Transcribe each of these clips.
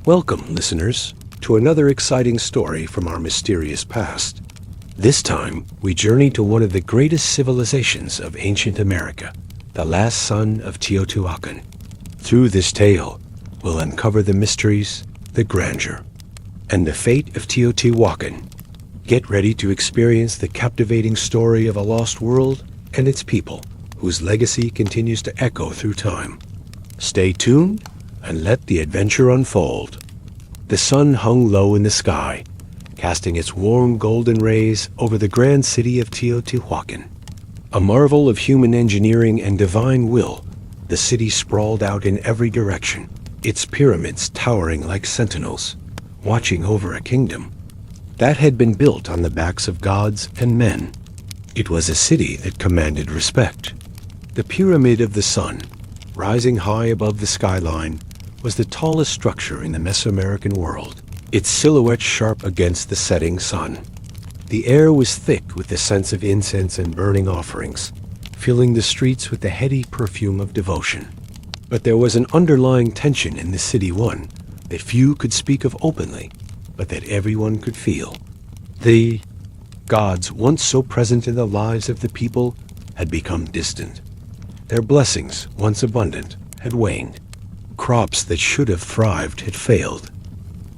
Welcome, listeners, to another exciting story from our mysterious past. This time, we journey to one of the greatest civilizations of ancient America, the Last Sun of Teotihuacan. Through this tale, we'll uncover the mysteries, the grandeur, and the fate of Teotihuacan. Get ready to experience the captivating story of a lost world and its people, whose legacy continues to echo through time. Stay tuned and let the adventure unfold. The sun hung low in the sky, casting its warm golden rays over the grand city of Teotihuacan. A marvel of human engineering and divine will, the city sprawled out in every direction, its pyramids towering like sentinels, watching over a kingdom that had been built on the backs of gods and men. It was a city that commanded respect. The Pyramid of the Sun, rising high above the skyline, was the tallest structure in the Mesoamerican world, its silhouette sharp against the setting sun. The air was thick with the scents of incense and burning offerings, filling the streets with the heady perfume of devotion. But there was an underlying tension in the city, one that few could speak of openly, but that everyone could feel. The gods, once so present in the lives of the people, had become distant. Their blessings, once abundant, had waned. Crops that should have thrived had failed.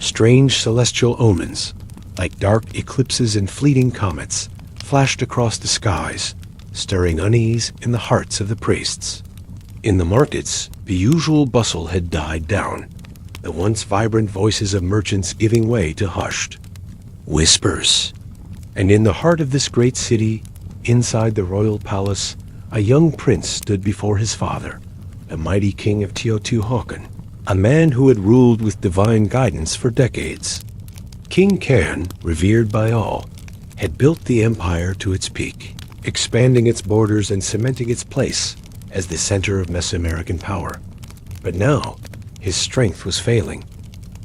Strange celestial omens, like dark eclipses and fleeting comets, flashed across the skies, stirring unease in the hearts of the priests. In the markets, the usual bustle had died down, the once vibrant voices of merchants giving way to hushed whispers. And in the heart of this great city, inside the royal palace, a young prince stood before his father, the mighty king of Teotihuacan, a man who had ruled with divine guidance for decades. King Can, revered by all, had built the empire to its peak, expanding its borders and cementing its place as the center of Mesoamerican power. But now, his strength was failing.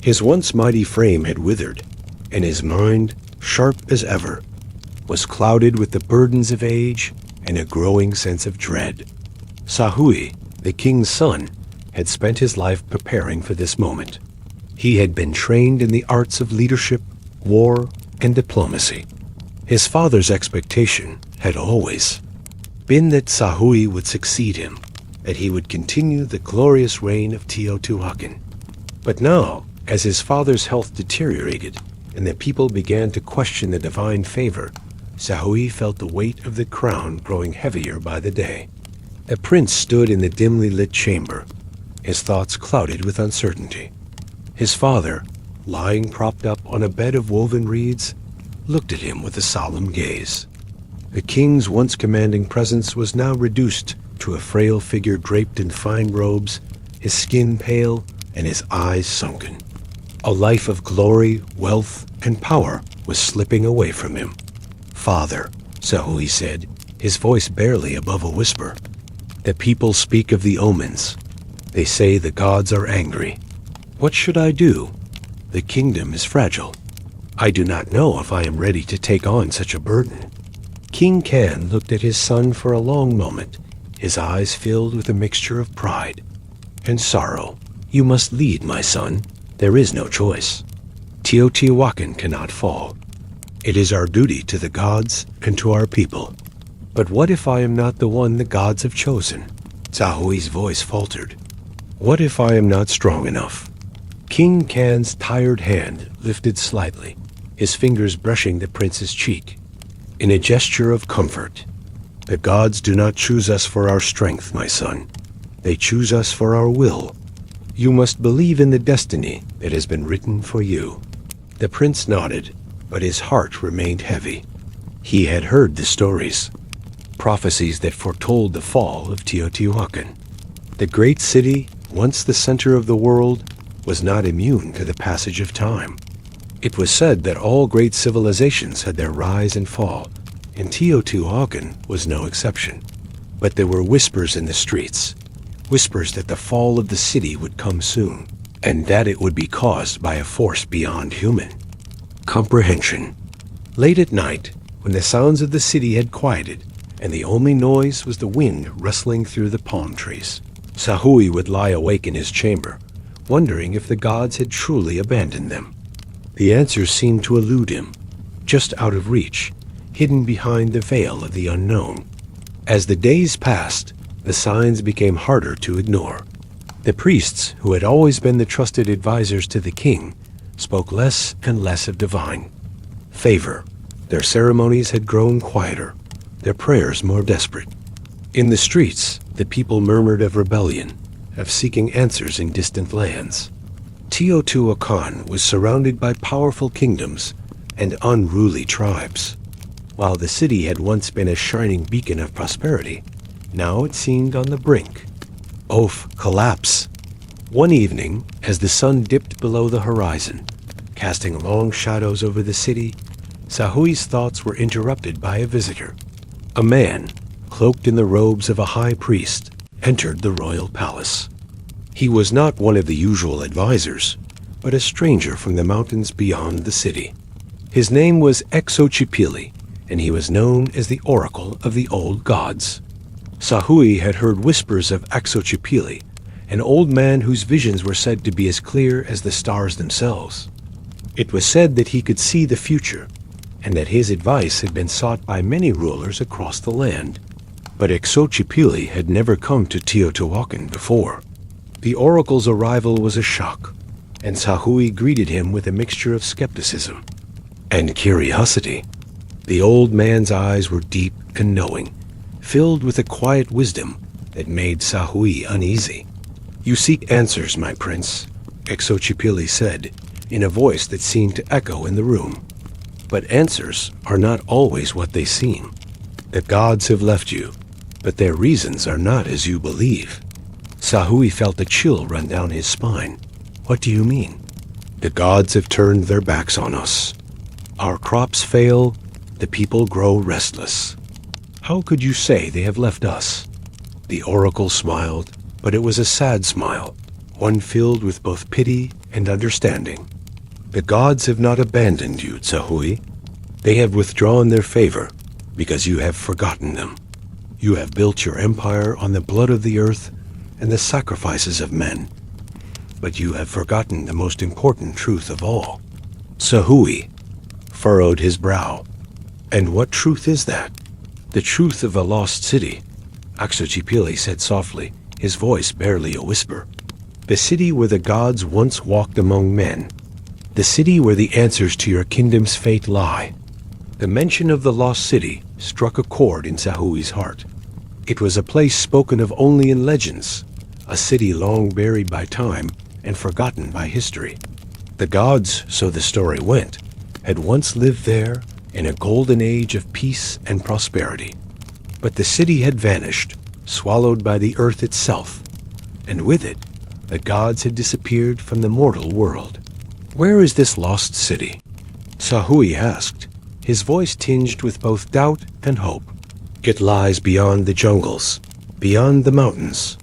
His once mighty frame had withered, and his mind, sharp as ever, was clouded with the burdens of age and a growing sense of dread. Sahui, the king's son, had spent his life preparing for this moment. He had been trained in the arts of leadership, war, and diplomacy. His father's expectation had always been that Sahui would succeed him, that he would continue the glorious reign of Teotihuacan. But now, as his father's health deteriorated and the people began to question the divine favor, Sahui felt the weight of the crown growing heavier by the day. A prince stood in the dimly lit chamber, his thoughts clouded with uncertainty. His father, lying propped up on a bed of woven reeds, looked at him with a solemn gaze. The king's once commanding presence was now reduced to a frail figure draped in fine robes, his skin pale and his eyes sunken. A life of glory, wealth, and power was slipping away from him. "Father," Sahui said, his voice barely above a whisper, "the people speak of the omens. They say the gods are angry. What should I do? The kingdom is fragile. I do not know if I am ready to take on such a burden." King Can looked at his son for a long moment, his eyes filled with a mixture of pride and sorrow. "You must lead, my son. There is no choice. Teotihuacan cannot fall. It is our duty to the gods and to our people." "But what if I am not the one the gods have chosen?" Sahui's voice faltered. "What if I am not strong enough?" King Can's tired hand lifted slightly, his fingers brushing the prince's cheek. In a gesture of comfort, "The gods do not choose us for our strength, my son. They choose us for our will. You must believe in the destiny that has been written for you." The prince nodded, but his heart remained heavy. He had heard the stories, prophecies that foretold the fall of Teotihuacan. The great city, once the center of the world, was not immune to the passage of time. It was said that all great civilizations had their rise and fall, and Teotihuacan was no exception. But there were whispers in the streets, whispers that the fall of the city would come soon, and that it would be caused by a force beyond human comprehension. Late at night, when the sounds of the city had quieted, and the only noise was the wind rustling through the palm trees, Sahui would lie awake in his chamber, wondering if the gods had truly abandoned them. The answers seemed to elude him, just out of reach, hidden behind the veil of the unknown. As the days passed, the signs became harder to ignore. The priests, who had always been the trusted advisors to the king, spoke less and less of divine favor. Their ceremonies had grown quieter, their prayers more desperate. In the streets, the people murmured of rebellion, of seeking answers in distant lands. Teotihuacan was surrounded by powerful kingdoms and unruly tribes. While the city had once been a shining beacon of prosperity, now it seemed on the brink of collapse. One evening, as the sun dipped below the horizon, casting long shadows over the city, Sahui's thoughts were interrupted by a visitor. A man, cloaked in the robes of a high priest, entered the royal palace. He was not one of the usual advisors, but a stranger from the mountains beyond the city. His name was Xochipilli, and he was known as the Oracle of the Old Gods. Sahui had heard whispers of Xochipilli, an old man whose visions were said to be as clear as the stars themselves. It was said that he could see the future, and that his advice had been sought by many rulers across the land. But Xochipilli had never come to Teotihuacan before. The oracle's arrival was a shock, and Sahui greeted him with a mixture of skepticism and curiosity. The old man's eyes were deep and knowing, filled with a quiet wisdom that made Sahui uneasy. "You seek answers, my prince," Xochipilli said, in a voice that seemed to echo in the room. "But answers are not always what they seem. The gods have left you, but their reasons are not as you believe." Sahui felt a chill run down his spine. "What do you mean?" "The gods have turned their backs on us. Our crops fail, the people grow restless." "How could you say they have left us?" The oracle smiled, but it was a sad smile, one filled with both pity and understanding. "The gods have not abandoned you, Sahui. They have withdrawn their favor because you have forgotten them. You have built your empire on the blood of the earth and the sacrifices of men. But you have forgotten the most important truth of all." Sahui furrowed his brow. "And what truth is that?" "The truth of a lost city," Xochipilli said softly, his voice barely a whisper. "The city where the gods once walked among men. The city where the answers to your kingdom's fate lie." The mention of the lost city struck a chord in Sahui's heart. It was a place spoken of only in legends, a city long buried by time and forgotten by history. The gods, so the story went, had once lived there in a golden age of peace and prosperity. But the city had vanished, swallowed by the earth itself, and with it, the gods had disappeared from the mortal world. "Where is this lost city?" Sahui asked, his voice tinged with both doubt and hope. "It lies beyond the jungles, beyond the mountains,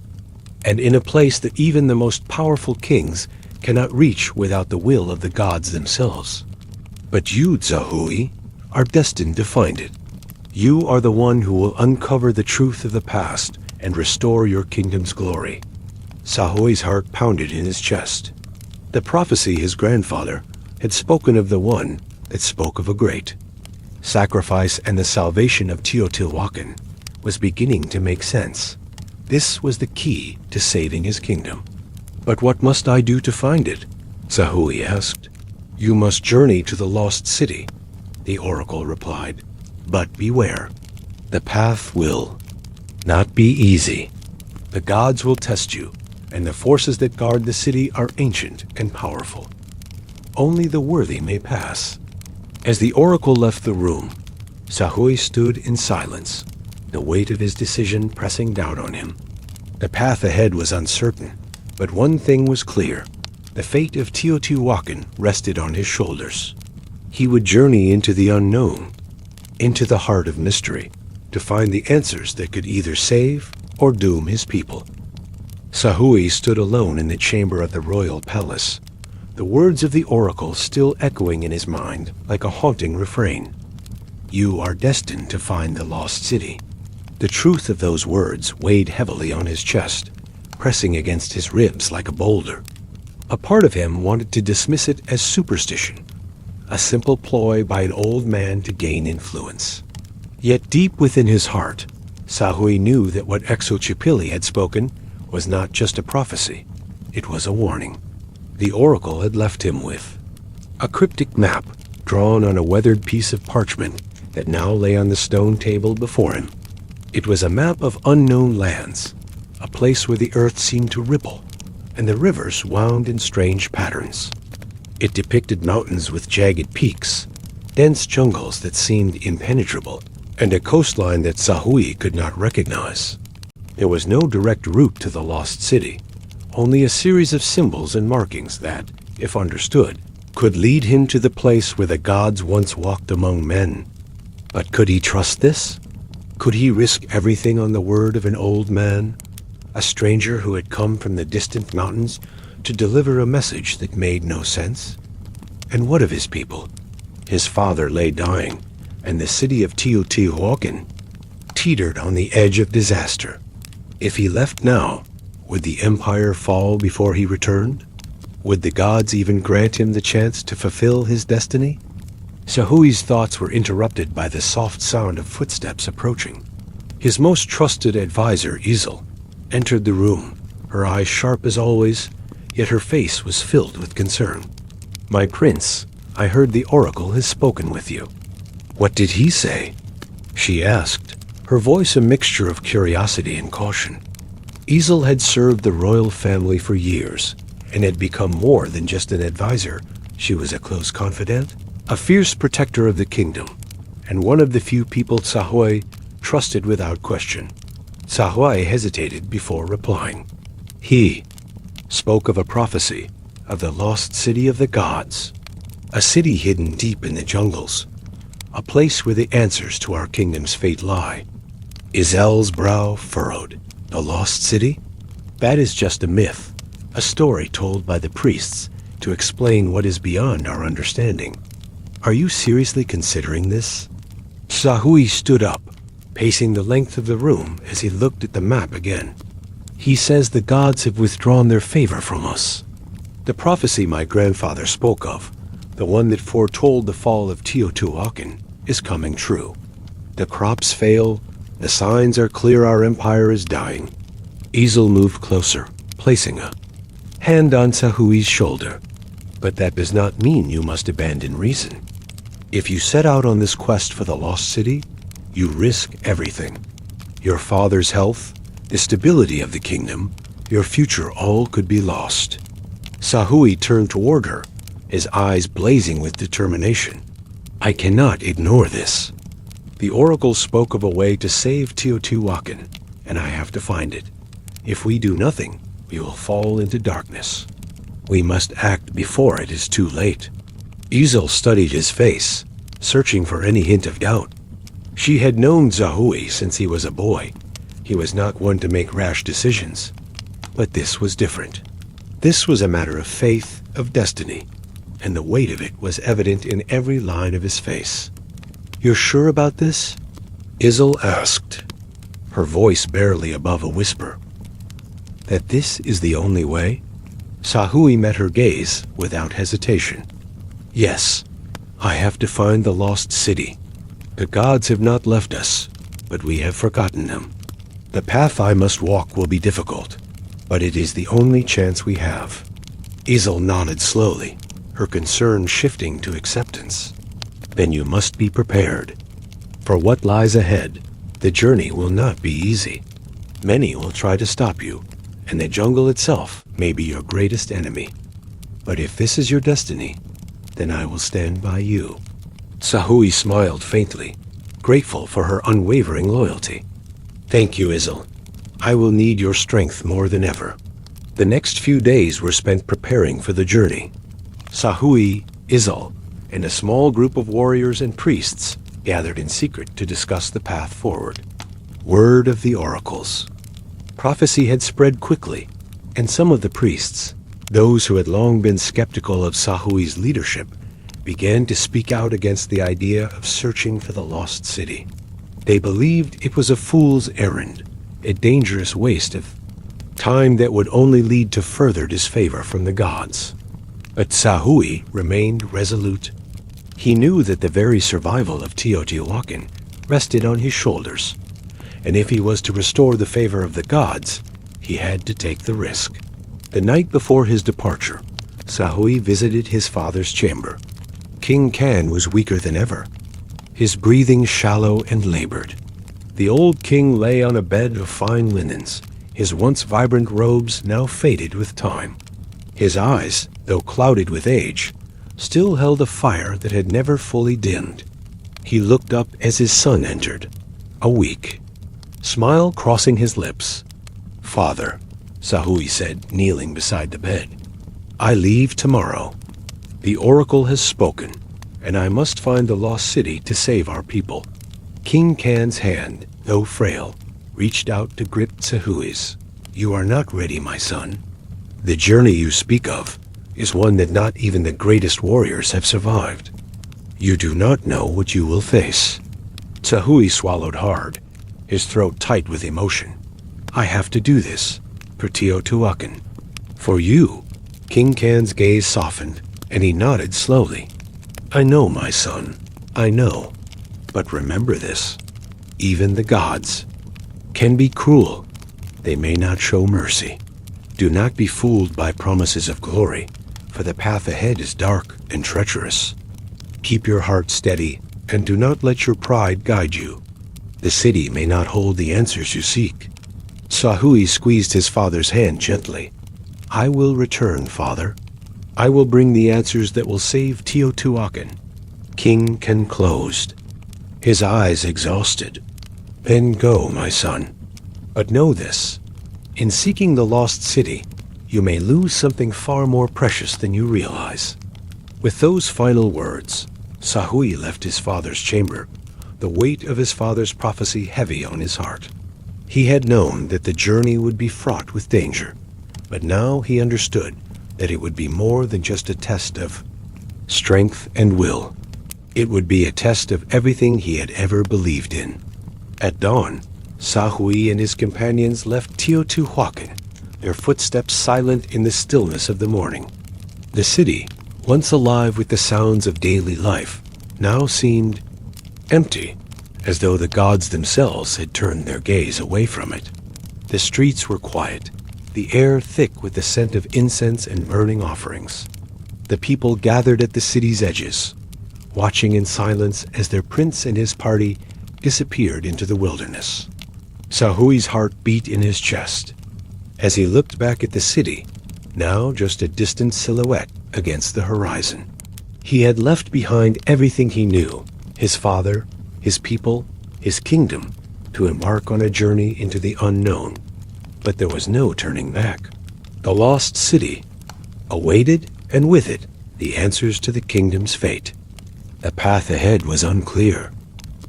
and in a place that even the most powerful kings cannot reach without the will of the gods themselves. But you, Sahui, are destined to find it. You are the one who will uncover the truth of the past and restore your kingdom's glory." Sahui's heart pounded in his chest. The prophecy his grandfather had spoken of the one that spoke of a great sacrifice and the salvation of Teotihuacan was beginning to make sense. This was the key to saving his kingdom. "But what must I do to find it?" Sahui asked. "You must journey to the lost city," the oracle replied. "But beware, the path will not be easy. The gods will test you, and the forces that guard the city are ancient and powerful. Only the worthy may pass." As the oracle left the room, Sahui stood in silence, the weight of his decision pressing down on him. The path ahead was uncertain, but one thing was clear. The fate of Teotihuacan rested on his shoulders. He would journey into the unknown, into the heart of mystery, to find the answers that could either save or doom his people. Sahui stood alone in the chamber of the royal palace, the words of the oracle still echoing in his mind like a haunting refrain. "You are destined to find the lost city." The truth of those words weighed heavily on his chest, pressing against his ribs like a boulder. A part of him wanted to dismiss it as superstition, a simple ploy by an old man to gain influence. Yet deep within his heart, Sahui knew that what Xochipilli had spoken was not just a prophecy, it was a warning. The oracle had left him with a cryptic map drawn on a weathered piece of parchment that now lay on the stone table before him. It was a map of unknown lands, a place where the earth seemed to ripple, and the rivers wound in strange patterns. It depicted mountains with jagged peaks, dense jungles that seemed impenetrable, and a coastline that Sahui could not recognize. There was no direct route to the lost city, only a series of symbols and markings that, if understood, could lead him to the place where the gods once walked among men. But could he trust this? Could he risk everything on the word of an old man, a stranger who had come from the distant mountains to deliver a message that made no sense? And what of his people? His father lay dying, and the city of Teotihuacan teetered on the edge of disaster. If he left now, would the empire fall before he returned? Would the gods even grant him the chance to fulfill his destiny? Sahui's thoughts were interrupted by the soft sound of footsteps approaching. His most trusted advisor, Izel, entered the room, her eyes sharp as always, yet her face was filled with concern. "My prince, I heard the oracle has spoken with you." "What did he say?" she asked, her voice a mixture of curiosity and caution. Izel had served the royal family for years, and had become more than just an advisor. She was a close confidant, a fierce protector of the kingdom, and one of the few people Sahui trusted without question. Sahui hesitated before replying. He spoke of a prophecy of the lost city of the gods, a city hidden deep in the jungles, a place where the answers to our kingdom's fate lie. Izel's brow furrowed. The lost city? That is just a myth, a story told by the priests to explain what is beyond our understanding. Are you seriously considering this? Sahui stood up, pacing the length of the room as he looked at the map again. He says the gods have withdrawn their favor from us. The prophecy my grandfather spoke of, the one that foretold the fall of Teotihuacan, is coming true. The crops fail, the signs are clear our empire is dying. Izel moved closer, placing a hand on Sahui's shoulder. But that does not mean you must abandon reason. If you set out on this quest for the lost city, you risk everything. Your father's health, the stability of the kingdom, your future, all could be lost. Sahui turned toward her, his eyes blazing with determination. I cannot ignore this. The oracle spoke of a way to save Teotihuacan, and I have to find it. If we do nothing, we will fall into darkness. We must act before it is too late. Izel studied his face, searching for any hint of doubt. She had known Sahui since he was a boy. He was not one to make rash decisions. But this was different. This was a matter of faith, of destiny, and the weight of it was evident in every line of his face. You're sure about this? Izel asked, her voice barely above a whisper. That this is the only way? Sahui met her gaze without hesitation. Yes, I have to find the lost city. The gods have not left us, but we have forgotten them. The path I must walk will be difficult, but it is the only chance we have. Izel nodded slowly, her concern shifting to acceptance. Then you must be prepared. For what lies ahead, the journey will not be easy. Many will try to stop you, and the jungle itself may be your greatest enemy. But if this is your destiny, then I will stand by you. Sahui smiled faintly, grateful for her unwavering loyalty. Thank you, Izel. I will need your strength more than ever. The next few days were spent preparing for the journey. Sahui, Izel, and a small group of warriors and priests gathered in secret to discuss the path forward. Word of the oracles. Prophecy had spread quickly, and some of the priests, those who had long been skeptical of Sahui's leadership, began to speak out against the idea of searching for the lost city. They believed it was a fool's errand, a dangerous waste of time that would only lead to further disfavor from the gods. But Sahui remained resolute. He knew that the very survival of Teotihuacan rested on his shoulders, and if he was to restore the favor of the gods, he had to take the risk. The night before his departure, Sahui visited his father's chamber. King Can was weaker than ever, his breathing shallow and labored. The old king lay on a bed of fine linens, his once vibrant robes now faded with time. His eyes, though clouded with age, still held a fire that had never fully dimmed. He looked up as his son entered, a weak smile crossing his lips. "Father," Sahui said, kneeling beside the bed, "I leave tomorrow. The oracle has spoken, and I must find the lost city to save our people." King Can's hand, though frail, reached out to grip Sahui's. "You are not ready, my son. The journey you speak of is one that not even the greatest warriors have survived. You do not know what you will face." Sahui swallowed hard, his throat tight with emotion. "I have to do this, for Teotihuacan. For you." King Can's gaze softened, and he nodded slowly. "I know, my son, I know. But remember this. Even the gods can be cruel. They may not show mercy. Do not be fooled by promises of glory, for the path ahead is dark and treacherous. Keep your heart steady, and do not let your pride guide you. The city may not hold the answers you seek." Sahui squeezed his father's hand gently. "I will return, father. I will bring the answers that will save Teotihuacan." King Can closed, his eyes exhausted. "Then go, my son. But know this. In seeking the lost city, you may lose something far more precious than you realize." With those final words, Sahui left his father's chamber, the weight of his father's prophecy heavy on his heart. He had known that the journey would be fraught with danger, but now he understood that it would be more than just a test of strength and will. It would be a test of everything he had ever believed in. At dawn, Sahui and his companions left Teotihuacan, their footsteps silent in the stillness of the morning. The city, once alive with the sounds of daily life, now seemed empty, as though the gods themselves had turned their gaze away from it. The streets were quiet, the air thick with the scent of incense and burning offerings. The people gathered at the city's edges, watching in silence as their prince and his party disappeared into the wilderness. Sahui's heart beat in his chest as he looked back at the city, now just a distant silhouette against the horizon. He had left behind everything he knew, his father, his people, his kingdom, to embark on a journey into the unknown. But there was no turning back. The lost city awaited, and with it, the answers to the kingdom's fate. The path ahead was unclear.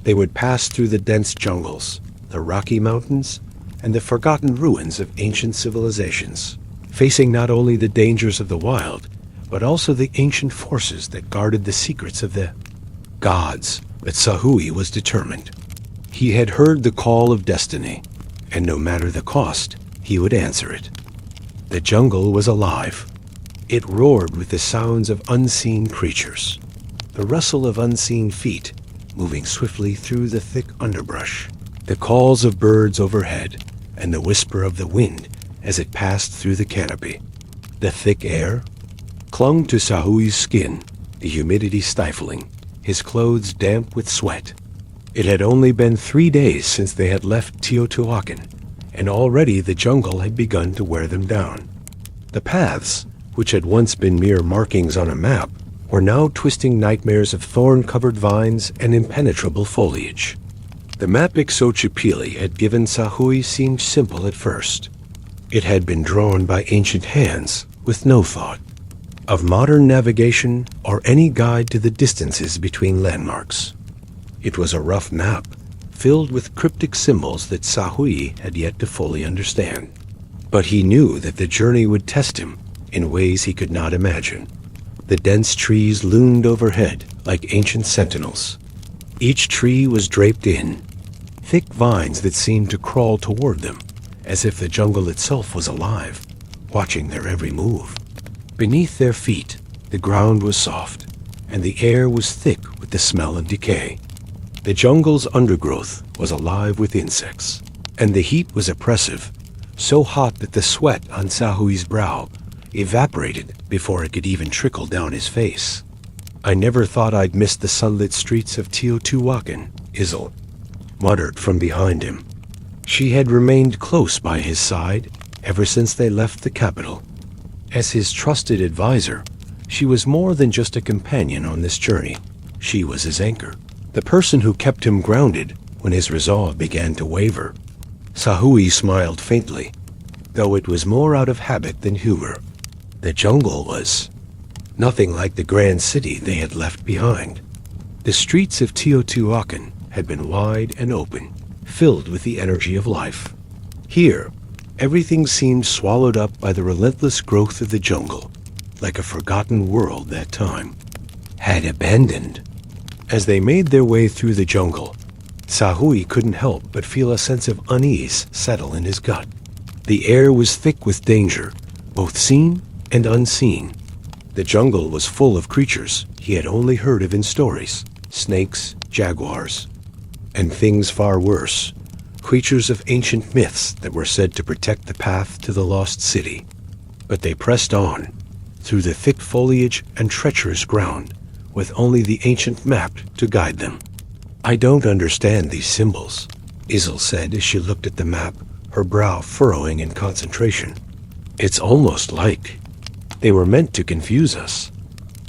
They would pass through the dense jungles, the rocky mountains, and the forgotten ruins of ancient civilizations, facing not only the dangers of the wild, but also the ancient forces that guarded the secrets of the gods. But Sahui was determined. He had heard the call of destiny, and no matter the cost, he would answer it. The jungle was alive. It roared with the sounds of unseen creatures, the rustle of unseen feet moving swiftly through the thick underbrush, the calls of birds overhead, and the whisper of the wind as it passed through the canopy. The thick air clung to Sahui's skin, the humidity stifling, his clothes damp with sweat. It had only been 3 days since they had left Teotihuacan, and already the jungle had begun to wear them down. The paths, which had once been mere markings on a map, were now twisting nightmares of thorn-covered vines and impenetrable foliage. The map Xochipilli had given Sahui seemed simple at first. It had been drawn by ancient hands, with no thought of modern navigation or any guide to the distances between landmarks. It was a rough map, filled with cryptic symbols that Sahui had yet to fully understand. But he knew that the journey would test him in ways he could not imagine. The dense trees loomed overhead like ancient sentinels. Each tree was draped in thick vines that seemed to crawl toward them, as if the jungle itself was alive, watching their every move. Beneath their feet, the ground was soft, and the air was thick with the smell of decay. The jungle's undergrowth was alive with insects, and the heat was oppressive, so hot that the sweat on Sahui's brow evaporated before it could even trickle down his face. "I never thought I'd miss the sunlit streets of Teotihuacan," Isil muttered from behind him. She had remained close by his side ever since they left the capital. As his trusted advisor, she was more than just a companion on this journey. She was his anchor, the person who kept him grounded when his resolve began to waver. Sahui smiled faintly, though it was more out of habit than humor. The jungle was nothing like the grand city they had left behind. The streets of Teotihuacan had been wide and open, filled with the energy of life. Here, everything seemed swallowed up by the relentless growth of the jungle, like a forgotten world that time had abandoned. As they made their way through the jungle, Sahui couldn't help but feel a sense of unease settle in his gut. The air was thick with danger, both seen and unseen. The jungle was full of creatures he had only heard of in stories: snakes, jaguars, and things far worse, creatures of ancient myths that were said to protect the path to the lost city. But they pressed on, through the thick foliage and treacherous ground, with only the ancient map to guide them. "I don't understand these symbols," Isil said as she looked at the map, her brow furrowing in concentration. "It's almost like they were meant to confuse us."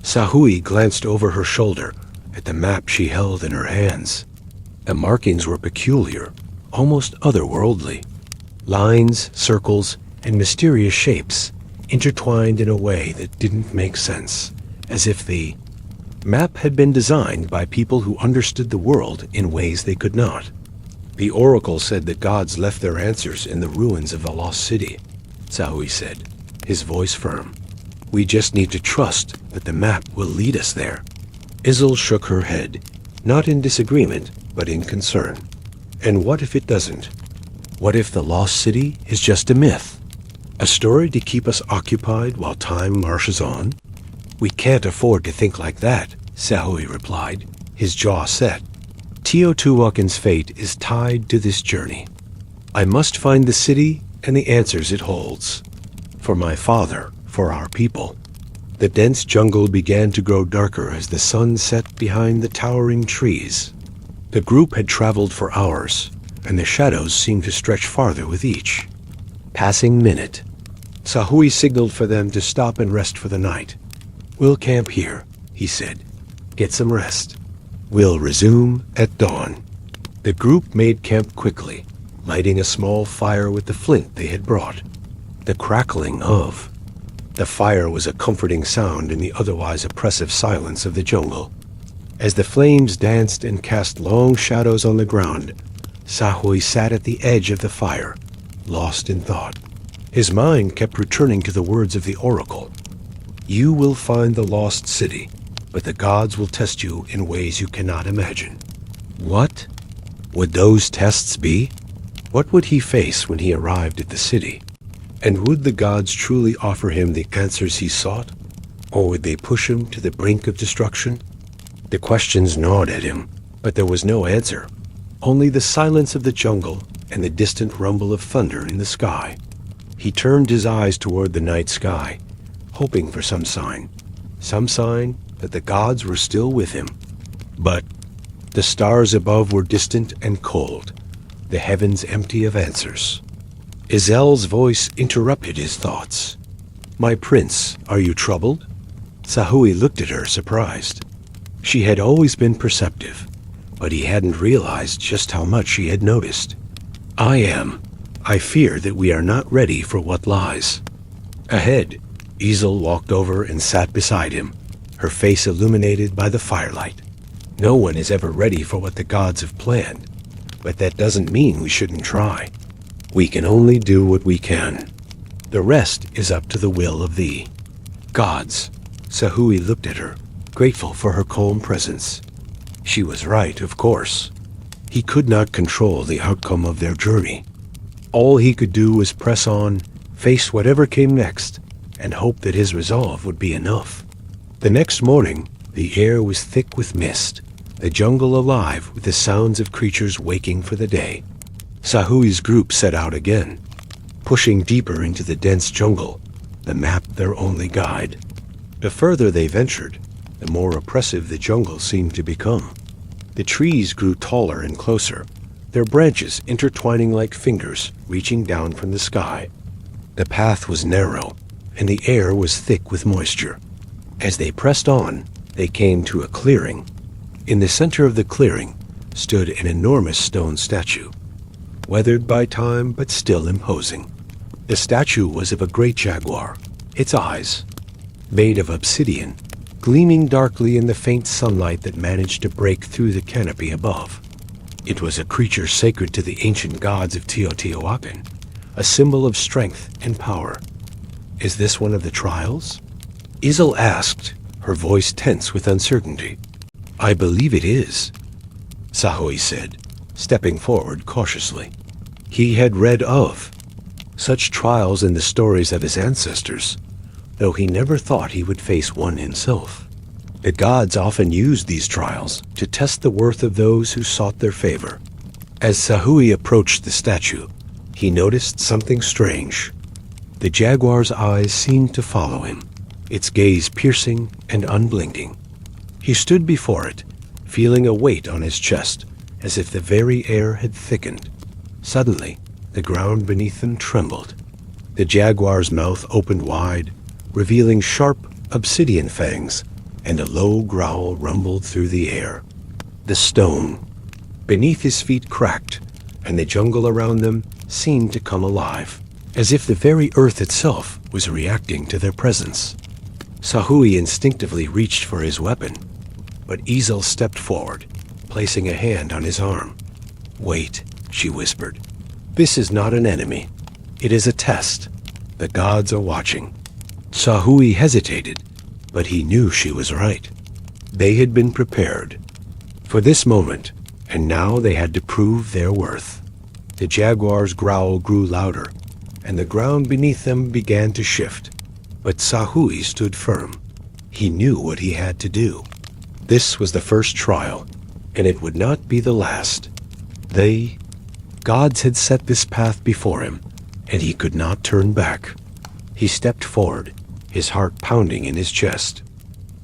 Sahui glanced over her shoulder at the map she held in her hands. The markings were peculiar, almost otherworldly. Lines, circles, and mysterious shapes intertwined in a way that didn't make sense, as if the map had been designed by people who understood the world in ways they could not. "The oracle said the gods left their answers in the ruins of the lost city," Sahui said, his voice firm. "We just need to trust that the map will lead us there." Isil shook her head, not in disagreement, but in concern. "And what if it doesn't? What if the lost city is just a myth? A story to keep us occupied while time marches on?" "We can't afford to think like that," Sahui replied, his jaw set. "Teotihuacan's fate is tied to this journey. I must find the city and the answers it holds. For my father, for our people." The dense jungle began to grow darker as the sun set behind the towering trees. The group had traveled for hours, and the shadows seemed to stretch farther with each passing minute. Sahui signaled for them to stop and rest for the night. "We'll camp here," he said. "Get some rest. We'll resume at dawn." The group made camp quickly, lighting a small fire with the flint they had brought. The crackling of the fire was a comforting sound in the otherwise oppressive silence of the jungle. As the flames danced and cast long shadows on the ground, Sahui sat at the edge of the fire, lost in thought. His mind kept returning to the words of the oracle. "You will find the lost city, but the gods will test you in ways you cannot imagine." What would those tests be? What would he face when he arrived at the city? And would the gods truly offer him the answers he sought? Or would they push him to the brink of destruction? The questions gnawed at him, but there was no answer. Only the silence of the jungle and the distant rumble of thunder in the sky. He turned his eyes toward the night sky, hoping for some sign that the gods were still with him. But the stars above were distant and cold, the heavens empty of answers. Izel's voice interrupted his thoughts. "My prince, are you troubled?" Sahui looked at her, surprised. She had always been perceptive, but he hadn't realized just how much she had noticed. "I am. I fear that we are not ready for what lies ahead." Isil walked over and sat beside him, her face illuminated by the firelight. "No one is ever ready for what the gods have planned, but that doesn't mean we shouldn't try. We can only do what we can. The rest is up to the will of the gods." Sahui looked at her, grateful for her calm presence. She was right, of course. He could not control the outcome of their journey, All he could do was press on, face whatever came next, and hope that his resolve would be enough. The next morning, the air was thick with mist, the jungle alive with the sounds of creatures waking for the day. Sahui's group set out again, pushing deeper into the dense jungle, the map their only guide. The further they ventured, the more oppressive the jungle seemed to become. The trees grew taller and closer, their branches intertwining like fingers reaching down from the sky. The path was narrow, and the air was thick with moisture. As they pressed on, they came to a clearing. In the center of the clearing stood an enormous stone statue, weathered by time but still imposing. The statue was of a great jaguar, its eyes, made of obsidian, gleaming darkly in the faint sunlight that managed to break through the canopy above. It was a creature sacred to the ancient gods of Teotihuacan, a symbol of strength and power. "Is this one of the trials?" Izel asked, her voice tense with uncertainty. "I believe it is," Sahui said, stepping forward cautiously. He had read of such trials in the stories of his ancestors, though he never thought he would face one himself. The gods often used these trials to test the worth of those who sought their favor. As Sahui approached the statue, he noticed something strange. The jaguar's eyes seemed to follow him, its gaze piercing and unblinking. He stood before it, feeling a weight on his chest, as if the very air had thickened. Suddenly, the ground beneath them trembled. The jaguar's mouth opened wide, revealing sharp obsidian fangs, and a low growl rumbled through the air. The stone beneath his feet cracked, and the jungle around them seemed to come alive, as if the very earth itself was reacting to their presence. Sahui instinctively reached for his weapon, but Izel stepped forward, placing a hand on his arm. "Wait," she whispered. "This is not an enemy. It is a test. The gods are watching." Sahui hesitated, but he knew she was right. They had been prepared for this moment, and now they had to prove their worth. The jaguar's growl grew louder, and the ground beneath them began to shift. But Sahui stood firm. He knew what he had to do. This was the first trial, and it would not be the last. Gods had set this path before him, and he could not turn back. He stepped forward, his heart pounding in his chest.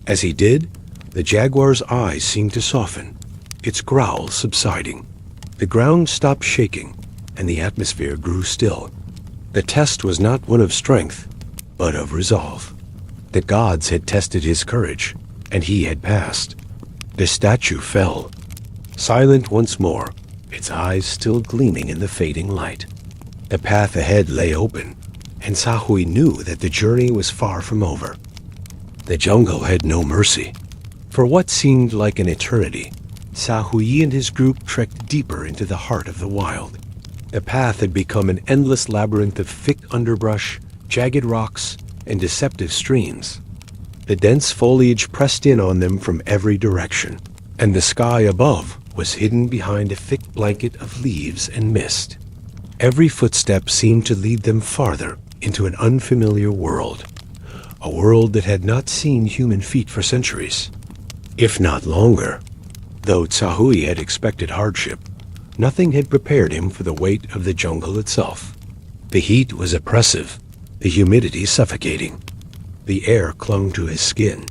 As he did, the jaguar's eyes seemed to soften, its growl subsiding. The ground stopped shaking, and the atmosphere grew still. The test was not one of strength, but of resolve. The gods had tested his courage, and he had passed. The statue fell, silent once more, its eyes still gleaming in the fading light. The path ahead lay open, and Sahui knew that the journey was far from over. The jungle had no mercy. For what seemed like an eternity, Sahui and his group trekked deeper into the heart of the wild. The path had become an endless labyrinth of thick underbrush, jagged rocks, and deceptive streams. The dense foliage pressed in on them from every direction, and the sky above was hidden behind a thick blanket of leaves and mist. Every footstep seemed to lead them farther into an unfamiliar world, a world that had not seen human feet for centuries, if not longer. Though Sahui had expected hardship, nothing had prepared him for the weight of the jungle itself. The heat was oppressive, the humidity suffocating. The air clung to his skin,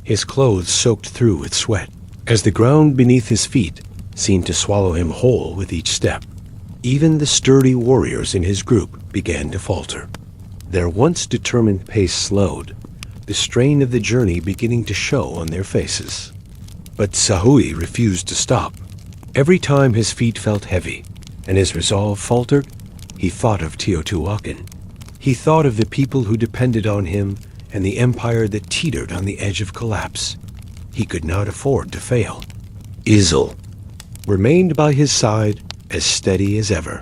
his clothes soaked through with sweat, as the ground beneath his feet seemed to swallow him whole with each step. Even the sturdy warriors in his group began to falter. Their once determined pace slowed, the strain of the journey beginning to show on their faces. But Sahui refused to stop. Every time his feet felt heavy, and his resolve faltered, he thought of Teotihuacan. He thought of the people who depended on him and the empire that teetered on the edge of collapse. He could not afford to fail. Izel remained by his side, as steady as ever.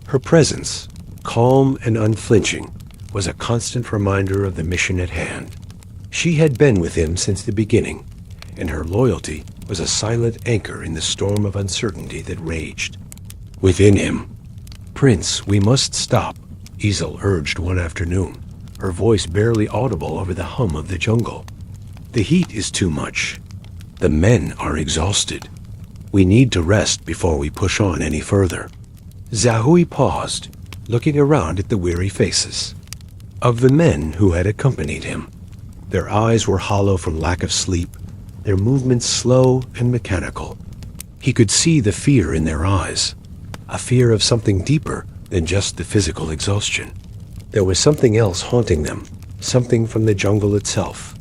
Her presence, calm and unflinching, was a constant reminder of the mission at hand. She had been with him since the beginning, and her loyalty was a silent anchor in the storm of uncertainty that raged. Within him, Prince, we must stop, Isel urged one afternoon, her voice barely audible over the hum of the jungle. The heat is too much. The men are exhausted. We need to rest before we push on any further. Zahui paused, looking around at the weary faces of the men who had accompanied him. Their eyes were hollow from lack of sleep, their movements slow and mechanical. He could see the fear in their eyes, a fear of something deeper than just the physical exhaustion. There was something else haunting them, something from the jungle itself.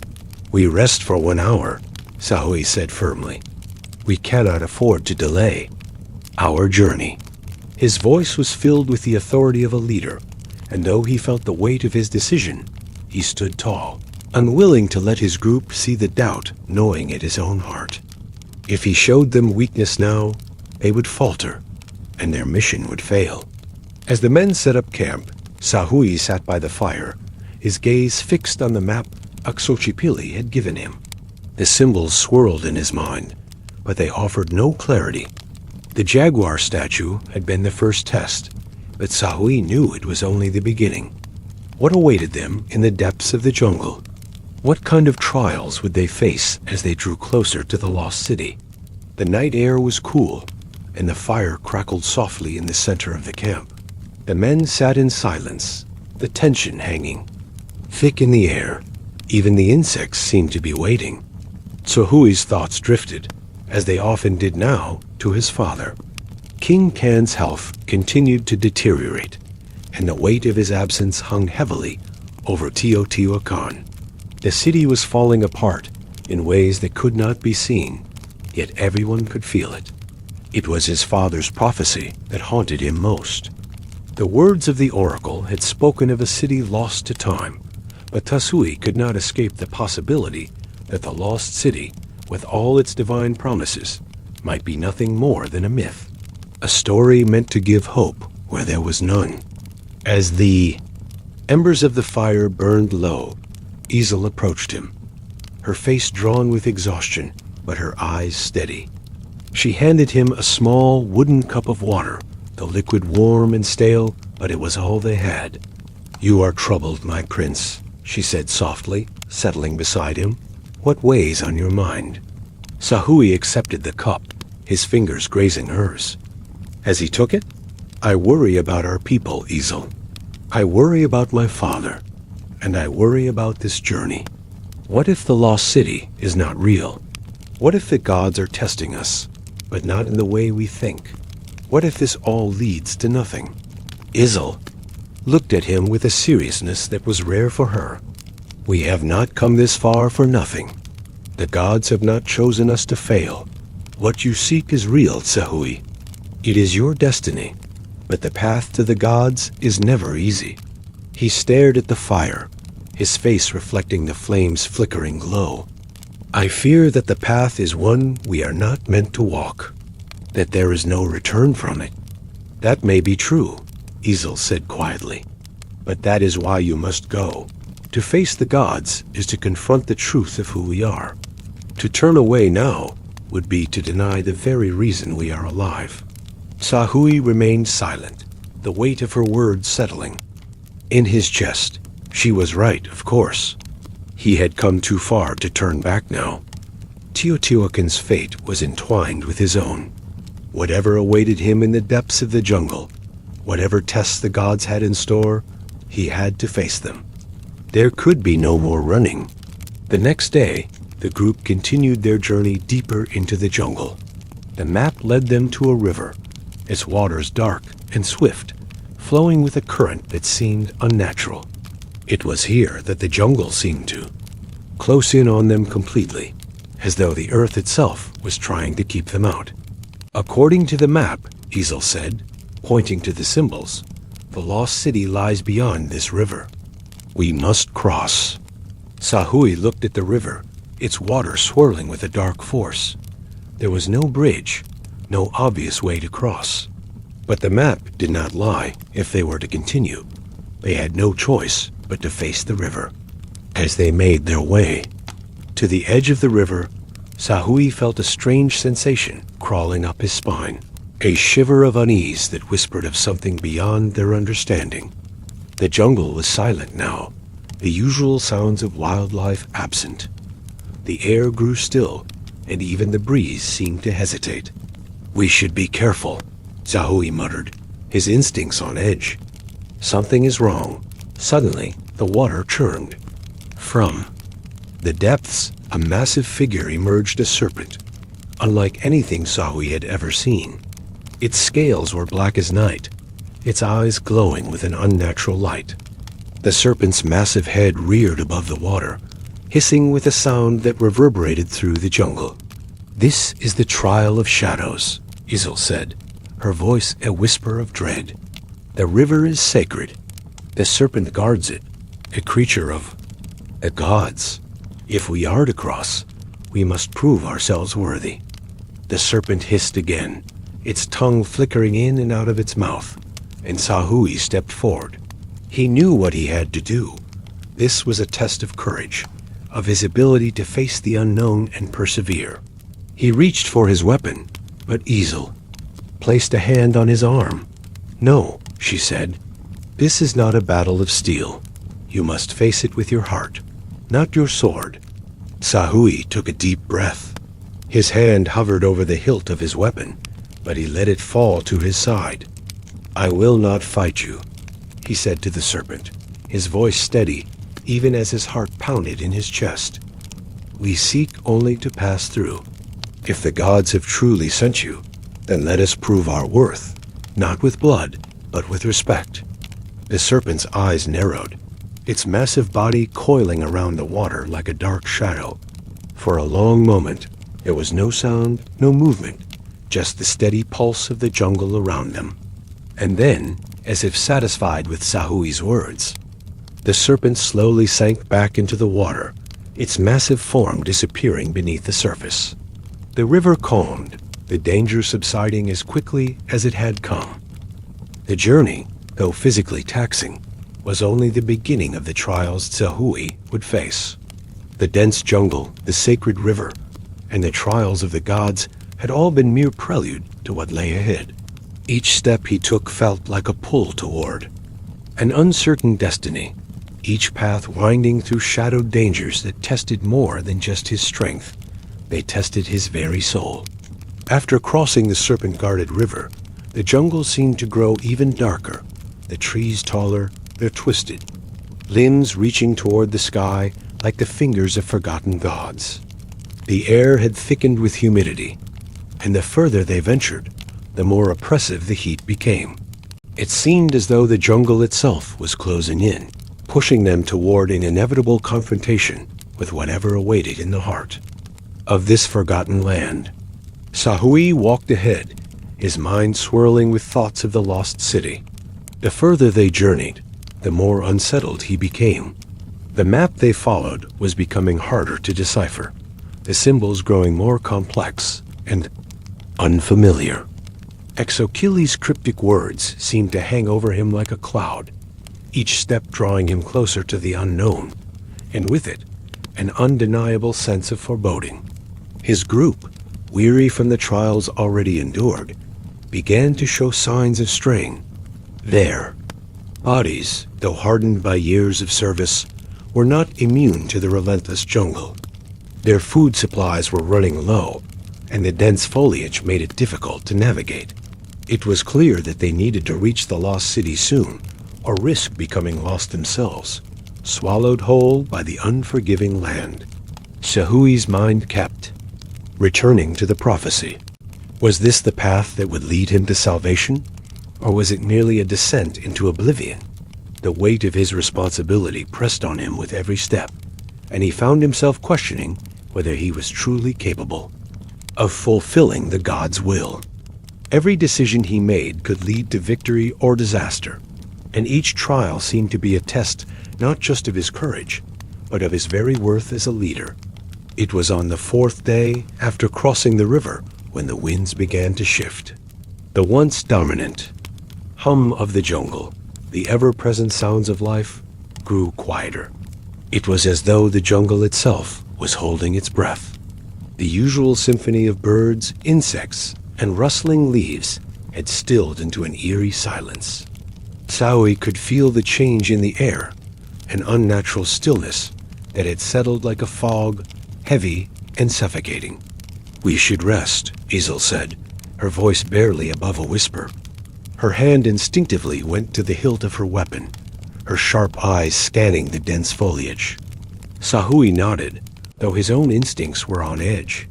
We rest for 1 hour, Zahui said firmly. We cannot afford to delay our journey. His voice was filled with the authority of a leader, and though he felt the weight of his decision, he stood tall, unwilling to let his group see the doubt gnawing at his own heart. If he showed them weakness now, they would falter, and their mission would fail. As the men set up camp, Zahui sat by the fire, his gaze fixed on the map Aksochipili had given him. The symbols swirled in his mind, but they offered no clarity. The jaguar statue had been the first test, but Zahui knew it was only the beginning. What awaited them in the depths of the jungle? What kind of trials would they face as they drew closer to the lost city? The night air was cool, and the fire crackled softly in the center of the camp. The men sat in silence, the tension hanging thick in the air. Even the insects seemed to be waiting. Zahui's thoughts drifted, as they often did now, to his father. King Kan's health continued to deteriorate, and the weight of his absence hung heavily over Teotihuacan. The city was falling apart in ways that could not be seen, yet everyone could feel it. It was his father's prophecy that haunted him most. The words of the oracle had spoken of a city lost to time, but Zahui could not escape the possibility that the lost city, with all its divine promises, might be nothing more than a myth, a story meant to give hope where there was none. As the embers of the fire burned low, Isel approached him, her face drawn with exhaustion, but her eyes steady. She handed him a small wooden cup of water, the liquid warm and stale, but it was all they had. "You are troubled, my prince," she said softly, settling beside him. "What weighs on your mind?" Zahui accepted the cup, his fingers grazing hers. As he took it, "I worry about our people, Isel. I worry about my father, and I worry about this journey. What if the lost city is not real? What if the gods are testing us, but not in the way we think? What if this all leads to nothing?" Isel looked at him with a seriousness that was rare for her. "We have not come this far for nothing. The gods have not chosen us to fail. What you seek is real, Zahui. It is your destiny, but the path to the gods is never easy." He stared at the fire, his face reflecting the flame's flickering glow. "I fear that the path is one we are not meant to walk, that there is no return from it." "That may be true," Isel said quietly, "but that is why you must go. To face the gods is to confront the truth of who we are. To turn away now would be to deny the very reason we are alive." Zahui remained silent, the weight of her words settling in his chest. She was right, of course. He had come too far to turn back now. Teotihuacan's fate was entwined with his own. Whatever awaited him in the depths of the jungle, whatever tests the gods had in store, he had to face them. There could be no more running. The next day, the group continued their journey deeper into the jungle. The map led them to a river, its waters dark and swift, flowing with a current that seemed unnatural. It was here that the jungle seemed to close in on them completely, as though the earth itself was trying to keep them out. "According to the map," Isel said, pointing to the symbols, "the lost city lies beyond this river. We must cross." Zahui looked at the river, its water swirling with a dark force. There was no bridge, no obvious way to cross. But the map did not lie if they were to continue. They had no choice but to face the river. As they made their way to the edge of the river, Zahui felt a strange sensation crawling up his spine. a shiver of unease that whispered of something beyond their understanding. The jungle was silent now, the usual sounds of wildlife absent. The air grew still, and even the breeze seemed to hesitate. "We should be careful," Zahui muttered, his instincts on edge. "Something is wrong." Suddenly, the water churned. From the depths, a massive figure emerged, a serpent, unlike anything Zahui had ever seen. Its scales were black as night, its eyes glowing with an unnatural light. The serpent's massive head reared above the water, hissing with a sound that reverberated through the jungle. "This is the trial of shadows," Isil said, her voice a whisper of dread. "The river is sacred. The serpent guards it, a creature of the gods. If we are to cross, we must prove ourselves worthy." The serpent hissed again, its tongue flickering in and out of its mouth, and Zahui stepped forward. He knew what he had to do. This was a test of courage, of his ability to face the unknown and persevere. He reached for his weapon, but Isil placed a hand on his arm. "No," she said, "this is not a battle of steel. You must face it with your heart, not your sword." Zahui took a deep breath. His hand hovered over the hilt of his weapon, but he let it fall to his side. "I will not fight you," he said to the serpent, his voice steady, even as his heart pounded in his chest. "We seek only to pass through. If the gods have truly sent you, then let us prove our worth, not with blood, but with respect." The serpent's eyes narrowed, its massive body coiling around the water like a dark shadow. For a long moment, there was no sound, no movement, just the steady pulse of the jungle around them. And then, as if satisfied with Zahui's words, the serpent slowly sank back into the water, its massive form disappearing beneath the surface. The river calmed, the danger subsiding as quickly as it had come. The journey, though physically taxing, was only the beginning of the trials Zahui would face. The dense jungle, the sacred river, and the trials of the gods had all been mere prelude to what lay ahead. Each step he took felt like a pull toward an uncertain destiny, each path winding through shadowed dangers that tested more than just his strength. They tested his very soul. After crossing the serpent-guarded river, the jungle seemed to grow even darker, the trees taller, their twisted limbs reaching toward the sky like the fingers of forgotten gods. The air had thickened with humidity, and the further they ventured, the more oppressive the heat became. It seemed as though the jungle itself was closing in, pushing them toward an inevitable confrontation with whatever awaited in the heart of this forgotten land. Zahui walked ahead, his mind swirling with thoughts of the lost city. The further they journeyed, the more unsettled he became. The map they followed was becoming harder to decipher, the symbols growing more complex and unfamiliar. Exokili's cryptic words seemed to hang over him like a cloud, each step drawing him closer to the unknown, and with it, an undeniable sense of foreboding. His group, weary from the trials already endured, began to show signs of straying. Their bodies, though hardened by years of service, were not immune to the relentless jungle. Their food supplies were running low, and the dense foliage made it difficult to navigate. It was clear that they needed to reach the lost city soon, or risk becoming lost themselves, swallowed whole by the unforgiving land. Zahui's mind kept returning to the prophecy. Was this the path that would lead him to salvation, or was it merely a descent into oblivion? The weight of his responsibility pressed on him with every step, and he found himself questioning whether he was truly capable of fulfilling the god's will. Every decision he made could lead to victory or disaster, and each trial seemed to be a test not just of his courage, but of his very worth as a leader. It was on the fourth day after crossing the river when the winds began to shift. The once dominant hum of the jungle, the ever-present sounds of life, grew quieter. It was as though the jungle itself was holding its breath. The usual symphony of birds, insects, and rustling leaves had stilled into an eerie silence. Saui could feel the change in the air, an unnatural stillness that had settled like a fog, heavy and suffocating. "We should rest," Isel said, her voice barely above a whisper. Her hand instinctively went to the hilt of her weapon, her sharp eyes scanning the dense foliage. Sahui nodded, though his own instincts were on edge.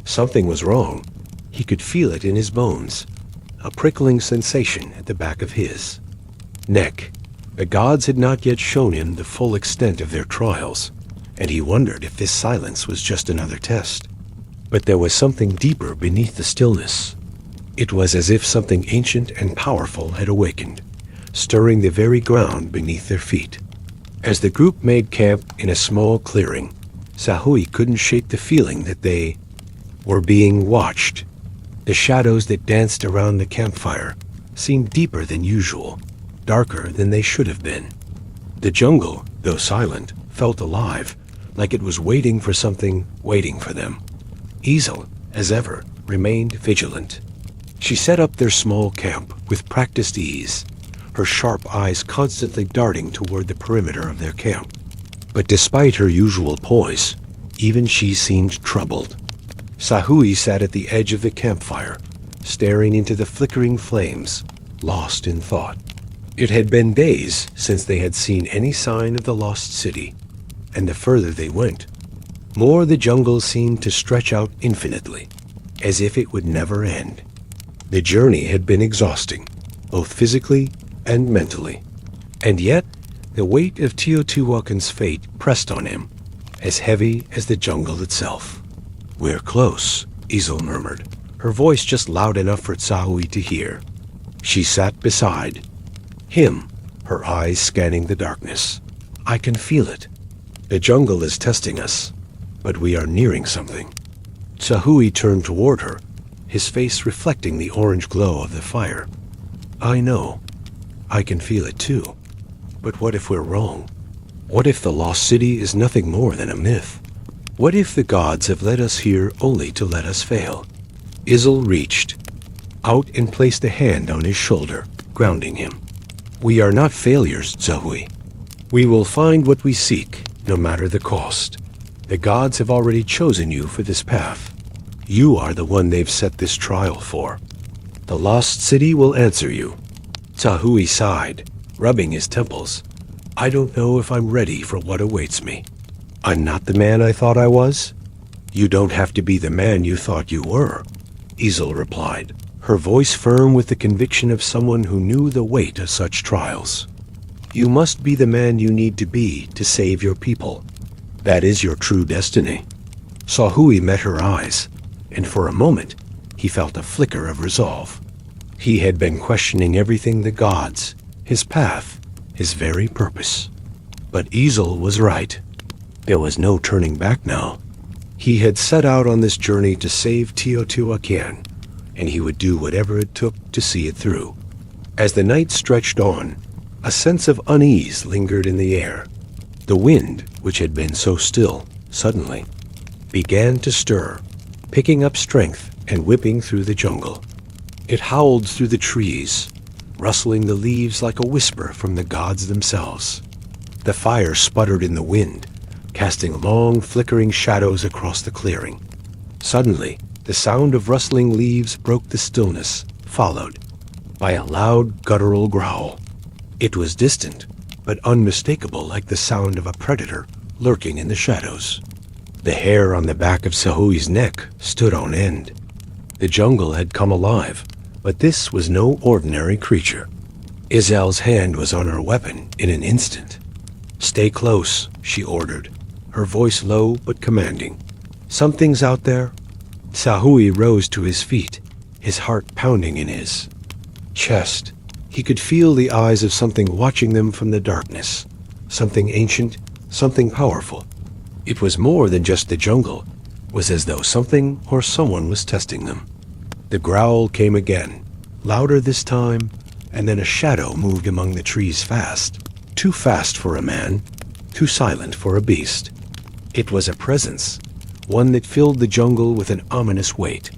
Something was wrong. He could feel it in his bones, a prickling sensation at the back of his neck. The gods had not yet shown him the full extent of their trials, and he wondered if this silence was just another test. But there was something deeper beneath the stillness. It was as if something ancient and powerful had awakened, stirring the very ground beneath their feet. As the group made camp in a small clearing, Sahui couldn't shake the feeling that they were being watched. The shadows that danced around the campfire seemed deeper than usual, darker than they should have been. The jungle, though silent, felt alive, like it was waiting for something, waiting for them. Isel, as ever, remained vigilant. She set up their small camp with practiced ease, her sharp eyes constantly darting toward the perimeter of their camp. But despite her usual poise, even she seemed troubled. Sahui sat at the edge of the campfire, staring into the flickering flames, lost in thought. It had been days since they had seen any sign of the lost city, and the further they went, more the jungle seemed to stretch out infinitely, as if it would never end. The journey had been exhausting, both physically and mentally, and yet the weight of Teotihuacan's fate pressed on him, as heavy as the jungle itself. "We're close," Isel murmured, her voice just loud enough for Sahui to hear. She sat beside him, her eyes scanning the darkness. "I can feel it. The jungle is testing us, but we are nearing something." Sahui turned toward her, his face reflecting the orange glow of the fire. "I know. I can feel it too. But what if we're wrong? What if the lost city is nothing more than a myth? What if the gods have led us here only to let us fail?" Isel reached out and placed a hand on his shoulder, grounding him. "We are not failures, Sahui. We will find what we seek, no matter the cost. The gods have already chosen you for this path. You are the one they've set this trial for. The lost city will answer you." Sahui sighed, rubbing his temples. "I don't know if I'm ready for what awaits me. I'm not the man I thought I was." "You don't have to be the man you thought you were," Isel replied, her voice firm with the conviction of someone who knew the weight of such trials. "You must be the man you need to be to save your people. That is your true destiny." Sahui met her eyes, and for a moment he felt a flicker of resolve. He had been questioning everything the gods, his path, his very purpose. But Isel was right. There was no turning back now. He had set out on this journey to save Teotihuacan, and he would do whatever it took to see it through. As the night stretched on, a sense of unease lingered in the air. The wind, which had been so still, suddenly began to stir, picking up strength and whipping through the jungle. It howled through the trees, rustling the leaves like a whisper from the gods themselves. The fire sputtered in the wind, casting long, flickering shadows across the clearing. Suddenly, the sound of rustling leaves broke the stillness, followed by a loud, guttural growl. It was distant, but unmistakable, like the sound of a predator lurking in the shadows. The hair on the back of Sahui's neck stood on end. The jungle had come alive, but this was no ordinary creature. Isel's hand was on her weapon in an instant. "Stay close," she ordered, her voice low but commanding. "Something's out there." Sahui rose to his feet, his heart pounding in his chest. He could feel the eyes of something watching them from the darkness, something ancient, something powerful. It was more than just the jungle. It was as though something or someone was testing them. The growl came again, louder this time, and then a shadow moved among the trees fast. Too fast for a man, too silent for a beast. It was a presence, one that filled the jungle with an ominous weight,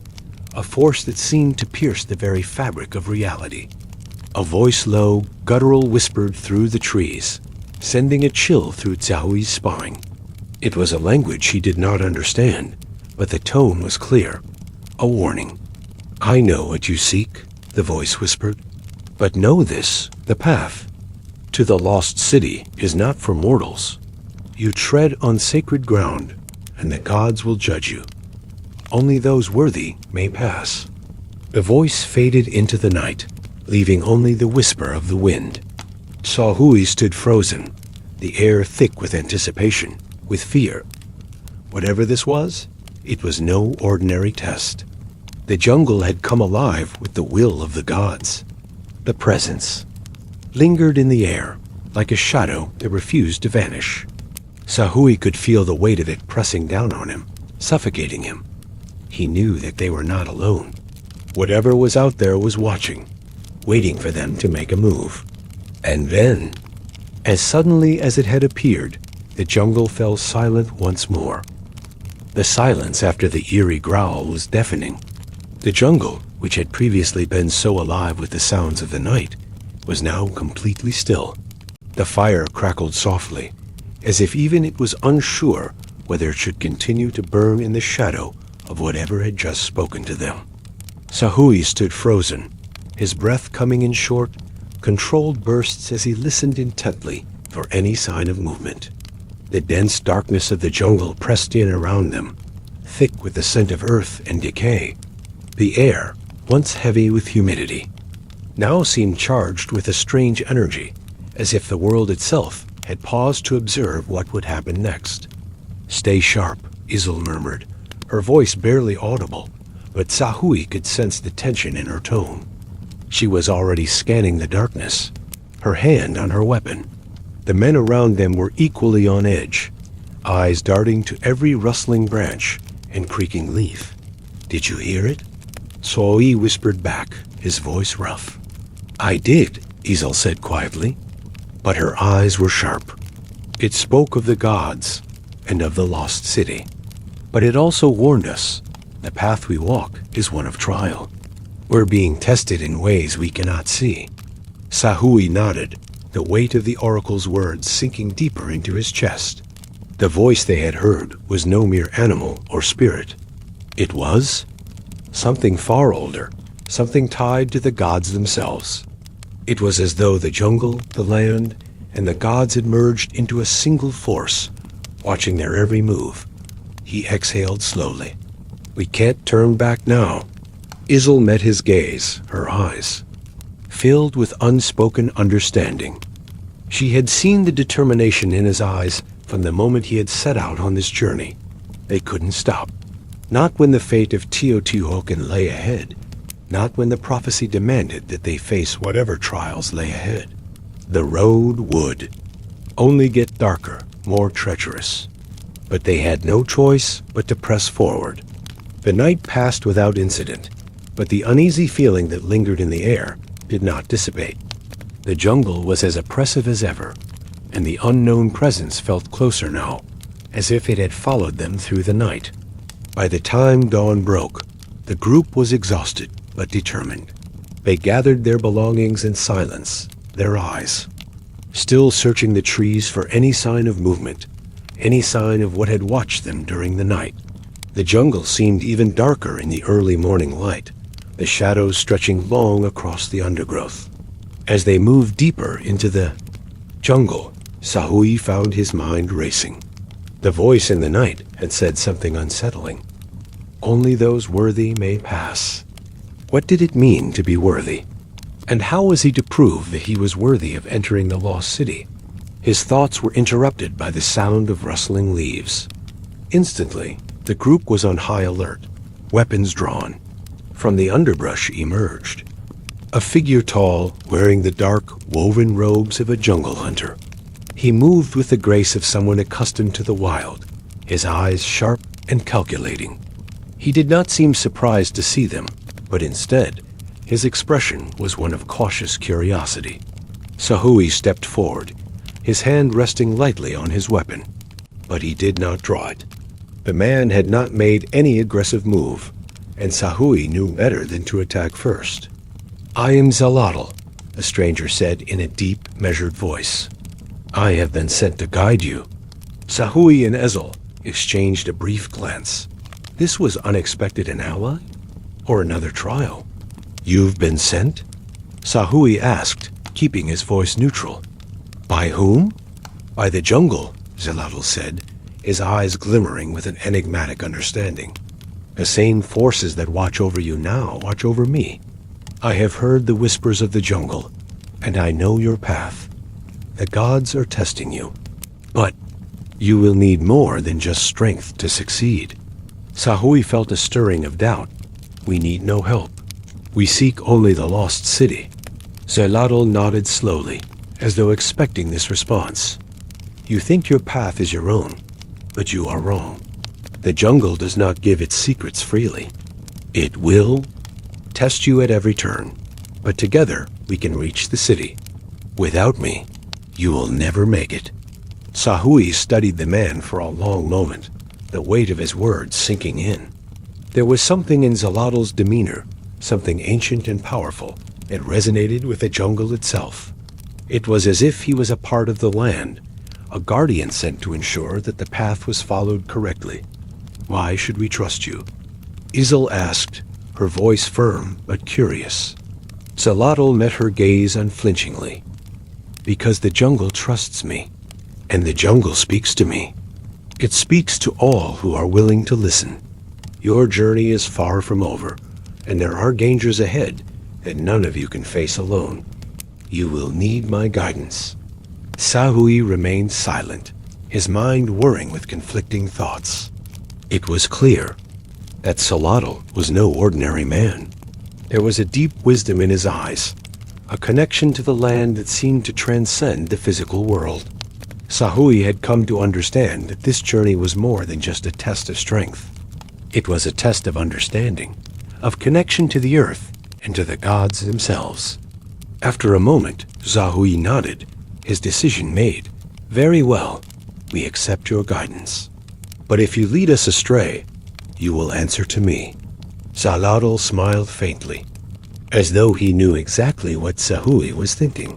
a force that seemed to pierce the very fabric of reality. A voice low, guttural whispered through the trees, sending a chill through Xiaohui's spine. It was a language he did not understand, but the tone was clear. A warning. "I know what you seek," the voice whispered. "But know this, the path to the lost city is not for mortals. You tread on sacred ground, and the gods will judge you. Only those worthy may pass." The voice faded into the night, leaving only the whisper of the wind. Xiaohui stood frozen, the air thick with anticipation, with fear. Whatever this was, it was no ordinary test. The jungle had come alive with the will of the gods. The presence lingered in the air, like a shadow that refused to vanish. Xiaohui could feel the weight of it pressing down on him, suffocating him. He knew that they were not alone. Whatever was out there was watching, waiting for them to make a move. And then, as suddenly as it had appeared, the jungle fell silent once more. The silence after the eerie growl was deafening. The jungle, which had previously been so alive with the sounds of the night, was now completely still. The fire crackled softly, as if even it was unsure whether it should continue to burn in the shadow of whatever had just spoken to them. Xiaohui stood frozen, his breath coming in short, controlled bursts as he listened intently for any sign of movement. The dense darkness of the jungle pressed in around them, thick with the scent of earth and decay. The air, once heavy with humidity, now seemed charged with a strange energy, as if the world itself had paused to observe what would happen next. "Stay sharp," Isil murmured, her voice barely audible, but Xiaohui could sense the tension in her tone. She was already scanning the darkness, her hand on her weapon. The men around them were equally on edge, eyes darting to every rustling branch and creaking leaf. "Did you hear it?" Xiaohui whispered back, his voice rough. "I did," Isil said quietly, but her eyes were sharp. It spoke of the gods and of the lost city. But it also warned us, the path we walk is one of trial. We're being tested in ways we cannot see. Xiaohui nodded, the weight of the oracle's words sinking deeper into his chest. The voice they had heard was no mere animal or spirit. It was something far older, something tied to the gods themselves. It was as though the jungle, the land, and the gods had merged into a single force, watching their every move. He exhaled slowly. "We can't turn back now." Isil met his gaze, her eyes filled with unspoken understanding. She had seen the determination in his eyes from the moment he had set out on this journey. They couldn't stop. Not when the fate of Teotihuacan lay ahead. Not when the prophecy demanded that they face whatever trials lay ahead. The road would only get darker, more treacherous. But they had no choice but to press forward. The night passed without incident, but the uneasy feeling that lingered in the air did not dissipate. The jungle was as oppressive as ever, and the unknown presence felt closer now, as if it had followed them through the night. By the time dawn broke, the group was exhausted but determined. They gathered their belongings in silence, their eyes still searching the trees for any sign of movement, any sign of what had watched them during the night. The jungle seemed even darker in the early morning light, the shadows stretching long across the undergrowth. As they moved deeper into the jungle, Xiaohui found his mind racing. The voice in the night had said something unsettling. Only those worthy may pass. What did it mean to be worthy? And how was he to prove that he was worthy of entering the lost city? His thoughts were interrupted by the sound of rustling leaves. Instantly, the group was on high alert, weapons drawn. From the underbrush emerged a figure tall, wearing the dark, woven robes of a jungle hunter. He moved with the grace of someone accustomed to the wild, his eyes sharp and calculating. He did not seem surprised to see them, but instead, his expression was one of cautious curiosity. Xiaohui stepped forward, his hand resting lightly on his weapon, but he did not draw it. The man had not made any aggressive move, and Sahui knew better than to attack first. "I am Zalotl," a stranger said in a deep, measured voice. "I have been sent to guide you." Sahui and Ezel exchanged a brief glance. This was unexpected, an ally? Or another trial? "You've been sent?" Sahui asked, keeping his voice neutral. "By whom?" "By the jungle," Zalotl said, his eyes glimmering with an enigmatic understanding. "The same forces that watch over you now watch over me. I have heard the whispers of the jungle, and I know your path. The gods are testing you. But you will need more than just strength to succeed." Sahui felt a stirring of doubt. "We need no help. We seek only the lost city." Zalotl nodded slowly, as though expecting this response. "You think your path is your own, but you are wrong. The jungle does not give its secrets freely. It will test you at every turn, but together we can reach the city. Without me, you will never make it." Sahui studied the man for a long moment, the weight of his words sinking in. There was something in Zalotl's demeanor, something ancient and powerful, that resonated with the jungle itself. It was as if he was a part of the land, a guardian sent to ensure that the path was followed correctly. "Why should we trust you?" Ezel asked, her voice firm but curious. Zalotl met her gaze unflinchingly. "Because the jungle trusts me, and the jungle speaks to me. It speaks to all who are willing to listen. Your journey is far from over, and there are dangers ahead that none of you can face alone. You will need my guidance." Sahui remained silent, his mind whirring with conflicting thoughts. It was clear that Zalotl was no ordinary man. There was a deep wisdom in his eyes, a connection to the land that seemed to transcend the physical world. Sahui had come to understand that this journey was more than just a test of strength. It was a test of understanding, of connection to the earth and to the gods themselves. After a moment, Sahui nodded, his decision made. "Very well, we accept your guidance. But if you lead us astray, you will answer to me." Zalotl smiled faintly, as though he knew exactly what Sahui was thinking.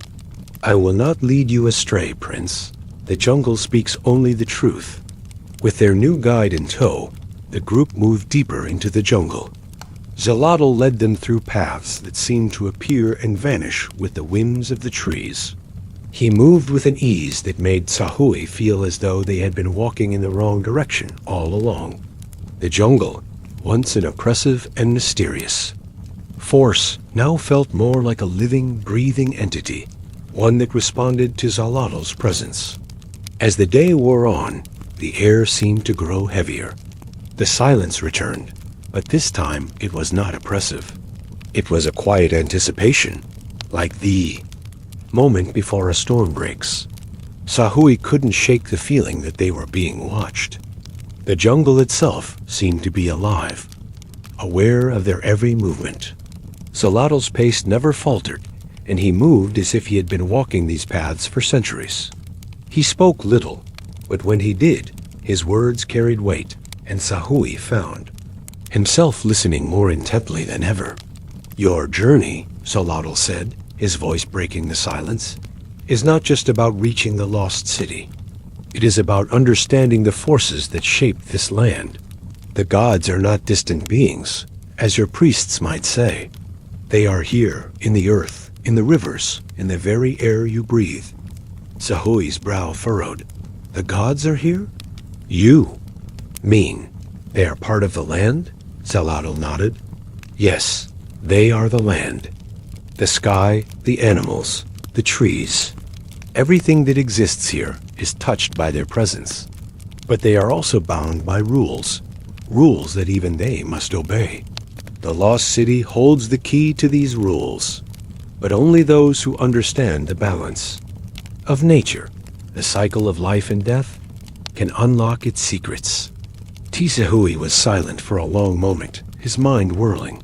"I will not lead you astray, Prince. The jungle speaks only the truth." With their new guide in tow, the group moved deeper into the jungle. Zalotl led them through paths that seemed to appear and vanish with the whims of the trees. He moved with an ease that made Sahui feel as though they had been walking in the wrong direction all along. The jungle, once an oppressive and mysterious force, now felt more like a living, breathing entity, one that responded to Zalotl's presence. As the day wore on, the air seemed to grow heavier. The silence returned, but this time it was not oppressive. It was a quiet anticipation, like the moment before a storm breaks. Sahui couldn't shake the feeling that they were being watched. The jungle itself seemed to be alive, aware of their every movement. Zalotl's pace never faltered, and he moved as if he had been walking these paths for centuries. He spoke little, but when he did, his words carried weight, and Sahui found himself listening more intently than ever. "Your journey," Zalotl said, his voice breaking the silence, "is not just about reaching the lost city. It is about understanding the forces that shape this land. The gods are not distant beings, as your priests might say. They are here, in the earth, in the rivers, in the very air you breathe." Sahui's brow furrowed. "The gods are here?" "You mean they are part of the land?" Zalotl nodded. "Yes, they are the land. The sky, the animals, the trees. Everything that exists here is touched by their presence. But they are also bound by rules, rules that even they must obey. The lost city holds the key to these rules, but only those who understand the balance of nature, the cycle of life and death, can unlock its secrets." Sahui was silent for a long moment, his mind whirling.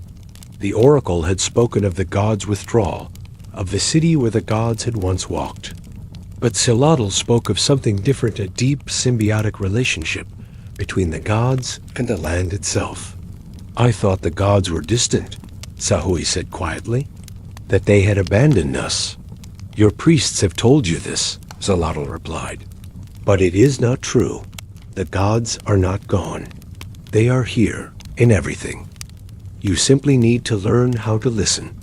The oracle had spoken of the gods' withdrawal, of the city where the gods had once walked. But Zalotl spoke of something different, a deep symbiotic relationship between the gods and the land itself. I thought the gods were distant, Sahui said quietly, that they had abandoned us. Your priests have told you this, Xalotl replied. But it is not true. The gods are not gone. They are here, in everything. You simply need to learn how to listen.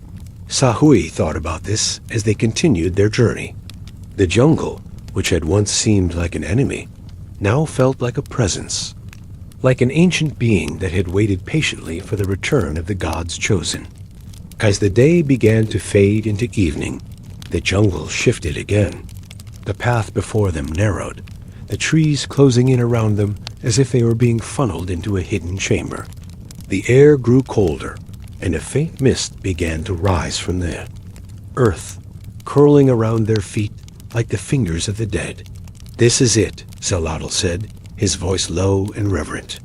Sahui thought about this as they continued their journey. The jungle, which had once seemed like an enemy, now felt like a presence, like an ancient being that had waited patiently for the return of the gods chosen. As the day began to fade into evening, the jungle shifted again. The path before them narrowed, the trees closing in around them as if they were being funneled into a hidden chamber. The air grew colder, and a faint mist began to rise from the earth, curling around their feet like the fingers of the dead. This is it, Xalotl said, his voice low and reverent.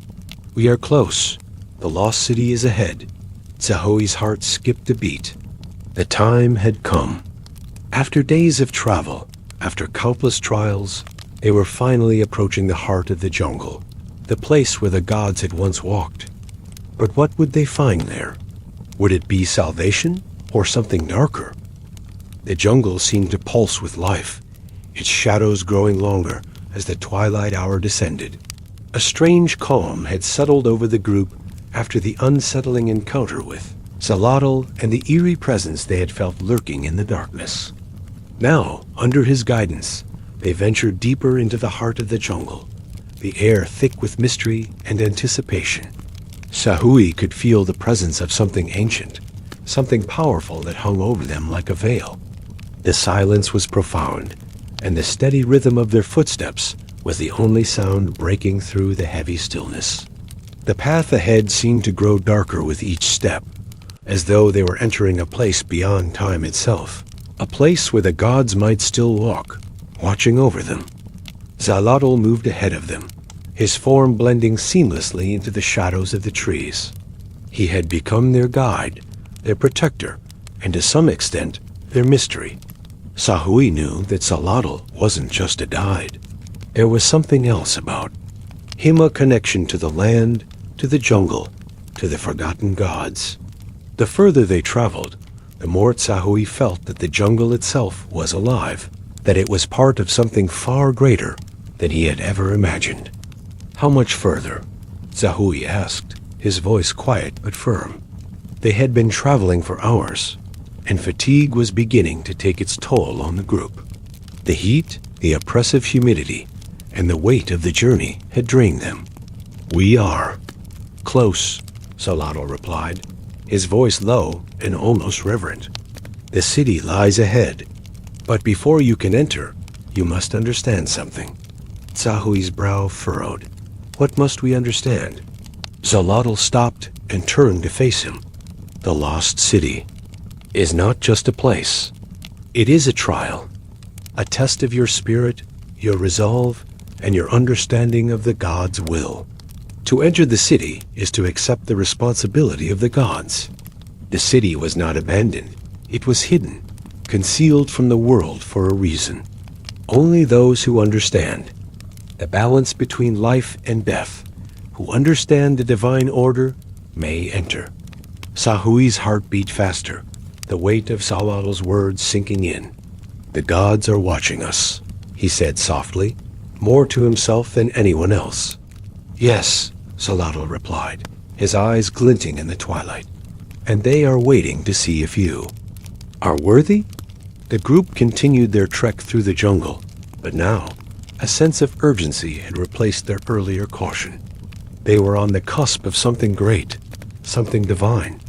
We are close. The lost city is ahead. Sahui's heart skipped a beat. The time had come. After days of travel, after countless trials, they were finally approaching the heart of the jungle, the place where the gods had once walked. But what would they find there? Would it be salvation or something darker? The jungle seemed to pulse with life, its shadows growing longer as the twilight hour descended. A strange calm had settled over the group after the unsettling encounter with Xalotl and the eerie presence they had felt lurking in the darkness. Now, under his guidance, they ventured deeper into the heart of the jungle, the air thick with mystery and anticipation. Sahui could feel the presence of something ancient, something powerful that hung over them like a veil. The silence was profound, and the steady rhythm of their footsteps was the only sound breaking through the heavy stillness. The path ahead seemed to grow darker with each step, as though they were entering a place beyond time itself, a place where the gods might still walk, watching over them. Xalotl moved ahead of them, his form blending seamlessly into the shadows of the trees. He had become their guide, their protector, and to some extent, their mystery. Sahui knew that Xalotl wasn't just a guide. There was something else about him, a connection to the land, to the jungle, to the forgotten gods. The further they traveled, the more Sahui felt that the jungle itself was alive, that it was part of something far greater than he had ever imagined. How much further? Sahui asked, his voice quiet but firm. They had been traveling for hours, and fatigue was beginning to take its toll on the group. The heat, the oppressive humidity, and the weight of the journey had drained them. We are close, Xalotl replied, his voice low and almost reverent. The city lies ahead, but before you can enter, you must understand something. Sahui's brow furrowed. What must we understand? Xalotl stopped and turned to face him. The lost city is not just a place. It is a trial, a test of your spirit, your resolve, and your understanding of the gods' will. To enter the city is to accept the responsibility of the gods. The city was not abandoned. It was hidden, concealed from the world for a reason. Only those who understand the balance between life and death, who understand the divine order, may enter. Sahui's heart beat faster, the weight of Xalotl's words sinking in. The gods are watching us, he said softly, more to himself than anyone else. Yes, Xalotl replied, his eyes glinting in the twilight. And they are waiting to see if you are worthy? The group continued their trek through the jungle, but now a sense of urgency had replaced their earlier caution. They were on the cusp of something great, something divine,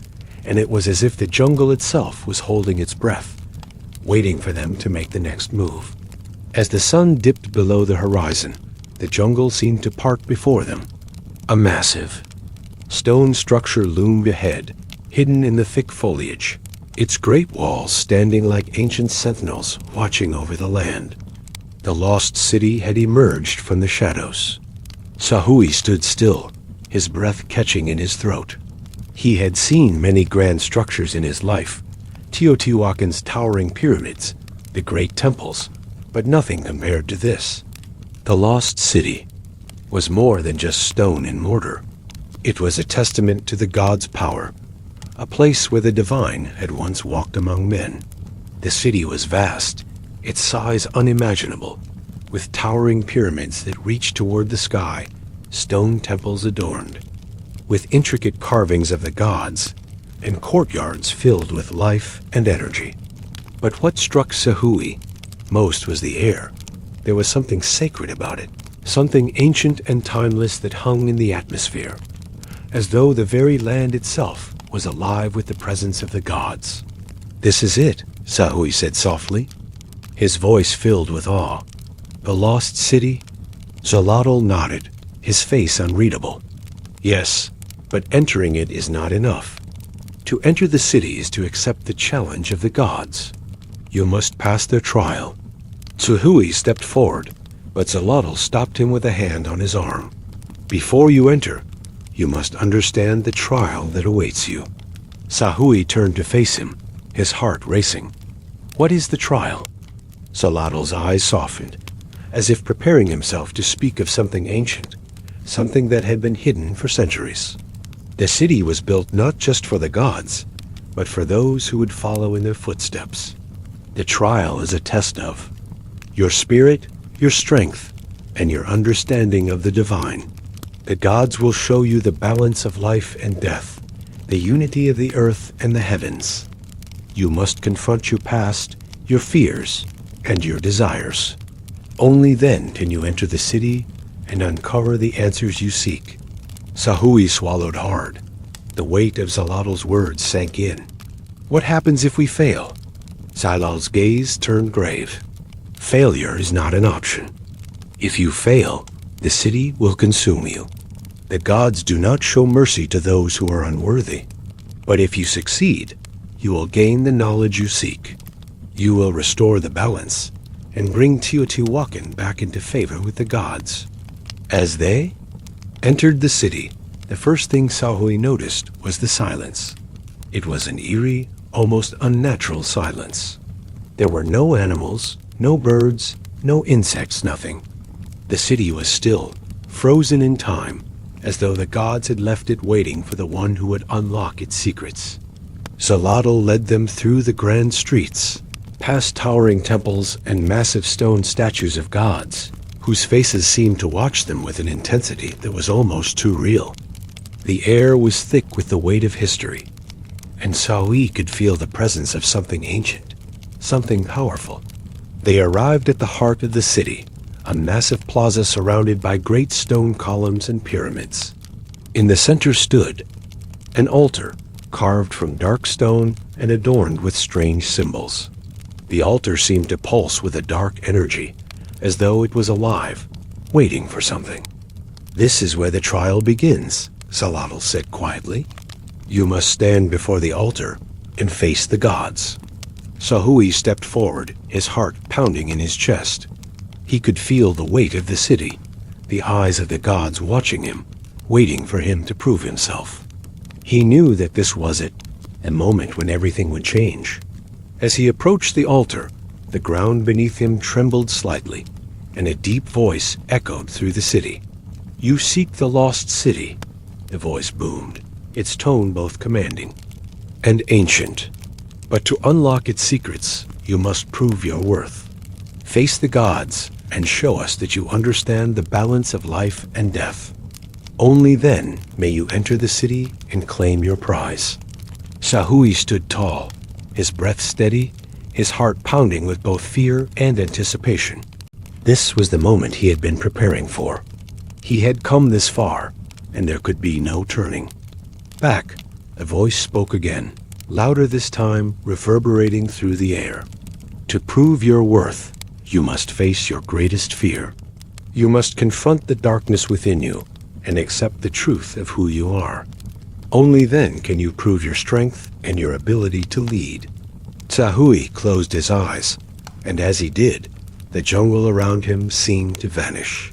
and it was as if the jungle itself was holding its breath, waiting for them to make the next move. As the sun dipped below the horizon, the jungle seemed to part before them. A massive stone structure loomed ahead, hidden in the thick foliage, its great walls standing like ancient sentinels watching over the land. The lost city had emerged from the shadows. Sahui stood still, his breath catching in his throat. He had seen many grand structures in his life, Teotihuacan's towering pyramids, the great temples, but nothing compared to this. The lost city was more than just stone and mortar. It was a testament to the god's power, a place where the divine had once walked among men. The city was vast, its size unimaginable, with towering pyramids that reached toward the sky, stone temples adorned, with intricate carvings of the gods, and courtyards filled with life and energy. But what struck Sahui most was the air. There was something sacred about it, something ancient and timeless that hung in the atmosphere, as though the very land itself was alive with the presence of the gods. "This is it," Sahui said softly, his voice filled with awe. "The lost city?" Zalotl nodded, his face unreadable. "Yes, but entering it is not enough. To enter the city is to accept the challenge of the gods. You must pass their trial." Sahui stepped forward, but Zalotl stopped him with a hand on his arm. "Before you enter, you must understand the trial that awaits you." Sahui turned to face him, his heart racing. "What is the trial?" Zalotl's eyes softened, as if preparing himself to speak of something ancient, something that had been hidden for centuries. The city was built not just for the gods, but for those who would follow in their footsteps. The trial is a test of your spirit, your strength, and your understanding of the divine. The gods will show you the balance of life and death, the unity of the earth and the heavens. You must confront your past, your fears, and your desires. Only then can you enter the city and uncover the answers you seek. Sahui swallowed hard. The weight of Zalotl's words sank in. "What happens if we fail?" Zalotl's gaze turned grave. "Failure is not an option. If you fail, the city will consume you. The gods do not show mercy to those who are unworthy. But if you succeed, you will gain the knowledge you seek. You will restore the balance and bring Teotihuacan back into favor with the gods." As they entered the city, the first thing Sahui noticed was the silence. It was an eerie, almost unnatural silence. There were no animals, no birds, no insects, nothing. The city was still, frozen in time, as though the gods had left it waiting for the one who would unlock its secrets. Zalotl led them through the grand streets, past towering temples and massive stone statues of gods, whose faces seemed to watch them with an intensity that was almost too real. The air was thick with the weight of history, and Sahui could feel the presence of something ancient, something powerful. They arrived at the heart of the city, a massive plaza surrounded by great stone columns and pyramids. In the center stood an altar, carved from dark stone and adorned with strange symbols. The altar seemed to pulse with a dark energy, as though it was alive, waiting for something. "This is where the trial begins," Zalotl said quietly. "You must stand before the altar and face the gods." Sahui stepped forward, his heart pounding in his chest. He could feel the weight of the city, the eyes of the gods watching him, waiting for him to prove himself. He knew that this was it, a moment when everything would change. As he approached the altar, the ground beneath him trembled slightly, and a deep voice echoed through the city. "You seek the lost city," the voice boomed, its tone both commanding and ancient. "But to unlock its secrets, you must prove your worth. Face the gods and show us that you understand the balance of life and death. Only then may you enter the city and claim your prize." Sahui stood tall, his breath steady, his heart pounding with both fear and anticipation. This was the moment he had been preparing for. He had come this far, and there could be no turning back. A voice spoke again, louder this time, reverberating through the air. "To prove your worth, you must face your greatest fear. You must confront the darkness within you and accept the truth of who you are. Only then can you prove your strength and your ability to lead." Sahui closed his eyes, and as he did, the jungle around him seemed to vanish.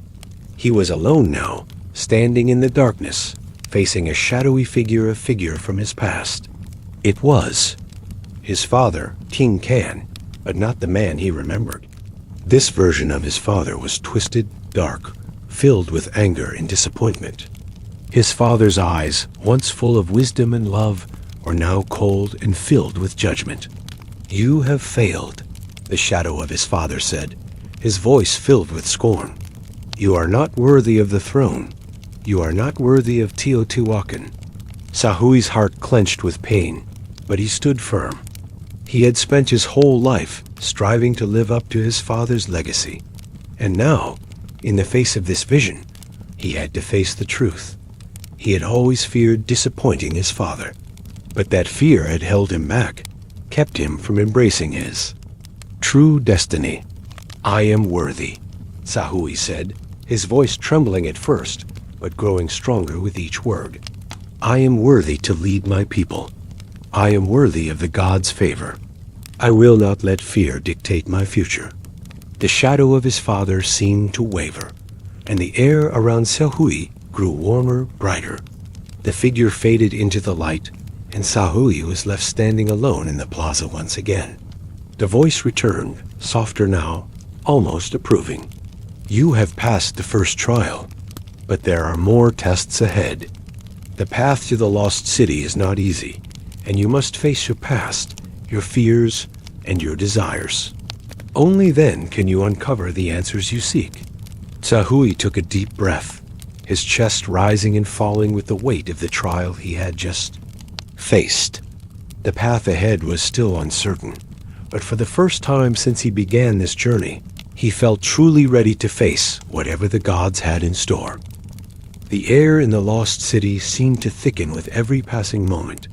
He was alone now, standing in the darkness, facing a shadowy figure from his past. It was his father, King Can, but not the man he remembered. This version of his father was twisted, dark, filled with anger and disappointment. His father's eyes, once full of wisdom and love, were now cold and filled with judgment. "You have failed," the shadow of his father said, his voice filled with scorn. "You are not worthy of the throne. You are not worthy of Teotihuacan." Sahui's heart clenched with pain, but he stood firm. He had spent his whole life striving to live up to his father's legacy. And now, in the face of this vision, he had to face the truth. He had always feared disappointing his father, but that fear had held him back, kept him from embracing his true destiny. "I am worthy," Sahui said, his voice trembling at first, but growing stronger with each word. "I am worthy to lead my people. I am worthy of the gods' favor. I will not let fear dictate my future." The shadow of his father seemed to waver, and the air around Sahui grew warmer, brighter. The figure faded into the light, and Sahui was left standing alone in the plaza once again. The voice returned, softer now, almost approving. "You have passed the first trial, but there are more tests ahead. The path to the lost city is not easy, and you must face your past, your fears, and your desires. Only then can you uncover the answers you seek." Sahui took a deep breath, his chest rising and falling with the weight of the trial he had just faced. The path ahead was still uncertain, but for the first time since he began this journey, he felt truly ready to face whatever the gods had in store. The air in the lost city seemed to thicken with every passing moment,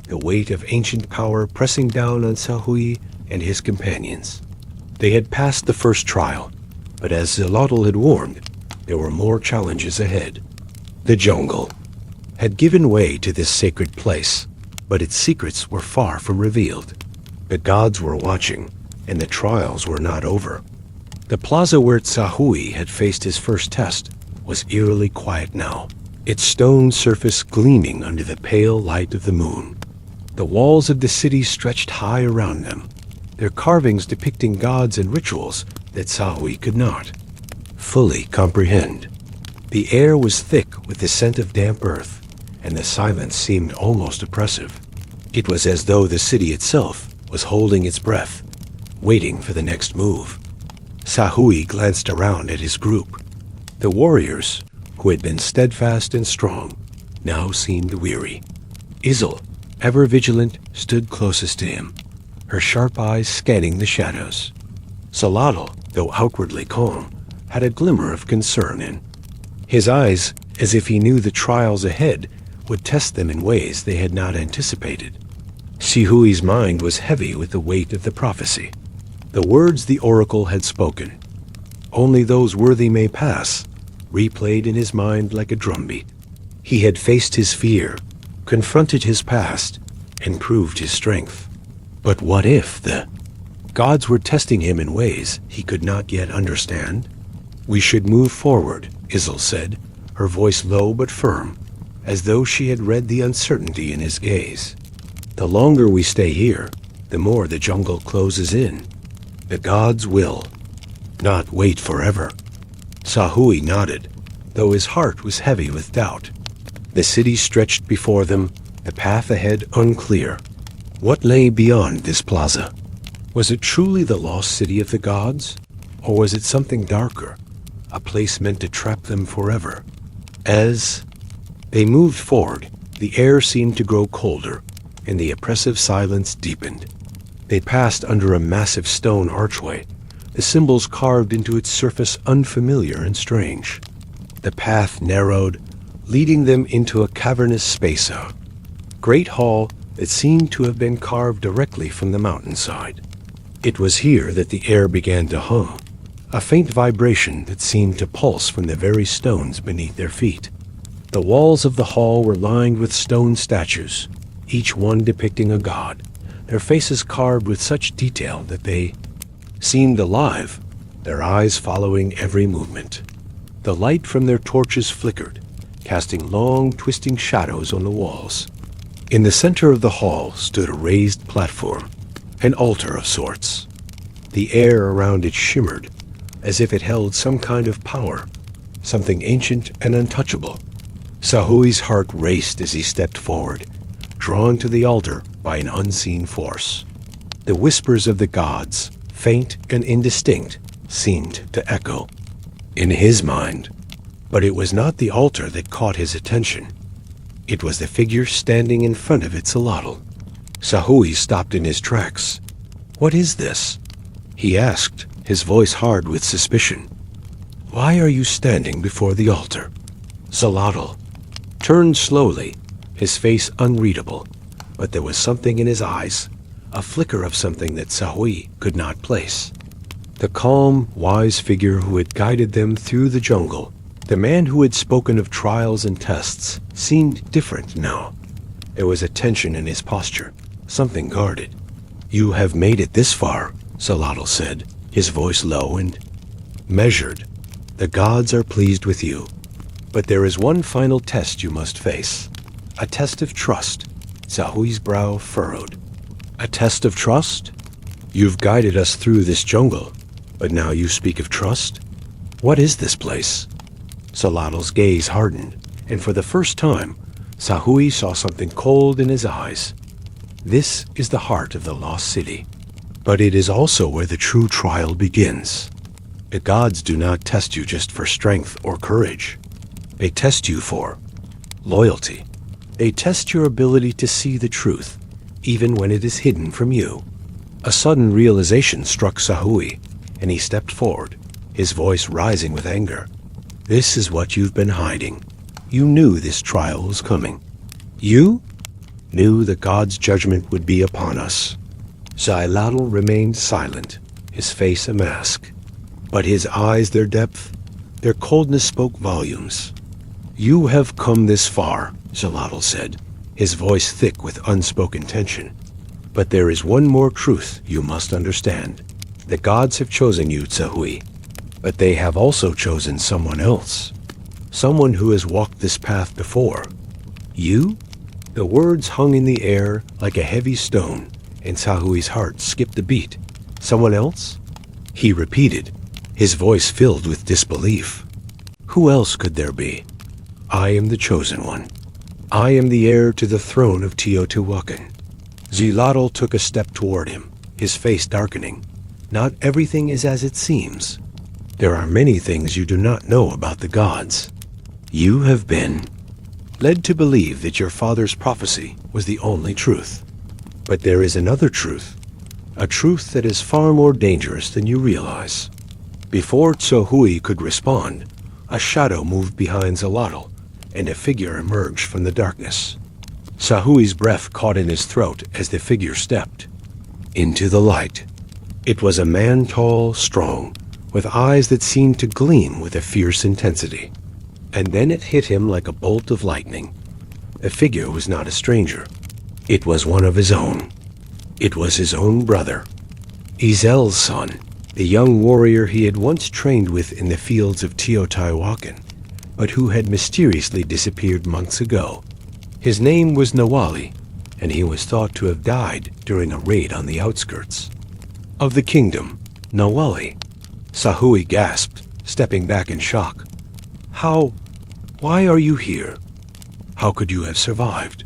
the weight of ancient power pressing down on Sahui and his companions. They had passed the first trial, but as Xolotl had warned, there were more challenges ahead. The jungle had given way to this sacred place, but its secrets were far from revealed. The gods were watching, and the trials were not over. The plaza where Sahui had faced his first test was eerily quiet now, its stone surface gleaming under the pale light of the moon. The walls of the city stretched high around them, their carvings depicting gods and rituals that Sahui could not fully comprehend. The air was thick with the scent of damp earth, and the silence seemed almost oppressive. It was as though the city itself was holding its breath, waiting for the next move. Sahui glanced around at his group. The warriors, who had been steadfast and strong, now seemed weary. Isil, ever vigilant, stood closest to him, her sharp eyes scanning the shadows. Xolotl, though outwardly calm, had a glimmer of concern in his eyes, as if he knew the trials ahead would test them in ways they had not anticipated. Sahui's mind was heavy with the weight of the prophecy, the words the oracle had spoken. "Only those worthy may pass," replayed in his mind like a drumbeat. He had faced his fear, confronted his past, and proved his strength. But what if the gods were testing him in ways he could not yet understand? "We should move forward," Isil said, her voice low but firm, as though she had read the uncertainty in his gaze. "The longer we stay here, the more the jungle closes in. The gods will not wait forever." Sahui nodded, though his heart was heavy with doubt. The city stretched before them, the path ahead unclear. What lay beyond this plaza? Was it truly the lost city of the gods? Or was it something darker, a place meant to trap them forever? As they moved forward, the air seemed to grow colder, and the oppressive silence deepened. They passed under a massive stone archway, the symbols carved into its surface unfamiliar and strange. The path narrowed, leading them into a cavernous space, a great hall that seemed to have been carved directly from the mountainside. It was here that the air began to hum, a faint vibration that seemed to pulse from the very stones beneath their feet. The walls of the hall were lined with stone statues, each one depicting a god, their faces carved with such detail that they seemed alive, their eyes following every movement. The light from their torches flickered, casting long, twisting shadows on the walls. In the center of the hall stood a raised platform, an altar of sorts. The air around it shimmered, as if it held some kind of power, something ancient and untouchable. Sahui's heart raced as he stepped forward, drawn to the altar by an unseen force. The whispers of the gods, faint and indistinct, seemed to echo in his mind. But it was not the altar that caught his attention. It was the figure standing in front of it, Xolotl. Sahui stopped in his tracks. "What is this?" he asked, his voice hard with suspicion. "Why are you standing before the altar?" Xolotl turned slowly, his face unreadable, but there was something in his eyes, a flicker of something that Sahui could not place. The calm, wise figure who had guided them through the jungle, the man who had spoken of trials and tests, seemed different now. There was a tension in his posture, something guarded. "You have made it this far," Xolotl said, his voice low and measured. "The gods are pleased with you. But there is one final test you must face. A test of trust." Sahui's brow furrowed. "A test of trust? You've guided us through this jungle, but now you speak of trust? What is this place?" Xolotl's gaze hardened, and for the first time, Sahui saw something cold in his eyes. "This is the heart of the lost city, but it is also where the true trial begins. The gods do not test you just for strength or courage. They test you for loyalty. They test your ability to see the truth, even when it is hidden from you." A sudden realization struck Sahui, and he stepped forward, his voice rising with anger. "This is what you've been hiding. You knew this trial was coming. You knew that God's judgment would be upon us." Xolotl remained silent, his face a mask. But his eyes, their depth, their coldness spoke volumes. "You have come this far," Xolotl said, his voice thick with unspoken tension. "But there is one more truth you must understand. The gods have chosen you, Sahui, but they have also chosen someone else. Someone who has walked this path before. You?" The words hung in the air like a heavy stone, and Sahui's heart skipped a beat. "Someone else?" he repeated, his voice filled with disbelief. "Who else could there be? I am the chosen one. I am the heir to the throne of Teotihuacan." Xolotl took a step toward him, his face darkening. "Not everything is as it seems. There are many things you do not know about the gods. You have been led to believe that your father's prophecy was the only truth. But there is another truth, a truth that is far more dangerous than you realize." Before Sahui could respond, a shadow moved behind Xolotl, and a figure emerged from the darkness. Sahui's breath caught in his throat as the figure stepped into the light. It was a man tall, strong, with eyes that seemed to gleam with a fierce intensity. And then it hit him like a bolt of lightning. The figure was not a stranger. It was one of his own. It was his own brother, Izel's son, the young warrior he had once trained with in the fields of Teotihuacan, but who had mysteriously disappeared months ago. His name was Nawali, and he was thought to have died during a raid on the outskirts of the kingdom. "Nawali?" Sahui gasped, stepping back in shock. Why are you here? How could you have survived?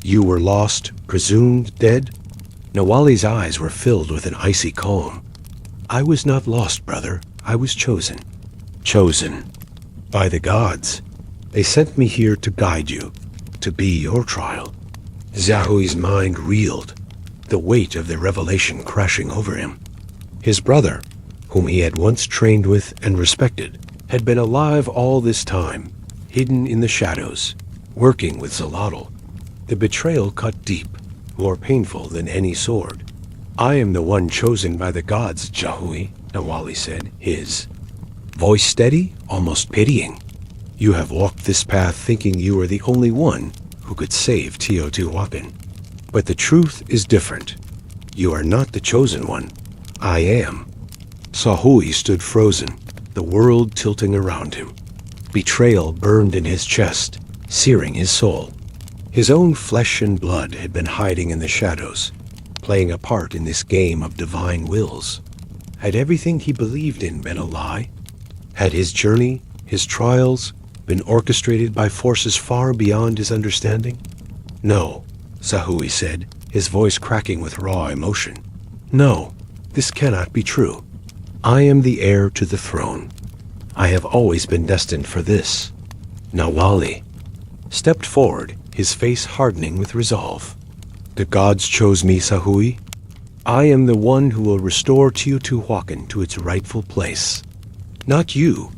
You were lost, presumed dead?" Nawali's eyes were filled with an icy calm. "I was not lost, brother. I was chosen. Chosen by the gods. They sent me here to guide you, to be your trial." Sahui's mind reeled, the weight of the revelation crashing over him. His brother, whom he had once trained with and respected, had been alive all this time, hidden in the shadows, working with Xolotl. The betrayal cut deep, more painful than any sword. "I am the one chosen by the gods, Sahui," Nawali said, his voice steady, almost pitying. "You have walked this path thinking you are the only one who could save Teotihuacan. But the truth is different. You are not the chosen one. I am." Sahui stood frozen, the world tilting around him. Betrayal burned in his chest, searing his soul. His own flesh and blood had been hiding in the shadows, playing a part in this game of divine wills. Had everything he believed in been a lie? Had his journey, his trials, been orchestrated by forces far beyond his understanding? No, Sahui said, his voice cracking with raw emotion. No, this cannot be true. I am the heir to the throne. I have always been destined for this. Nawali stepped forward, his face hardening with resolve. The gods chose me, Sahui. I am the one who will restore Teotihuacan to its rightful place. Not you.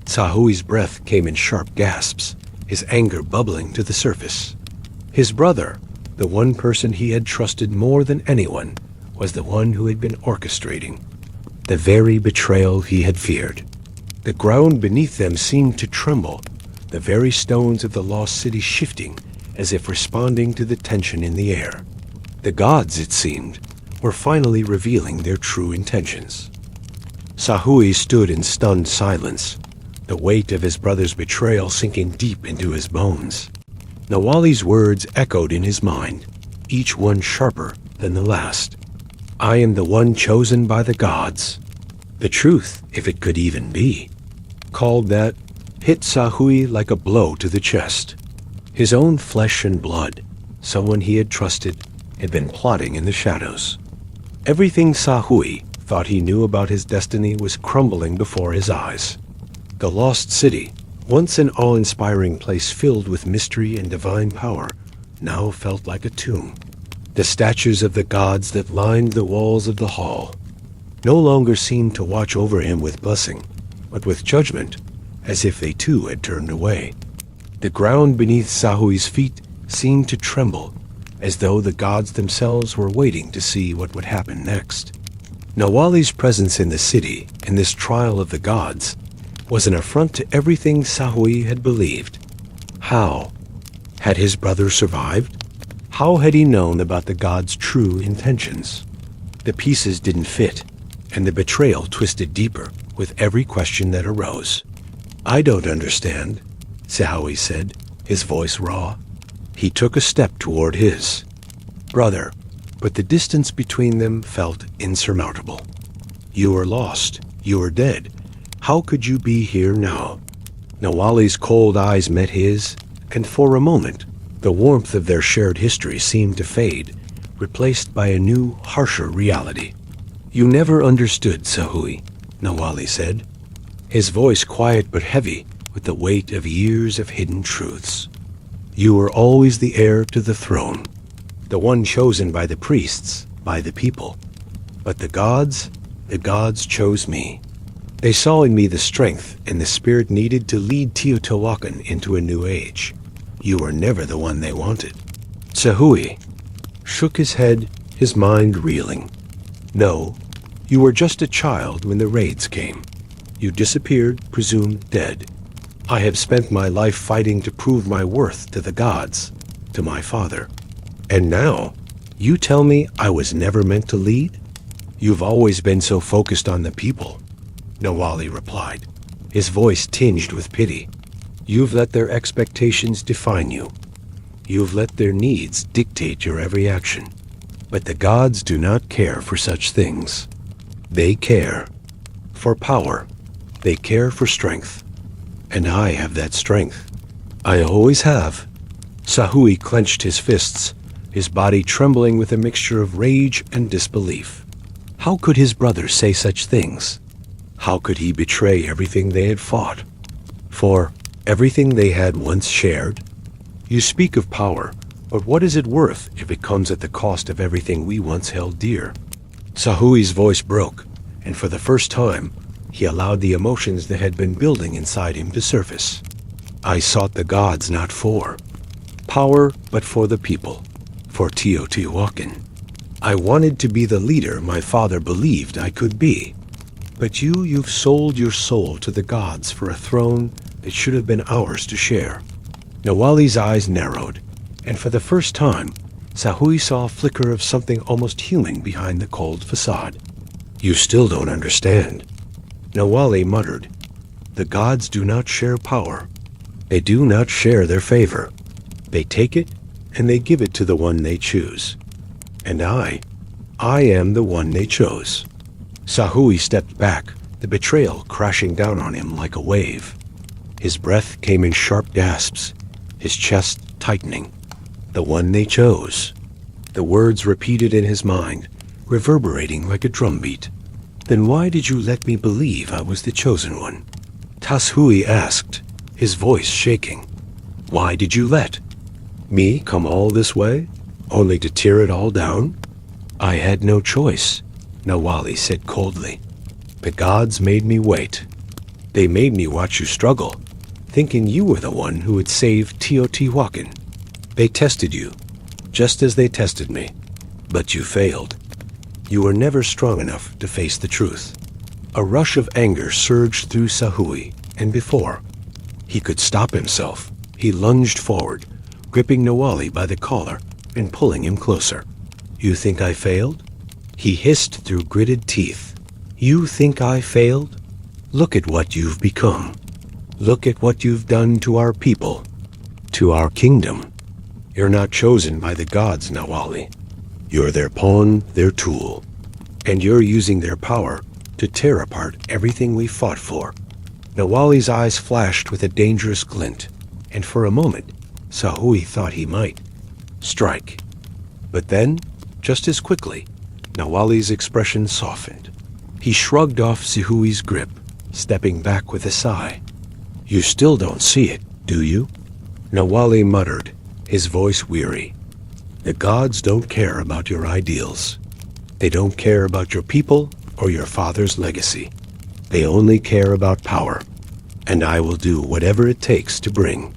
Sahui's breath came in sharp gasps, his anger bubbling to the surface. His brother, the one person he had trusted more than anyone, was the one who had been orchestrating the very betrayal he had feared. The ground beneath them seemed to tremble, the very stones of the lost city shifting as if responding to the tension in the air. The gods, it seemed, were finally revealing their true intentions. Sahui stood in stunned silence, the weight of his brother's betrayal sinking deep into his bones. Nawali's words echoed in his mind, each one sharper than the last. I am the one chosen by the gods. The truth, if it could even be, called that, hit Sahui like a blow to the chest. His own flesh and blood, someone he had trusted, had been plotting in the shadows. Everything Sahui thought he knew about his destiny was crumbling before his eyes. The lost city, once an awe-inspiring place filled with mystery and divine power, now felt like a tomb. The statues of the gods that lined the walls of the hall no longer seemed to watch over him with blessing, but with judgment, as if they too had turned away. The ground beneath Sahui's feet seemed to tremble, as though the gods themselves were waiting to see what would happen next. Nawali's presence in the city, in this trial of the gods, was an affront to everything Sahui had believed. How had his brother survived? How had he known about the gods' true intentions? The pieces didn't fit, and the betrayal twisted deeper with every question that arose. I don't understand, Sahui said, his voice raw. He took a step toward his brother, but the distance between them felt insurmountable. You were lost. You were dead. How could you be here now? Nawali's cold eyes met his, and for a moment, the warmth of their shared history seemed to fade, replaced by a new, harsher reality. You never understood, Sahui, Nawali said, his voice quiet but heavy with the weight of years of hidden truths. You were always the heir to the throne, the one chosen by the priests, by the people. But the gods chose me. They saw in me the strength and the spirit needed to lead Teotihuacan into a new age. You were never the one they wanted. Sahui shook his head, his mind reeling. No, you were just a child when the raids came. You disappeared, presumed dead. I have spent my life fighting to prove my worth to the gods, to my father. And now, you tell me I was never meant to lead? You've always been so focused on the people, Nawali replied, his voice tinged with pity. You've let their expectations define you. You've let their needs dictate your every action. But the gods do not care for such things. They care for power. They care for strength. And I have that strength. I always have. Sahui clenched his fists, his body trembling with a mixture of rage and disbelief. How could his brother say such things? How could he betray everything they had fought? For everything they had once shared? You speak of power, but what is it worth if it comes at the cost of everything we once held dear? Sahui's voice broke, and for the first time, he allowed the emotions that had been building inside him to surface. I sought the gods not for power, but for the people, for Teotihuacan. I wanted to be the leader my father believed I could be. But you've sold your soul to the gods for a throne that should have been ours to share. Nawali's eyes narrowed, and for the first time, Sahui saw a flicker of something almost human behind the cold facade. You still don't understand. Nawali muttered. The gods do not share power. They do not share their favor. They take it, and they give it to the one they choose. And I am the one they chose. Sahui stepped back, the betrayal crashing down on him like a wave. His breath came in sharp gasps, his chest tightening. The one they chose. The words repeated in his mind, reverberating like a drumbeat. Then why did you let me believe I was the chosen one? Tashui asked, his voice shaking. Why did you let me come all this way, only to tear it all down? I had no choice, Nawali said coldly. The gods made me wait. They made me watch you struggle, thinking you were the one who would save Teotihuacan. They tested you, just as they tested me, but you failed. You were never strong enough to face the truth. A rush of anger surged through Sahui, and before he could stop himself, he lunged forward, gripping Nawali by the collar and pulling him closer. You think I failed? He hissed through gritted teeth. You think I failed? Look at what you've become. Look at what you've done to our people, to our kingdom. You're not chosen by the gods, Nawali. You're their pawn, their tool. And you're using their power to tear apart everything we fought for. Nawali's eyes flashed with a dangerous glint, and for a moment, Sahui thought he might strike. But then, just as quickly, Nawali's expression softened. He shrugged off Sahui's grip, stepping back with a sigh. You still don't see it, do you? Nawali muttered, his voice weary. The gods don't care about your ideals. They don't care about your people or your father's legacy. They only care about power, and I will do whatever it takes to bring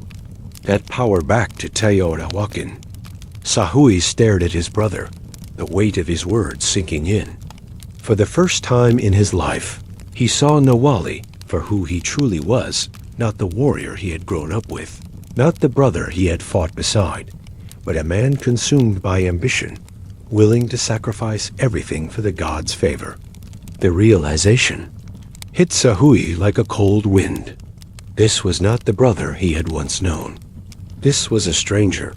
that power back to Teotihuacan. Sahui stared at his brother, the weight of his words sinking in. For the first time in his life, he saw Nawali for who he truly was, not the warrior he had grown up with, not the brother he had fought beside, but a man consumed by ambition, willing to sacrifice everything for the gods' favor. The realization hit Sahui like a cold wind. This was not the brother he had once known. This was a stranger,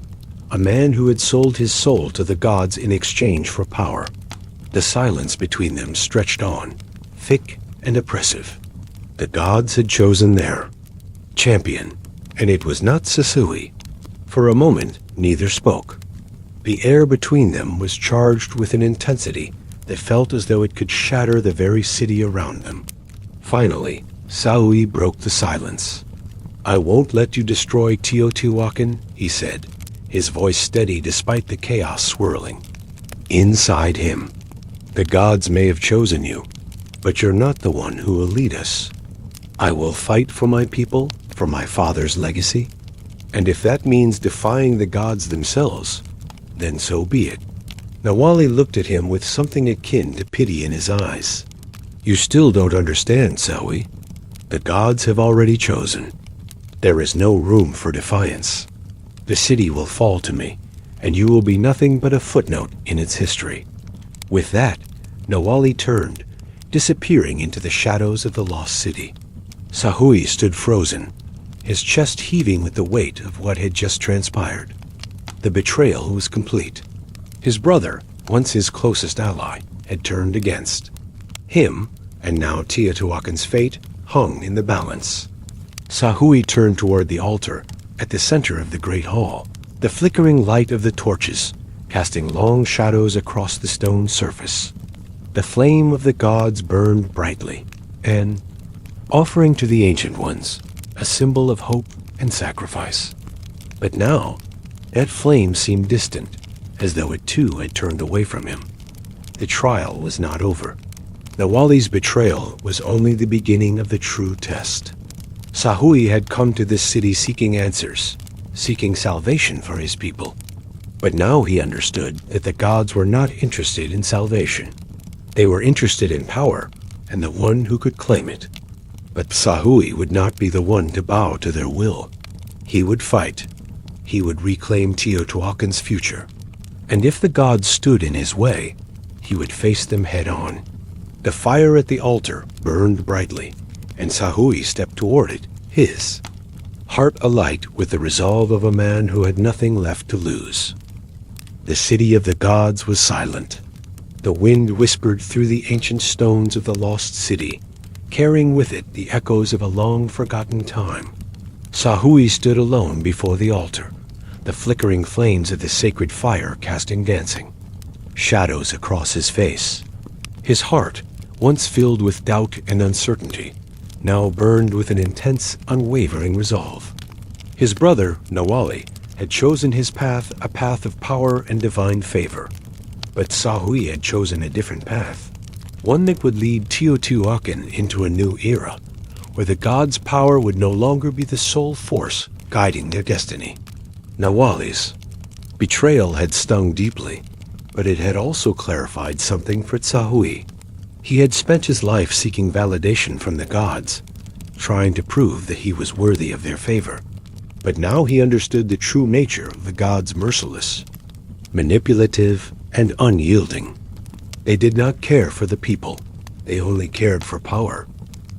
a man who had sold his soul to the gods in exchange for power. The silence between them stretched on, thick and oppressive. The gods had chosen their champion, and it was not Sahui. For a moment, neither spoke. The air between them was charged with an intensity that felt as though it could shatter the very city around them. Finally, Sahui broke the silence. I won't let you destroy Teotihuacan, he said, his voice steady despite the chaos swirling. Inside him, the gods may have chosen you, but you're not the one who will lead us. I will fight for my people, for my father's legacy, and if that means defying the gods themselves, then so be it. Nawali looked at him with something akin to pity in his eyes. You still don't understand, Sahui. The gods have already chosen. There is no room for defiance. The city will fall to me, and you will be nothing but a footnote in its history. With that, Nawali turned, disappearing into the shadows of the lost city. Sahui stood frozen, his chest heaving with the weight of what had just transpired. The betrayal was complete. His brother, once his closest ally, had turned against him, and now Teotihuacan's fate hung in the balance. Sahui turned toward the altar at the center of the great hall, the flickering light of the torches casting long shadows across the stone surface. The flame of the gods burned brightly, an offering to the Ancient Ones, a symbol of hope and sacrifice. But now, that flame seemed distant, as though it too had turned away from him. The trial was not over. Nawali's betrayal was only the beginning of the true test. Sahui had come to this city seeking answers, seeking salvation for his people. But now he understood that the gods were not interested in salvation. They were interested in power and the one who could claim it. But Sahui would not be the one to bow to their will. He would fight. He would reclaim Teotihuacan's future. And if the gods stood in his way, he would face them head on. The fire at the altar burned brightly, and Sahui stepped toward it, his heart alight with the resolve of a man who had nothing left to lose. The city of the gods was silent. The wind whispered through the ancient stones of the lost city, carrying with it the echoes of a long-forgotten time. Sahui stood alone before the altar, the flickering flames of the sacred fire casting dancing shadows across his face. His heart, once filled with doubt and uncertainty, now burned with an intense, unwavering resolve. His brother, Nawali, had chosen his path, a path of power and divine favor. But Sahui had chosen a different path, one that would lead Teotihuacan into a new era, where the gods' power would no longer be the sole force guiding their destiny. Nawali's betrayal had stung deeply, but it had also clarified something for Sahui. He had spent his life seeking validation from the gods, trying to prove that he was worthy of their favor. But now he understood the true nature of the gods' merciless, manipulative, and unyielding. They did not care for the people. They only cared for power.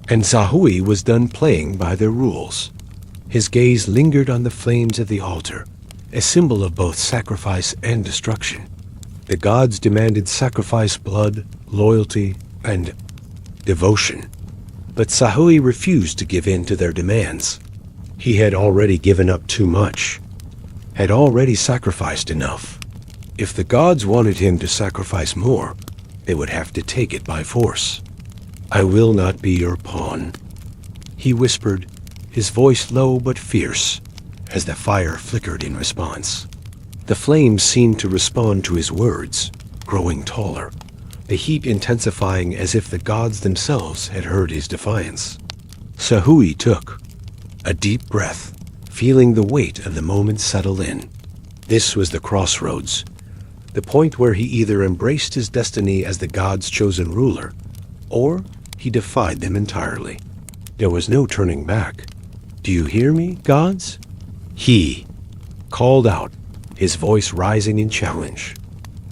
And Sahui was done playing by their rules. His gaze lingered on the flames of the altar, a symbol of both sacrifice and destruction. The gods demanded sacrifice, blood, loyalty, and devotion. But Sahui refused to give in to their demands. He had already given up too much, had already sacrificed enough. If the gods wanted him to sacrifice more, they would have to take it by force. "I will not be your pawn," he whispered, his voice low but fierce, as the fire flickered in response. The flames seemed to respond to his words, growing taller, the heat intensifying as if the gods themselves had heard his defiance. Sahui took a deep breath, feeling the weight of the moment settle in. This was the crossroads, the point where he either embraced his destiny as the gods' chosen ruler, or he defied them entirely. There was no turning back. "Do you hear me, gods?" He called out, his voice rising in challenge.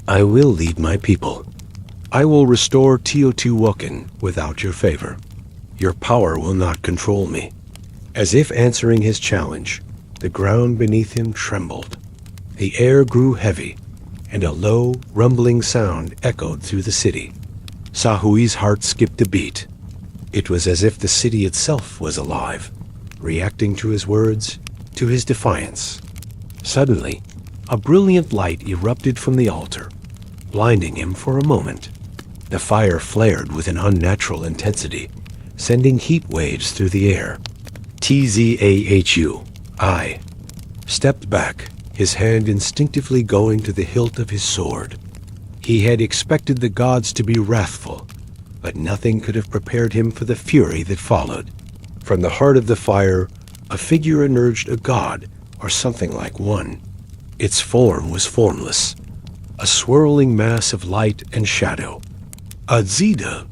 "I will lead my people. I will restore Teotihuacan without your favor. Your power will not control me." As if answering his challenge, the ground beneath him trembled. The air grew heavy, and a low, rumbling sound echoed through the city. Sahui's heart skipped a beat. It was as if the city itself was alive, reacting to his words, to his defiance. Suddenly, a brilliant light erupted from the altar, blinding him for a moment. The fire flared with an unnatural intensity, sending heat waves through the air. Tzahu stepped back, his hand instinctively going to the hilt of his sword. He had expected the gods to be wrathful, but nothing could have prepared him for the fury that followed. From the heart of the fire, a figure emerged, a god, or something like one. Its form was formless, a swirling mass of light and shadow. A Zida,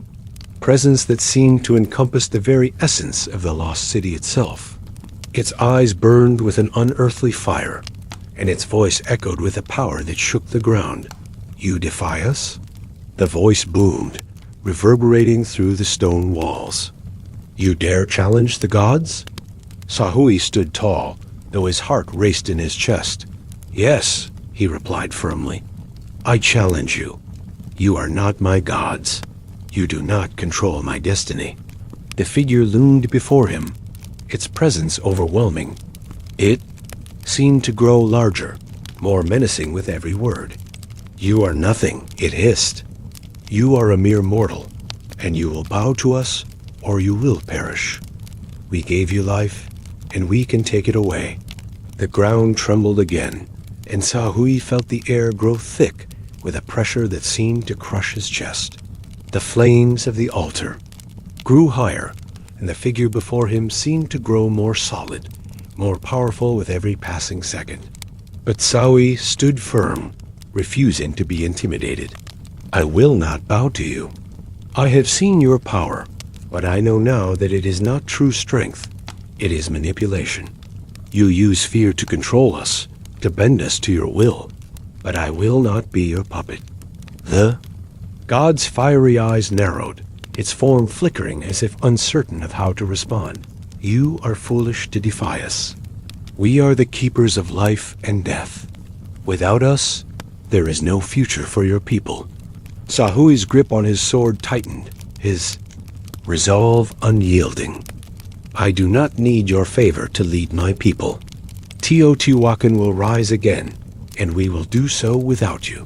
presence that seemed to encompass the very essence of the lost city itself. Its eyes burned with an unearthly fire, and its voice echoed with a power that shook the ground. "You defy us?" The voice boomed, reverberating through the stone walls. "You dare challenge the gods?" Sahui stood tall, though his heart raced in his chest. "Yes," he replied firmly. "I challenge you. You are not my gods. You do not control my destiny." The figure loomed before him, its presence overwhelming. It seemed to grow larger, more menacing with every word. "You are nothing," it hissed. "You are a mere mortal, and you will bow to us, or you will perish. We gave you life, and we can take it away." The ground trembled again, and Sahui felt the air grow thick with a pressure that seemed to crush his chest. The flames of the altar grew higher, and the figure before him seemed to grow more solid, more powerful with every passing second. But Sahui stood firm, refusing to be intimidated. "I will not bow to you. I have seen your power, but I know now that it is not true strength. It is manipulation. You use fear to control us, to bend us to your will, but I will not be your puppet." The god's fiery eyes narrowed, its form flickering as if uncertain of how to respond. "You are foolish to defy us. We are the keepers of life and death. Without us, there is no future for your people." Sahui's grip on his sword tightened, his resolve unyielding. I do not need your favor to lead my people. Teotihuacan will rise again, and we will do so without you.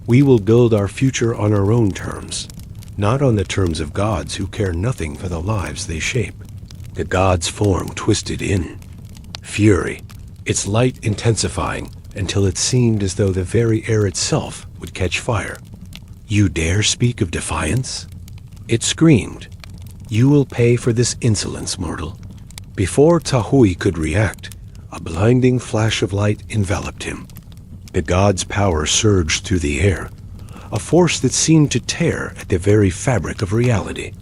We will build our future on our own terms, not on the terms of gods who care nothing for the lives they shape. The gods' form twisted in. Fury, its light intensifying until it seemed as though the very air itself would catch fire. You dare speak of defiance? It screamed. You will pay for this insolence, mortal. Before Tahui could react, a blinding flash of light enveloped him. The god's power surged through the air, a force that seemed to tear at the very fabric of reality.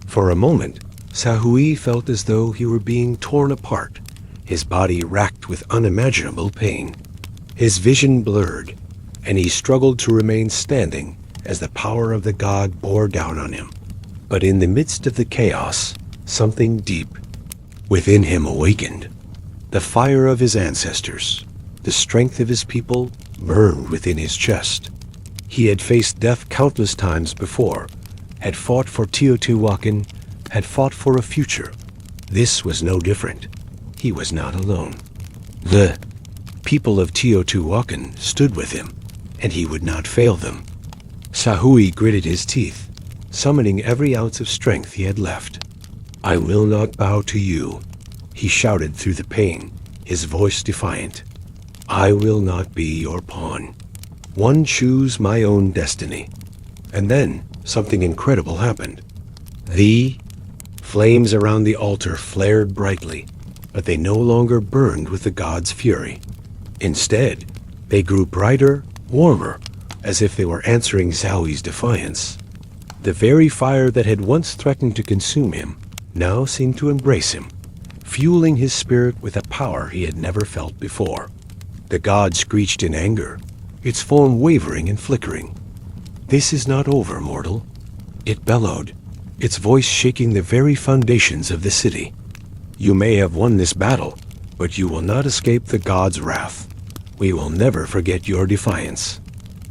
For a moment, Tahui felt as though he were being torn apart, his body racked with unimaginable pain. His vision blurred, and he struggled to remain standing as the power of the god bore down on him. But in the midst of the chaos, something deep within him awakened. The fire of his ancestors, the strength of his people, burned within his chest. He had faced death countless times before, had fought for Teotihuacan, had fought for a future. This was no different. He was not alone. The people of Teotihuacan stood with him, and he would not fail them. Tahui gritted his teeth, summoning every ounce of strength he had left. I will not bow to you, he shouted through the pain, his voice defiant. I will not be your pawn. One choose my own destiny. And then something incredible happened. The flames around the altar flared brightly, but they no longer burned with the god's fury. Instead, they grew brighter, warmer, as if they were answering Zhaoi's defiance. The very fire that had once threatened to consume him now seemed to embrace him, fueling his spirit with a power he had never felt before. The god screeched in anger, its form wavering and flickering. This is not over, mortal. It bellowed, its voice shaking the very foundations of the city. You may have won this battle, but you will not escape the god's wrath. We will never forget your defiance.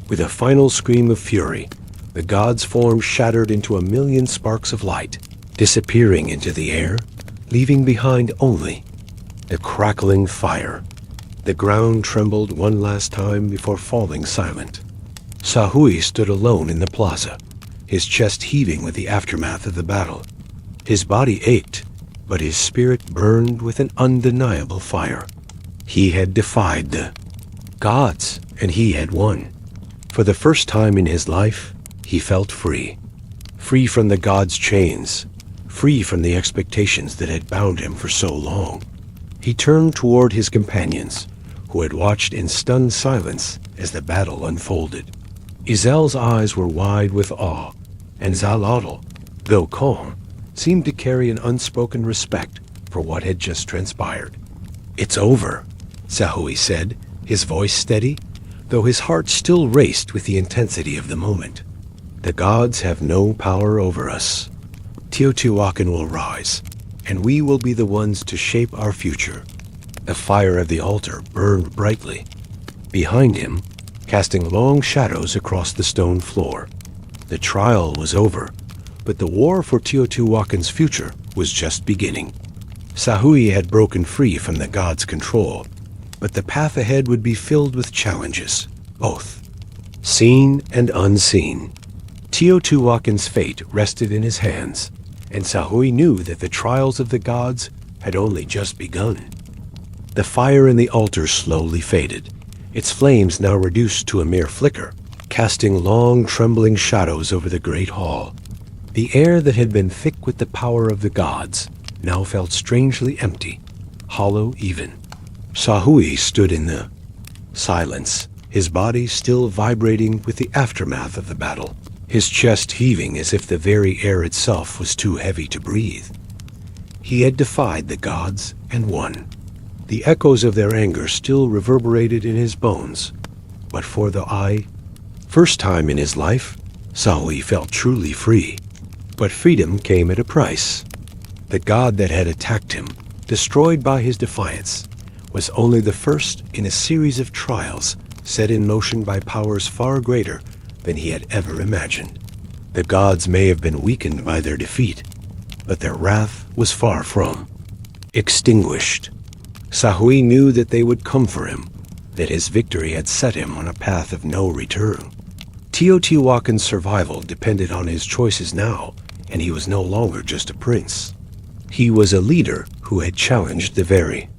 With a final scream of fury, the god's form shattered into a million sparks of light, disappearing into the air, leaving behind only the crackling fire. The ground trembled one last time before falling silent. Tahui stood alone in the plaza, his chest heaving with the aftermath of the battle. His body ached, but his spirit burned with an undeniable fire. He had defied the gods, and he had won. For the first time in his life, he felt free. Free from the gods' chains, free from the expectations that had bound him for so long. He turned toward his companions, who had watched in stunned silence as the battle unfolded. Izel's eyes were wide with awe, and Zalotl, though calm, seemed to carry an unspoken respect for what had just transpired. It's over, Tahui said, his voice steady, though his heart still raced with the intensity of the moment. The gods have no power over us. Teotihuacan will rise, and we will be the ones to shape our future. The fire of the altar burned brightly. Behind him, casting long shadows across the stone floor. The trial was over, but the war for Teotihuacan's future was just beginning. Tahui had broken free from the god's control, but the path ahead would be filled with challenges, both seen and unseen. Teotihuacan's fate rested in his hands, and Tahui knew that the trials of the gods had only just begun. The fire in the altar slowly faded, its flames now reduced to a mere flicker, casting long, trembling shadows over the great hall. The air that had been thick with the power of the gods now felt strangely empty, hollow even. Tahui stood in the silence, his body still vibrating with the aftermath of the battle, his chest heaving as if the very air itself was too heavy to breathe. He had defied the gods and won. The echoes of their anger still reverberated in his bones, but for the first time in his life, Tahui felt truly free. But freedom came at a price. The god that had attacked him, destroyed by his defiance, was only the first in a series of trials set in motion by powers far greater than he had ever imagined. The gods may have been weakened by their defeat, but their wrath was far from. extinguished. Sahui knew that they would come for him, that his victory had set him on a path of no return. Teotihuacan's survival depended on his choices now, and he was no longer just a prince. He was a leader who had challenged the very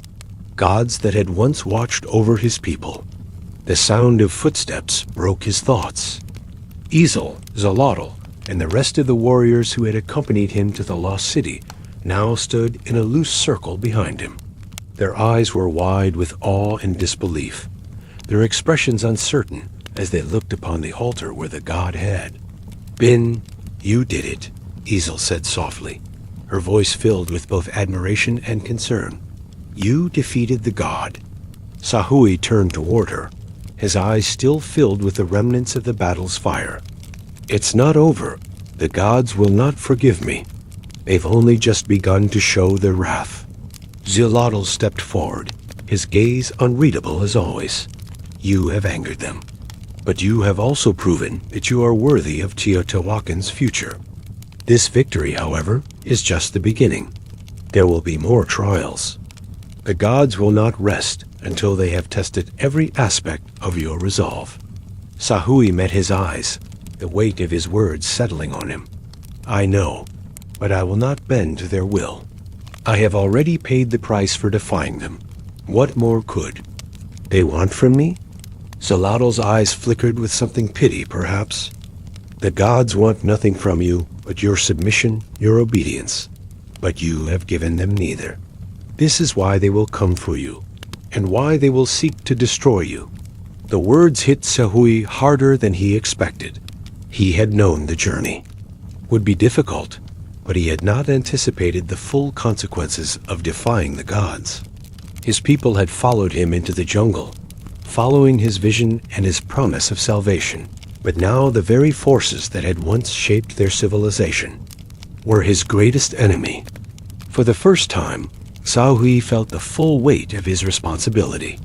gods that had once watched over his people. The sound of footsteps broke his thoughts. Ezel, Zalotl, and the rest of the warriors who had accompanied him to the lost city now stood in a loose circle behind him. Their eyes were wide with awe and disbelief, their expressions uncertain as they looked upon the altar where the god had been. "You did it," Ezel said softly, her voice filled with both admiration and concern. "You defeated the god." Sahui turned toward her, his eyes still filled with the remnants of the battle's fire. "It's not over. The gods will not forgive me. They've only just begun to show their wrath." Zilotl stepped forward, his gaze unreadable as always. "You have angered them, but you have also proven that you are worthy of Teotihuacan's future. This victory, however, is just the beginning. There will be more trials. The gods will not rest until they have tested every aspect of your resolve." Sahui met his eyes, the weight of his words settling on him. "I know, but I will not bend to their will. I have already paid the price for defying them. What more could they want from me?" Zalotl's eyes flickered with something pity, perhaps. "The gods want nothing from you but your submission, your obedience. But you have given them neither. This is why they will come for you, and why they will seek to destroy you." The words hit Sahui harder than he expected. He had known the journey would be difficult, but he had not anticipated the full consequences of defying the gods. His people had followed him into the jungle, following his vision and his promise of salvation. But now the very forces that had once shaped their civilization were his greatest enemy. For the first time, Sahui felt the full weight of his responsibility.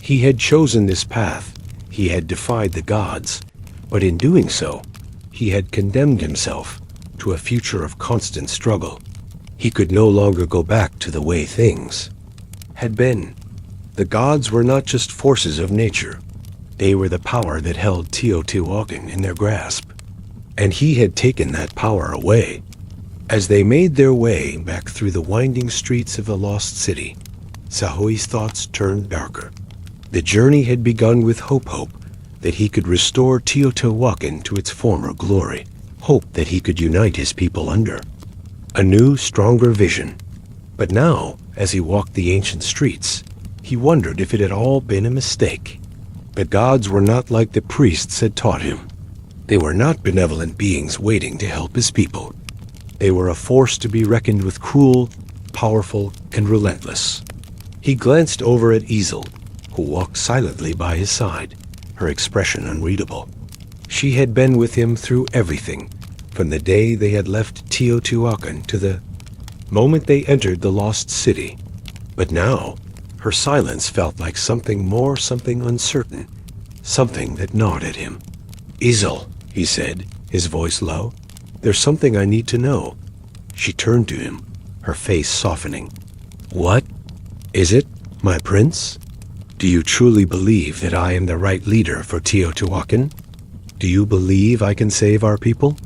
He had chosen this path, he had defied the gods, but in doing so, he had condemned himself to a future of constant struggle. He could no longer go back to the way things had been. The gods were not just forces of nature. They were the power that held Teotihuacan in their grasp, and he had taken that power away. As they made their way back through the winding streets of the lost city, Sahui's thoughts turned darker. The journey had begun with hope that he could restore Teotihuacan to its former glory, hope that he could unite his people under a new, stronger vision. But now, as he walked the ancient streets, he wondered if it had all been a mistake. The gods were not like the priests had taught him. They were not benevolent beings waiting to help his people. They were a force to be reckoned with, cruel, powerful, and relentless. He glanced over at Ezel, who walked silently by his side, her expression unreadable. She had been with him through everything, from the day they had left Teotihuacan to the moment they entered the lost city. But now, her silence felt like something more, something uncertain, something that gnawed at him. "Ezel," he said, his voice low, "there's something I need to know." She turned to him, her face softening. "What is it, my prince? Do you truly believe that I am the right leader for Teotihuacan? Do you believe I can save our people?"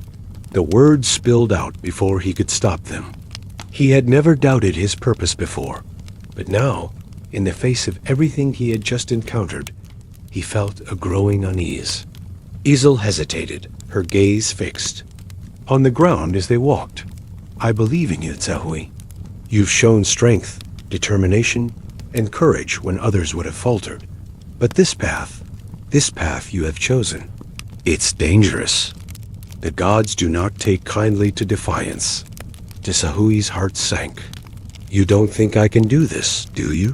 The words spilled out before he could stop them. He had never doubted his purpose before, but now, in the face of everything he had just encountered, he felt a growing unease. Ezel hesitated, her gaze fixed on the ground as they walked. "I believe in you, Sahui. You've shown strength, determination, and courage when others would have faltered. But this path you have chosen, it's dangerous. The gods do not take kindly to defiance." Sahui's heart sank. "You don't think I can do this, do you?"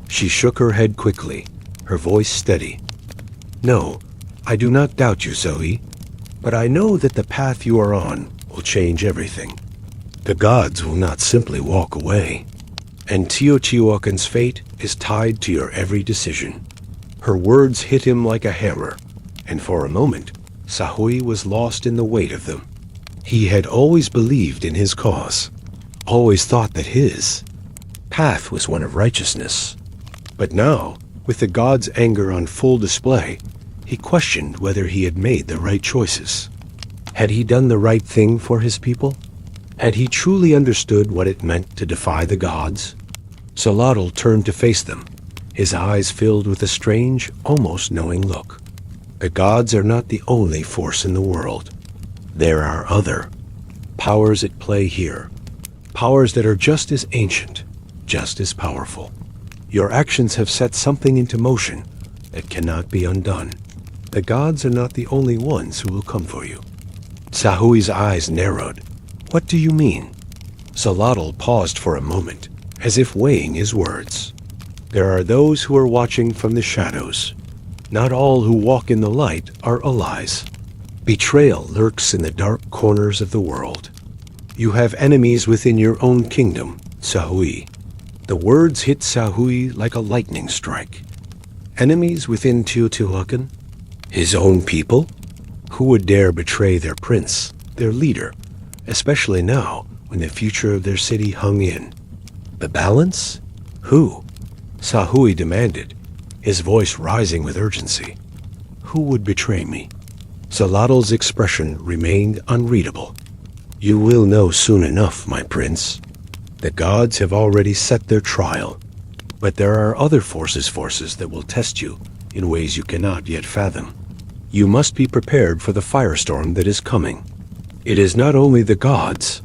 She shook her head quickly, her voice steady. "No, I do not doubt you, Zoe, but I know that the path you are on will change everything. The gods will not simply walk away, and Teotihuacan's fate is tied to your every decision." Her words hit him like a hammer, and for a moment, Sahui was lost in the weight of them. He had always believed in his cause, always thought that his path was one of righteousness. But now, with the god's anger on full display, he questioned whether he had made the right choices. Had he done the right thing for his people? Had he truly understood what it meant to defy the gods? Saladin turned to face them, his eyes filled with a strange, almost knowing look. The gods are not the only force in the world. There are other powers at play here, powers that are just as ancient, just as powerful. Your actions have set something into motion that cannot be undone. The gods are not the only ones who will come for you. Sahui's eyes narrowed. What do you mean? Saladin paused for a moment, as if weighing his words. There are those who are watching from the shadows. Not all who walk in the light are allies. Betrayal lurks in the dark corners of the world. You have enemies within your own kingdom, Sahui. The words hit Sahui like a lightning strike. Enemies within Teotihuacan? His own people? Who would dare betray their prince, their leader, especially now when the future of their city hung in? The balance? Who? Sahui demanded, his voice rising with urgency. Who would betray me? Saladin's expression remained unreadable. You will know soon enough, my prince. The gods have already set their trial, but there are other forces that will test you in ways you cannot yet fathom. You must be prepared for the firestorm that is coming. It is not only the gods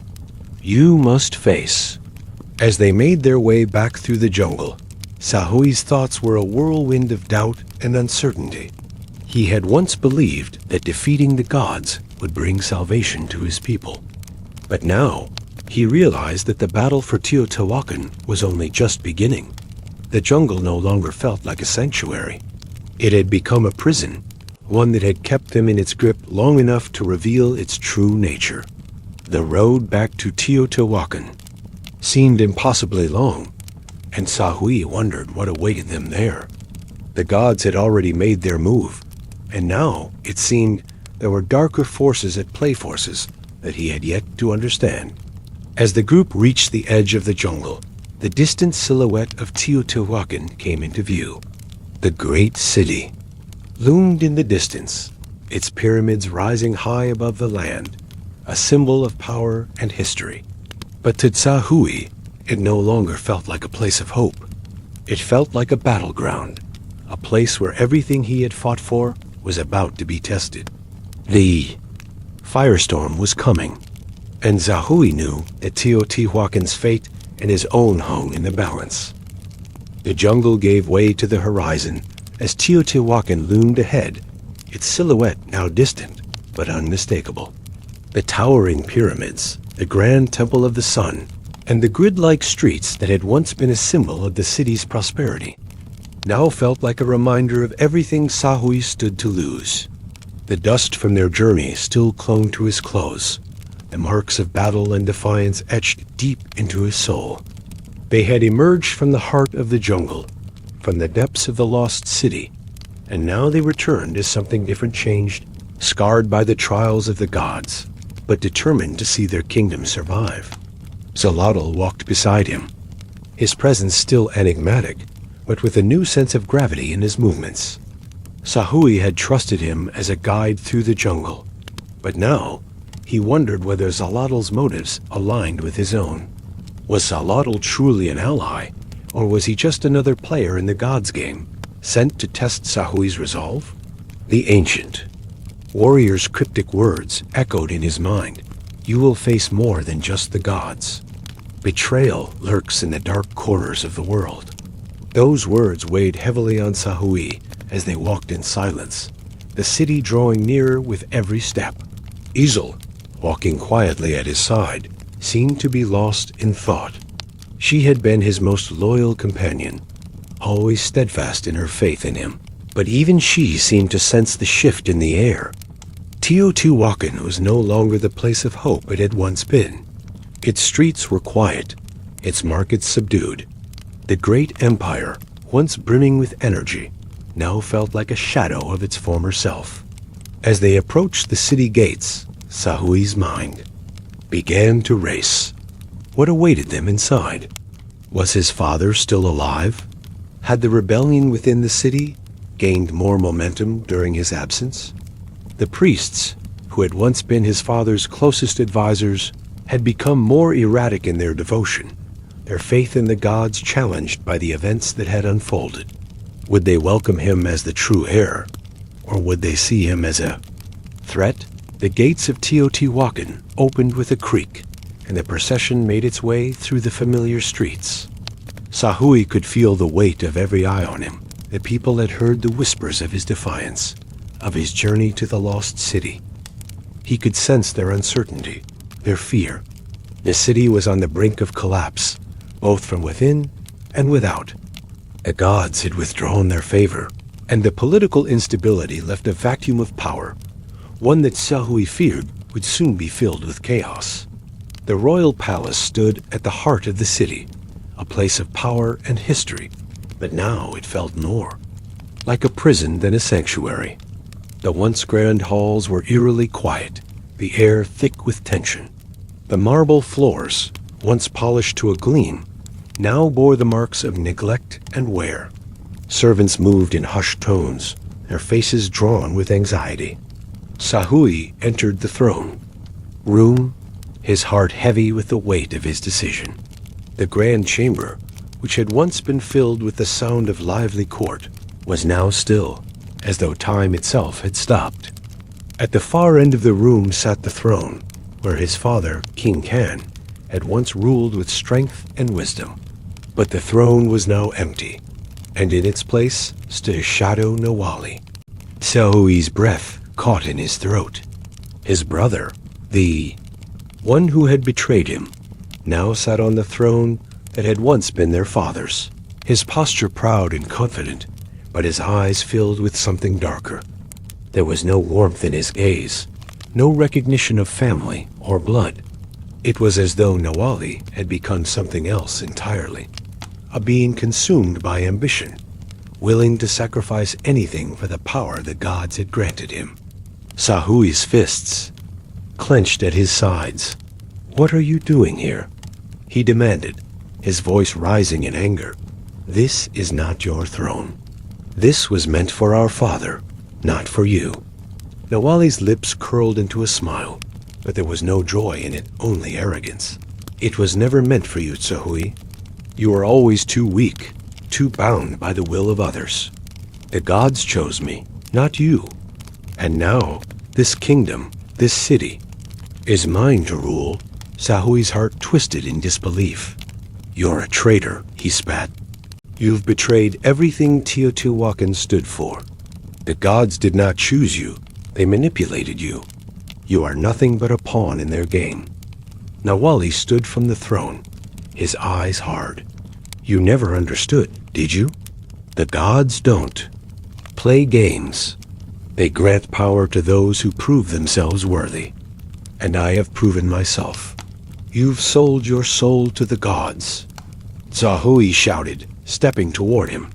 you must face. As they made their way back through the jungle, Sahui's thoughts were a whirlwind of doubt and uncertainty. He had once believed that defeating the gods would bring salvation to his people. But now, he realized that the battle for Teotihuacan was only just beginning. The jungle no longer felt like a sanctuary. It had become a prison, one that had kept them in its grip long enough to reveal its true nature. The road back to Teotihuacan seemed impossibly long, and Sahui wondered what awaited them there. The gods had already made their move, and now, it seemed, there were darker forces at play, forces that he had yet to understand. As the group reached the edge of the jungle, the distant silhouette of Teotihuacan came into view. The great city loomed in the distance, its pyramids rising high above the land, a symbol of power and history. But to Sahui, it no longer felt like a place of hope. It felt like a battleground, a place where everything he had fought for was about to be tested. The firestorm was coming, and Sahui knew that Teotihuacan's fate and his own hung in the balance. The jungle gave way to the horizon as Teotihuacan loomed ahead, its silhouette now distant but unmistakable. The towering pyramids, the grand temple of the sun, and the grid-like streets that had once been a symbol of the city's prosperity now felt like a reminder of everything Sahui stood to lose. The dust from their journey still clung to his clothes, the marks of battle and defiance etched deep into his soul. They had emerged from the heart of the jungle, from the depths of the lost city, and now they returned as something different, changed, scarred by the trials of the gods, but determined to see their kingdom survive. Saladin walked beside him, his presence still enigmatic, but with a new sense of gravity in his movements. Sahui had trusted him as a guide through the jungle, but now he wondered whether Saladin's motives aligned with his own. Was Saladin truly an ally, or was he just another player in the gods' game, sent to test Sahui's resolve? The ancient warrior's cryptic words echoed in his mind. You will face more than just the gods. Betrayal lurks in the dark corners of the world. Those words weighed heavily on Sahui as they walked in silence, the city drawing nearer with every step. Isil, walking quietly at his side, seemed to be lost in thought. She had been his most loyal companion, always steadfast in her faith in him, but even she seemed to sense the shift in the air. Teotihuacan was no longer the place of hope it had once been. Its streets were quiet, its markets subdued. The great empire, once brimming with energy, now felt like a shadow of its former self. As they approached the city gates, Sahui's mind began to race. What awaited them inside? Was his father still alive? Had the rebellion within the city gained more momentum during his absence? The priests, who had once been his father's closest advisors, had become more erratic in their devotion, their faith in the gods challenged by the events that had unfolded. Would they welcome him as the true heir, or would they see him as a threat? The gates of Teotihuacan opened with a creak, and the procession made its way through the familiar streets. Sahui could feel the weight of every eye on him. The people had heard the whispers of his defiance, of his journey to the lost city. He could sense their uncertainty, their fear. The city was on the brink of collapse, both from within and without. The gods had withdrawn their favor, and the political instability left a vacuum of power, one that Sahui feared would soon be filled with chaos. The royal palace stood at the heart of the city, a place of power and history, but now it felt more like a prison than a sanctuary. The once grand halls were eerily quiet, the air thick with tension. The marble floors, once polished to a gleam, now bore the marks of neglect and wear. Servants moved in hushed tones, their faces drawn with anxiety. Sahui entered the throne room, his heart heavy with the weight of his decision. The grand chamber, which had once been filled with the sound of lively court, was now still, as though time itself had stopped. At the far end of the room sat the throne, where his father, King Kan, had once ruled with strength and wisdom. But the throne was now empty, and in its place stood a shadow Nawali. Sahui's breath caught in his throat. His brother, the one who had betrayed him, now sat on the throne that had once been their father's, his posture proud and confident, but his eyes filled with something darker. There was no warmth in his gaze, no recognition of family or blood. It was as though Nawali had become something else entirely, a being consumed by ambition, willing to sacrifice anything for the power the gods had granted him. Sahui's fists clenched at his sides. "What are you doing here?" he demanded, his voice rising in anger. "This is not your throne. This was meant for our father, not for you." Nawali's lips curled into a smile, but there was no joy in it, only arrogance. "It was never meant for you, Sahui. You are always too weak, too bound by the will of others. The gods chose me, not you. And now, this kingdom, this city, is mine to rule." Sahui's heart twisted in disbelief. "You're a traitor," he spat. "You've betrayed everything Teotihuacan stood for. The gods did not choose you, they manipulated you. You are nothing but a pawn in their game." Nawali stood from the throne, his eyes hard. "You never understood, did you? The gods don't play games. They grant power to those who prove themselves worthy. And I have proven myself. You've sold your soul to the gods." Sahui shouted, stepping toward him.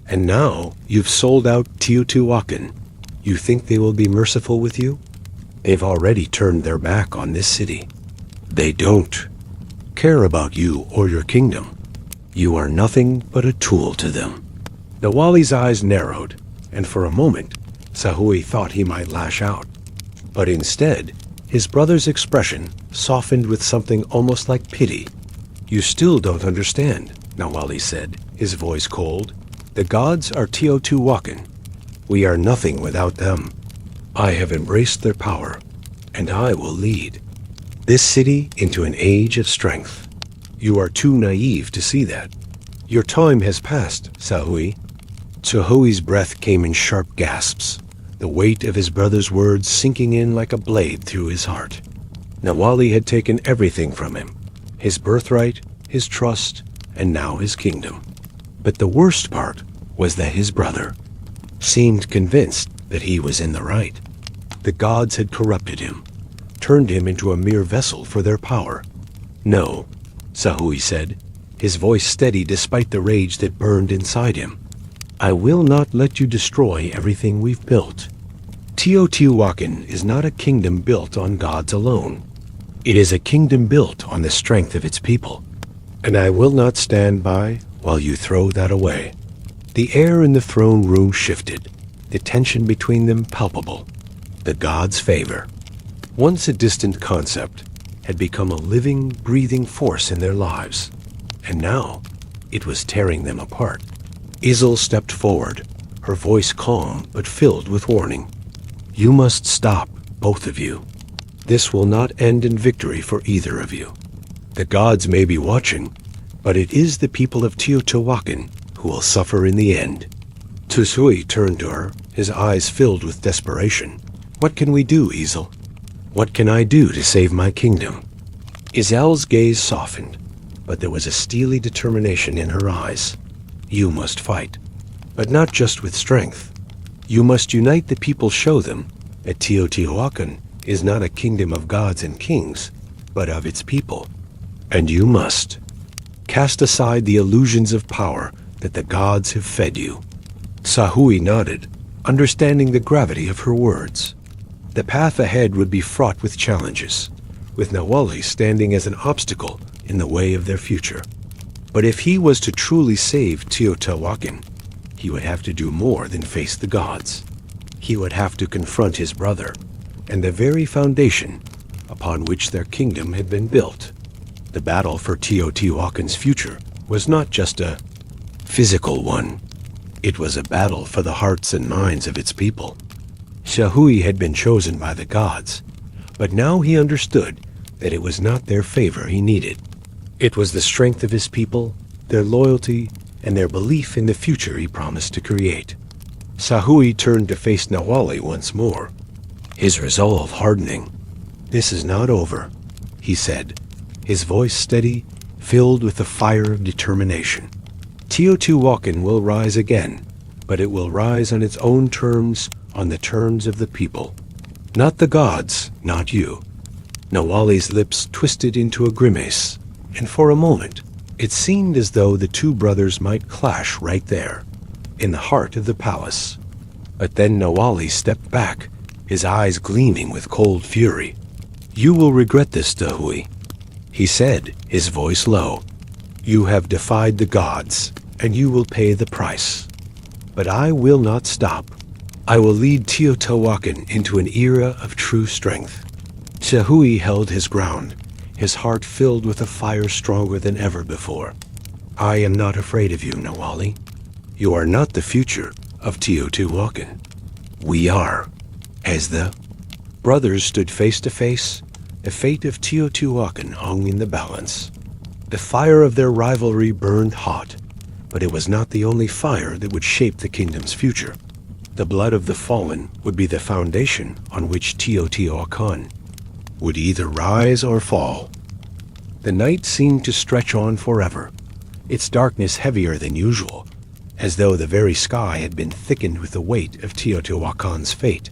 "And now you've sold out Teotihuacan. You think they will be merciful with you? They've already turned their back on this city. They don't care about you or your kingdom. You are nothing but a tool to them." Nawali's eyes narrowed, and for a moment, Sahui thought he might lash out. But instead, his brother's expression softened with something almost like pity. "You still don't understand," Nawali said, his voice cold. "The gods are Teotihuacan. We are nothing without them. I have embraced their power, and I will lead this city into an age of strength. You are too naive to see that. Your time has passed, Sahui." Sahui's breath came in sharp gasps, the weight of his brother's words sinking in like a blade through his heart. Nawali had taken everything from him, his birthright, his trust, and now his kingdom. But the worst part was that his brother seemed convinced that he was in the right. The gods had corrupted him, turned him into a mere vessel for their power. "No," Sahui said, his voice steady despite the rage that burned inside him. "I will not let you destroy everything we've built. Teotihuacan is not a kingdom built on gods alone. It is a kingdom built on the strength of its people. And I will not stand by while you throw that away. The air in the throne room shifted, the tension between them palpable. The gods' favor, once a distant concept, had become a living, breathing force in their lives. And now, it was tearing them apart. Isil stepped forward, her voice calm but filled with warning. You must stop, both of you. This will not end in victory for either of you. The gods may be watching, but it is the people of Teotihuacan who will suffer in the end. Tusui turned to her, his eyes filled with desperation. What can we do, Isil? What can I do to save my kingdom? Izel's gaze softened, but there was a steely determination in her eyes. You must fight, but not just with strength. You must unite the people, show them that Teotihuacan is not a kingdom of gods and kings, but of its people. And you must cast aside the illusions of power that the gods have fed you. Sahui nodded, understanding the gravity of her words. The path ahead would be fraught with challenges, with Nawali standing as an obstacle in the way of their future. But if he was to truly save Teotihuacan, he would have to do more than face the gods. He would have to confront his brother and the very foundation upon which their kingdom had been built. The battle for Teotihuacan's future was not just a physical one. It was a battle for the hearts and minds of its people. Sahui had been chosen by the gods, but now he understood that it was not their favor he needed. It was the strength of his people, their loyalty, and their belief in the future he promised to create. Sahui turned to face Nawali once more, his resolve hardening. This is not over, he said, his voice steady, filled with the fire of determination. Teotihuacan will rise again, but it will rise on its own terms, on the terms of the people. Not the gods, not you. Nawali's lips twisted into a grimace, and for a moment, it seemed as though the two brothers might clash right there, in the heart of the palace. But then Nawali stepped back, his eyes gleaming with cold fury. You will regret this, Dahui, he said, his voice low. You have defied the gods, and you will pay the price. But I will not stop. I will lead Teotihuacan into an era of true strength. Sahui held his ground, his heart filled with a fire stronger than ever before. I am not afraid of you, Nawali. You are not the future of Teotihuacan. We are. As the brothers stood face to face, the fate of Teotihuacan hung in the balance. The fire of their rivalry burned hot, but it was not the only fire that would shape the kingdom's future. The blood of the fallen would be the foundation on which Teotihuacan would either rise or fall. The night seemed to stretch on forever, its darkness heavier than usual, as though the very sky had been thickened with the weight of Teotihuacan's fate.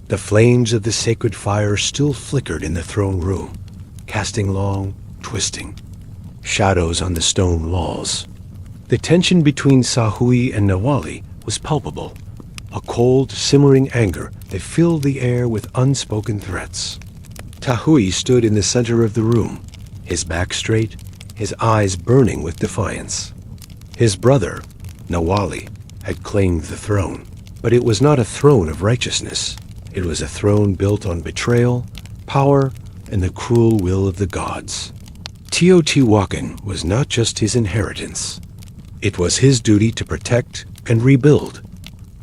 The flames of the sacred fire still flickered in the throne room, casting long, twisting shadows on the stone walls. The tension between Sahui and Nawali was palpable, a cold, simmering anger that filled the air with unspoken threats. Tahui stood in the center of the room, his back straight, his eyes burning with defiance. His brother, Nawali, had claimed the throne, but it was not a throne of righteousness. It was a throne built on betrayal, power, and the cruel will of the gods. Teotihuacan was not just his inheritance. It was his duty to protect and rebuild,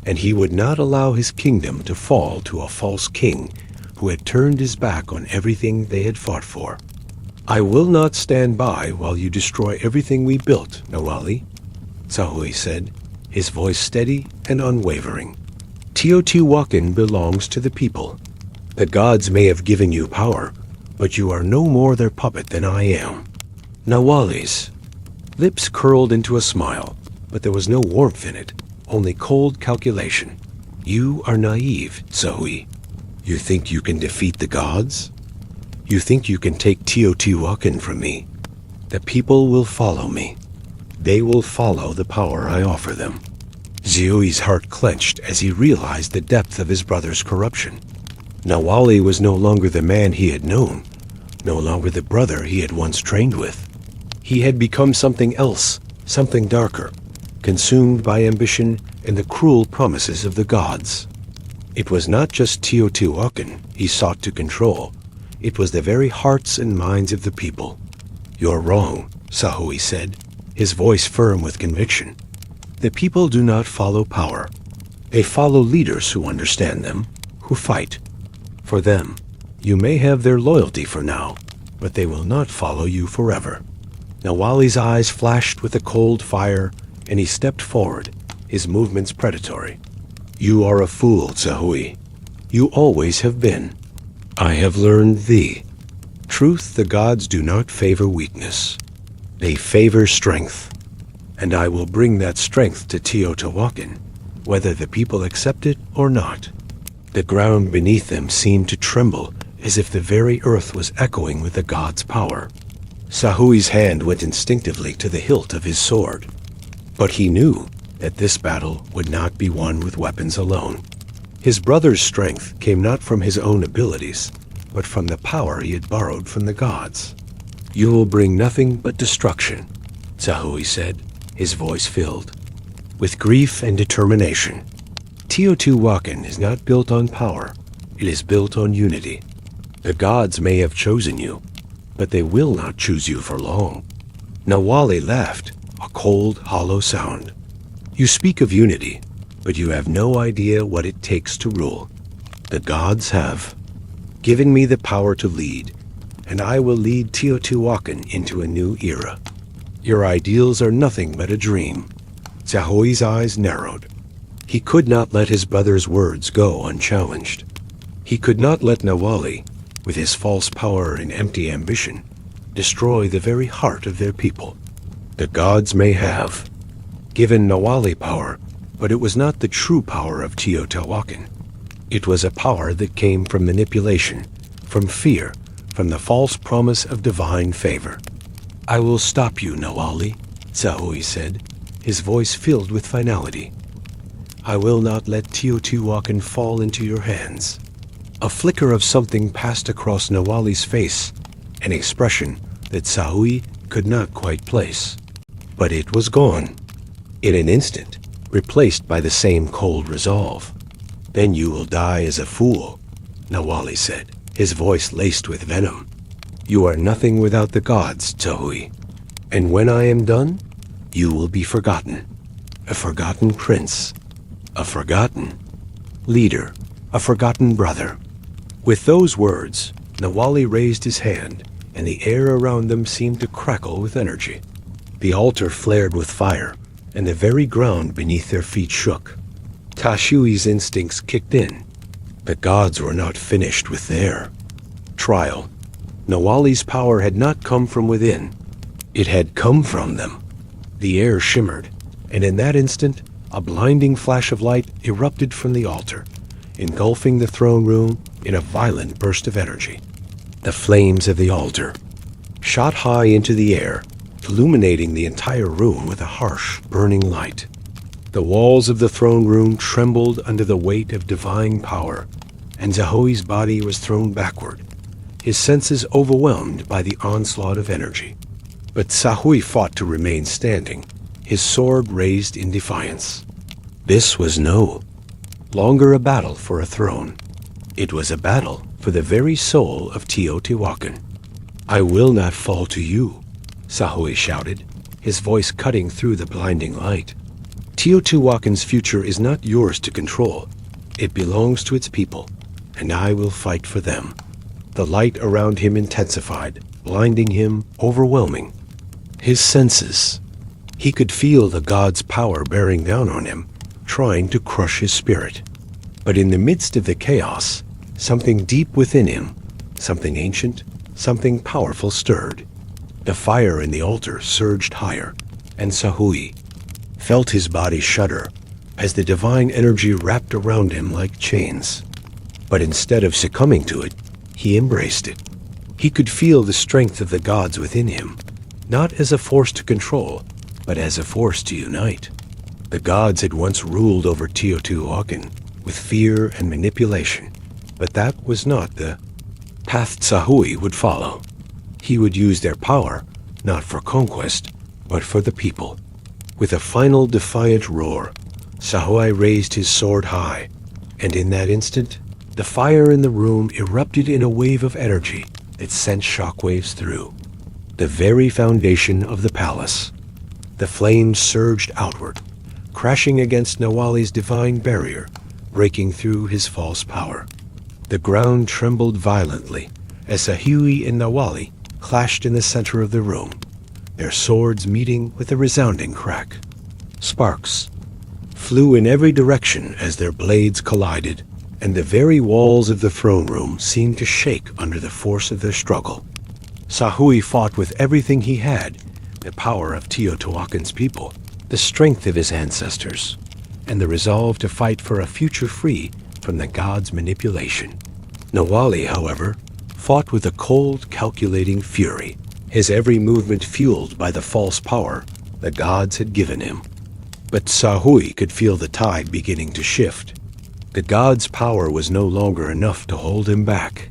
and he would not allow his kingdom to fall to a false king who had turned his back on everything they had fought for. I will not stand by while you destroy everything we built, Nawali, Sahui said, his voice steady and unwavering. Teotihuacan belongs to the people. The gods may have given you power, but you are no more their puppet than I am. Nawali's lips curled into a smile, but there was no warmth in it, only cold calculation. You are naive, Sahui. You think you can defeat the gods? You think you can take Teotihuacan from me? The people will follow me. They will follow the power I offer them. Ziui's heart clenched as he realized the depth of his brother's corruption. Nawali was no longer the man he had known, no longer the brother he had once trained with. He had become something else, something darker, consumed by ambition and the cruel promises of the gods. It was not just Teotihuacan he sought to control. It was the very hearts and minds of the people. "You're wrong," Sahui said, his voice firm with conviction. "The people do not follow power. They follow leaders who understand them, who fight. For them, you may have their loyalty for now, but they will not follow you forever." Nawali's eyes flashed with a cold fire, and he stepped forward, his movements predatory. "You are a fool, Sahui. You always have been. I have learned thee. Truth, the gods do not favor weakness. They favor strength. And I will bring that strength to Teotihuacan, whether the people accept it or not." The ground beneath them seemed to tremble, as if the very earth was echoing with the god's power. Sahui's hand went instinctively to the hilt of his sword. But he knew that this battle would not be won with weapons alone. His brother's strength came not from his own abilities, but from the power he had borrowed from the gods. "You will bring nothing but destruction," Sahui said, his voice filled with grief and determination. "Teotihuacan is not built on power. It is built on unity. The gods may have chosen you, but they will not choose you for long." Nawali laughed, a cold, hollow sound. "You speak of unity, but you have no idea what it takes to rule. The gods have given me the power to lead, and I will lead Teotihuacan into a new era. Your ideals are nothing but a dream." Sahui's eyes narrowed. He could not let his brother's words go unchallenged. He could not let Nawali, with his false power and empty ambition, destroy the very heart of their people. The gods may have given Nawali power, but it was not the true power of Teotihuacan. It was a power that came from manipulation, from fear, from the false promise of divine favor. "I will stop you, Nawali," Sahui said, his voice filled with finality. "I will not let Teotihuacan fall into your hands." A flicker of something passed across Nawali's face, an expression that Sahui could not quite place. But it was gone, in an instant, replaced by the same cold resolve. "Then you will die as a fool," Nawali said, his voice laced with venom. "You are nothing without the gods, Sahui. And when I am done, you will be forgotten. A forgotten prince, a forgotten leader, a forgotten brother." With those words, Nawali raised his hand, and the air around them seemed to crackle with energy. The altar flared with fire, and the very ground beneath their feet shook. Tashui's instincts kicked in. The gods were not finished with their trial. Nawali's power had not come from within. It had come from them. The air shimmered, and in that instant, a blinding flash of light erupted from the altar, engulfing the throne room in a violent burst of energy. The flames of the altar shot high into the air, illuminating the entire room with a harsh, burning light. The walls of the throne room trembled under the weight of divine power, and Zahoi's body was thrown backward, his senses overwhelmed by the onslaught of energy. But Sahui fought to remain standing, his sword raised in defiance. This was no longer a battle for a throne. It was a battle for the very soul of Teotihuacan. "I will not fall to you," Sahui shouted, his voice cutting through the blinding light. "Teotihuacan's future is not yours to control. It belongs to its people, and I will fight for them." The light around him intensified, blinding him, overwhelming his senses. He could feel the god's power bearing down on him, trying to crush his spirit. But in the midst of the chaos, something deep within him, something ancient, something powerful stirred. The fire in the altar surged higher, and Sahui felt his body shudder as the divine energy wrapped around him like chains. But instead of succumbing to it, he embraced it. He could feel the strength of the gods within him, not as a force to control, but as a force to unite. The gods had once ruled over Teotihuacan with fear and manipulation, but that was not the path Sahui would follow. He would use their power, not for conquest, but for the people. With a final defiant roar, Sahui raised his sword high, and in that instant, the fire in the room erupted in a wave of energy that sent shockwaves through the very foundation of the palace. The flames surged outward, crashing against Nawali's divine barrier, breaking through his false power. The ground trembled violently as Sahui and Nawali clashed in the center of the room, their swords meeting with a resounding crack. Sparks flew in every direction as their blades collided, and the very walls of the throne room seemed to shake under the force of their struggle. Sahui fought with everything he had, the power of Teotihuacan's people, the strength of his ancestors, and the resolve to fight for a future free from the gods' manipulation. Nawali, however, fought with a cold, calculating fury, his every movement fueled by the false power the gods had given him. But Sahui could feel the tide beginning to shift. The gods' power was no longer enough to hold him back.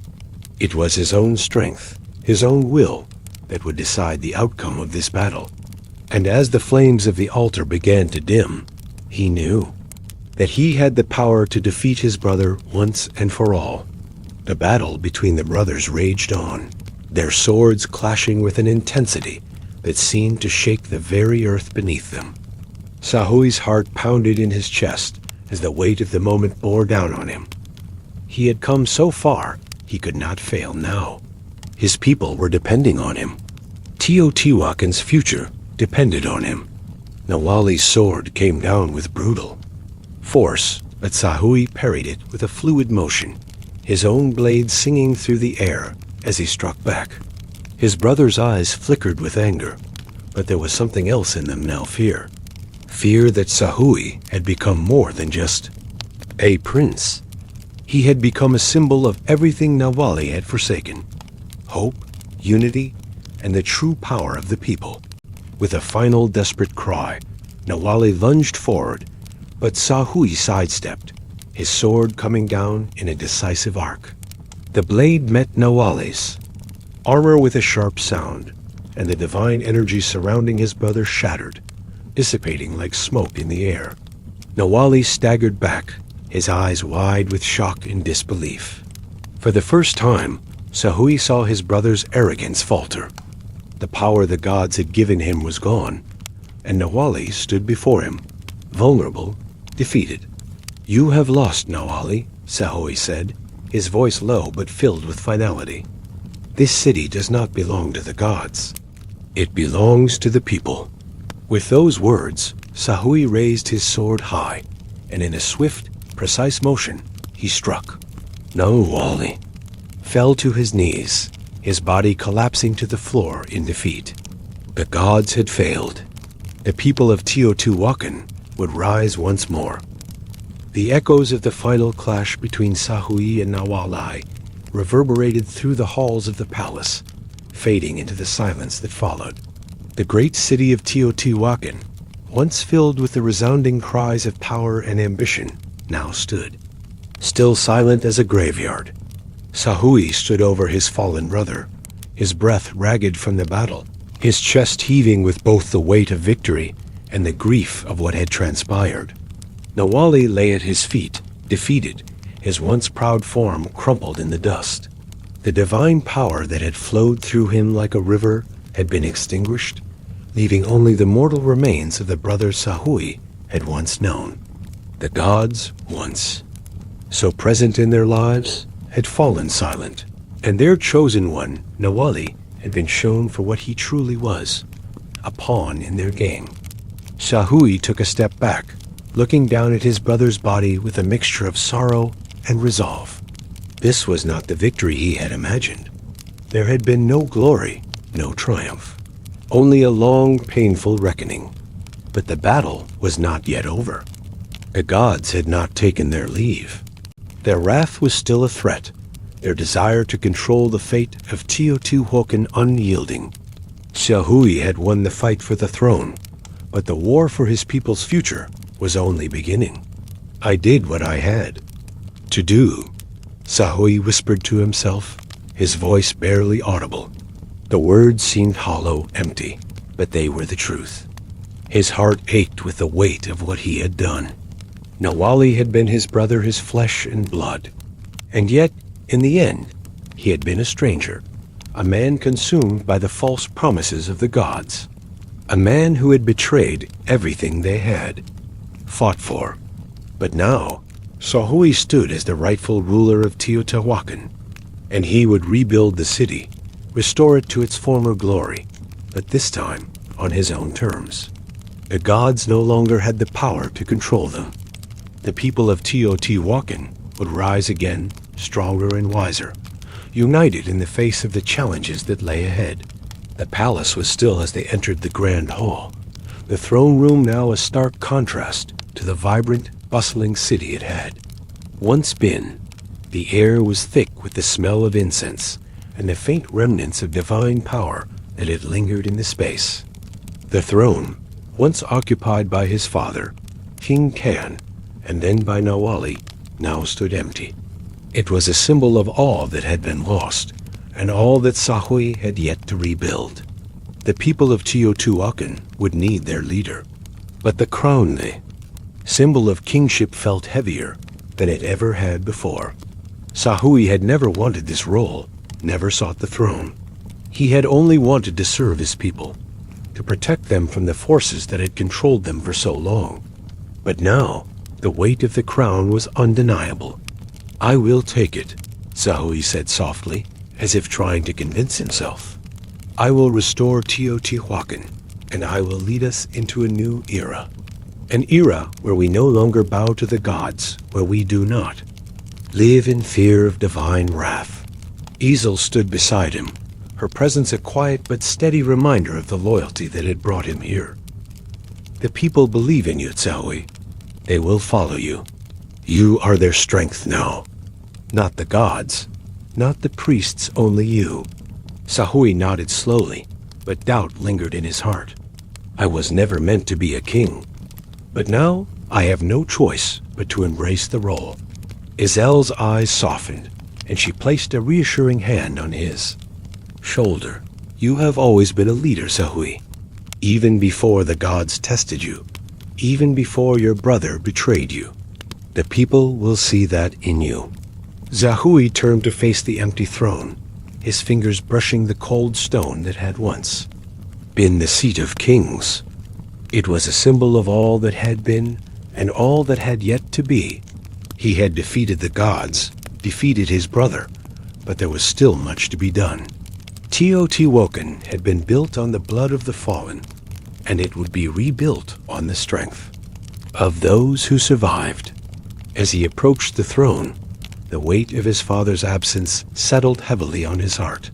It was his own strength, his own will, that would decide the outcome of this battle. And as the flames of the altar began to dim, he knew that he had the power to defeat his brother once and for all. The battle between the brothers raged on, their swords clashing with an intensity that seemed to shake the very earth beneath them. Sahui's heart pounded in his chest as the weight of the moment bore down on him. He had come so far, he could not fail now. His people were depending on him. Teotihuacan's future depended on him. Nawali's sword came down with brutal force, but Sahui parried it with a fluid motion, his own blade singing through the air as he struck back. His brother's eyes flickered with anger, but there was something else in them now, fear. Fear that Sahui had become more than just a prince. He had become a symbol of everything Nawali had forsaken: hope, unity, and the true power of the people. With a final desperate cry, Nawali lunged forward, but Sahui sidestepped, his sword coming down in a decisive arc. The blade met Nawali's armor with a sharp sound, and the divine energy surrounding his brother shattered, dissipating like smoke in the air. Nawali staggered back, his eyes wide with shock and disbelief. For the first time, Sahui saw his brother's arrogance falter. The power the gods had given him was gone, and Nawali stood before him, vulnerable, defeated. "You have lost, Nawali," Sahui said, his voice low but filled with finality. "This city does not belong to the gods. It belongs to the people." With those words, Sahui raised his sword high, and in a swift, precise motion, he struck. Nawali fell to his knees, his body collapsing to the floor in defeat. The gods had failed. The people of Teotihuacan would rise once more. The echoes of the final clash between Sahui and Nawali reverberated through the halls of the palace, fading into the silence that followed. The great city of Teotihuacan, once filled with the resounding cries of power and ambition, now stood, still silent as a graveyard. Sahui stood over his fallen brother, his breath ragged from the battle, his chest heaving with both the weight of victory and the grief of what had transpired. Nawali lay at his feet, defeated, his once proud form crumpled in the dust. The divine power that had flowed through him like a river had been extinguished, leaving only the mortal remains of the brother Sahui had once known. The gods, once so present in their lives, had fallen silent, and their chosen one, Nawali, had been shown for what he truly was, a pawn in their game. Sahui took a step back, looking down at his brother's body with a mixture of sorrow and resolve. This was not the victory he had imagined. There had been no glory, no triumph, only a long, painful reckoning. But the battle was not yet over. The gods had not taken their leave. Their wrath was still a threat, their desire to control the fate of Teotihuacan unyielding. Sahui had won the fight for the throne, but the war for his people's future was only beginning. "I did what I had to do," Sahui whispered to himself, his voice barely audible. The words seemed hollow, empty, but they were the truth. His heart ached with the weight of what he had done. Nawali had been his brother, his flesh and blood. And yet, in the end, he had been a stranger, a man consumed by the false promises of the gods, a man who had betrayed everything they had fought for. But now, Sahui stood as the rightful ruler of Teotihuacan, and he would rebuild the city, restore it to its former glory, but this time on his own terms. The gods no longer had the power to control them. The people of Teotihuacan would rise again, stronger and wiser, united in the face of the challenges that lay ahead. The palace was still as they entered the grand hall, the throne room now a stark contrast to the vibrant, bustling city it had once been. The air was thick with the smell of incense and the faint remnants of divine power that had lingered in the space. The throne, once occupied by his father, King Kan, and then by Nawali, now stood empty. It was a symbol of all that had been lost, and all that Sahui had yet to rebuild. The people of Teotihuacan would need their leader, but the crown, the symbol of kingship, felt heavier than it ever had before. Sahui had never wanted this role, never sought the throne. He had only wanted to serve his people, to protect them from the forces that had controlled them for so long. But now, the weight of the crown was undeniable. "I will take it," Sahui said softly, as if trying to convince himself. "I will restore Teotihuacan, and I will lead us into a new era. An era where we no longer bow to the gods, where we do not live in fear of divine wrath." Ezel stood beside him, her presence a quiet but steady reminder of the loyalty that had brought him here. "The people believe in you, Sahui. They will follow you. You are their strength now. Not the gods, not the priests, only you." Sahui nodded slowly, but doubt lingered in his heart. "I was never meant to be a king, but now I have no choice but to embrace the role." Ezel's eyes softened, and she placed a reassuring hand on his shoulder. "You have always been a leader, Sahui, even before the gods tested you, even before your brother betrayed you. The people will see that in you." Sahui turned to face the empty throne, his fingers brushing the cold stone that had once been the seat of kings. It was a symbol of all that had been and all that had yet to be. He had defeated the gods, defeated his brother, but there was still much to be done. Teotihuacan had been built on the blood of the fallen, and it would be rebuilt on the strength of those who survived. As he approached the throne, the weight of his father's absence settled heavily on his heart.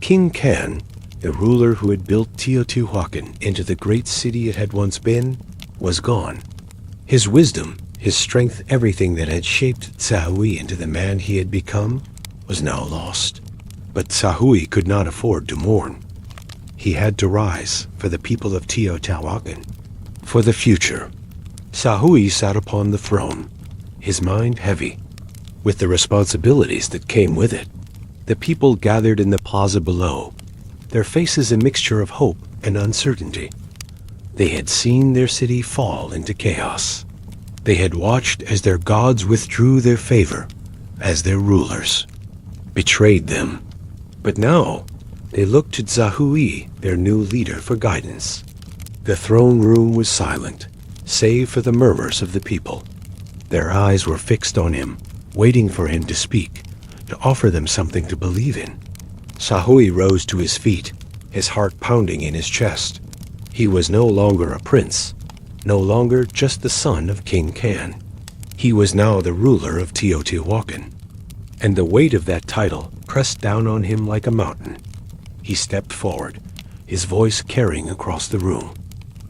King Kan, the ruler who had built Teotihuacan into the great city it had once been, was gone. His wisdom, his strength, everything that had shaped Sahui into the man he had become, was now lost. But Sahui could not afford to mourn. He had to rise for the people of Teotihuacan, for the future. Sahui sat upon the throne, his mind heavy with the responsibilities that came with it. The people gathered in the plaza below, their faces a mixture of hope and uncertainty. They had seen their city fall into chaos. They had watched as their gods withdrew their favor, as their rulers betrayed them. But now, they looked to Sahui, their new leader, for guidance. The throne room was silent, save for the murmurs of the people. Their eyes were fixed on him, waiting for him to speak, to offer them something to believe in. Sahui rose to his feet, his heart pounding in his chest. He was no longer a prince, no longer just the son of King Kan. He was now the ruler of Teotihuacan, and the weight of that title pressed down on him like a mountain. He stepped forward, his voice carrying across the room.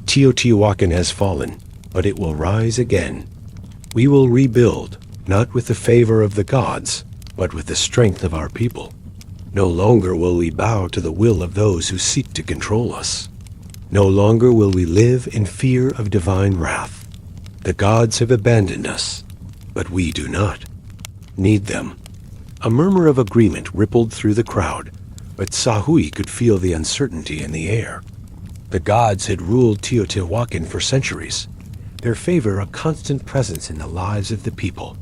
"Teotihuacan has fallen, but it will rise again. We will rebuild, not with the favor of the gods, but with the strength of our people. No longer will we bow to the will of those who seek to control us. No longer will we live in fear of divine wrath. The gods have abandoned us, but we do not need them." A murmur of agreement rippled through the crowd, But Sahui could feel the uncertainty in the air. The gods had ruled Teotihuacan for centuries, their favor a constant presence in the lives of the people.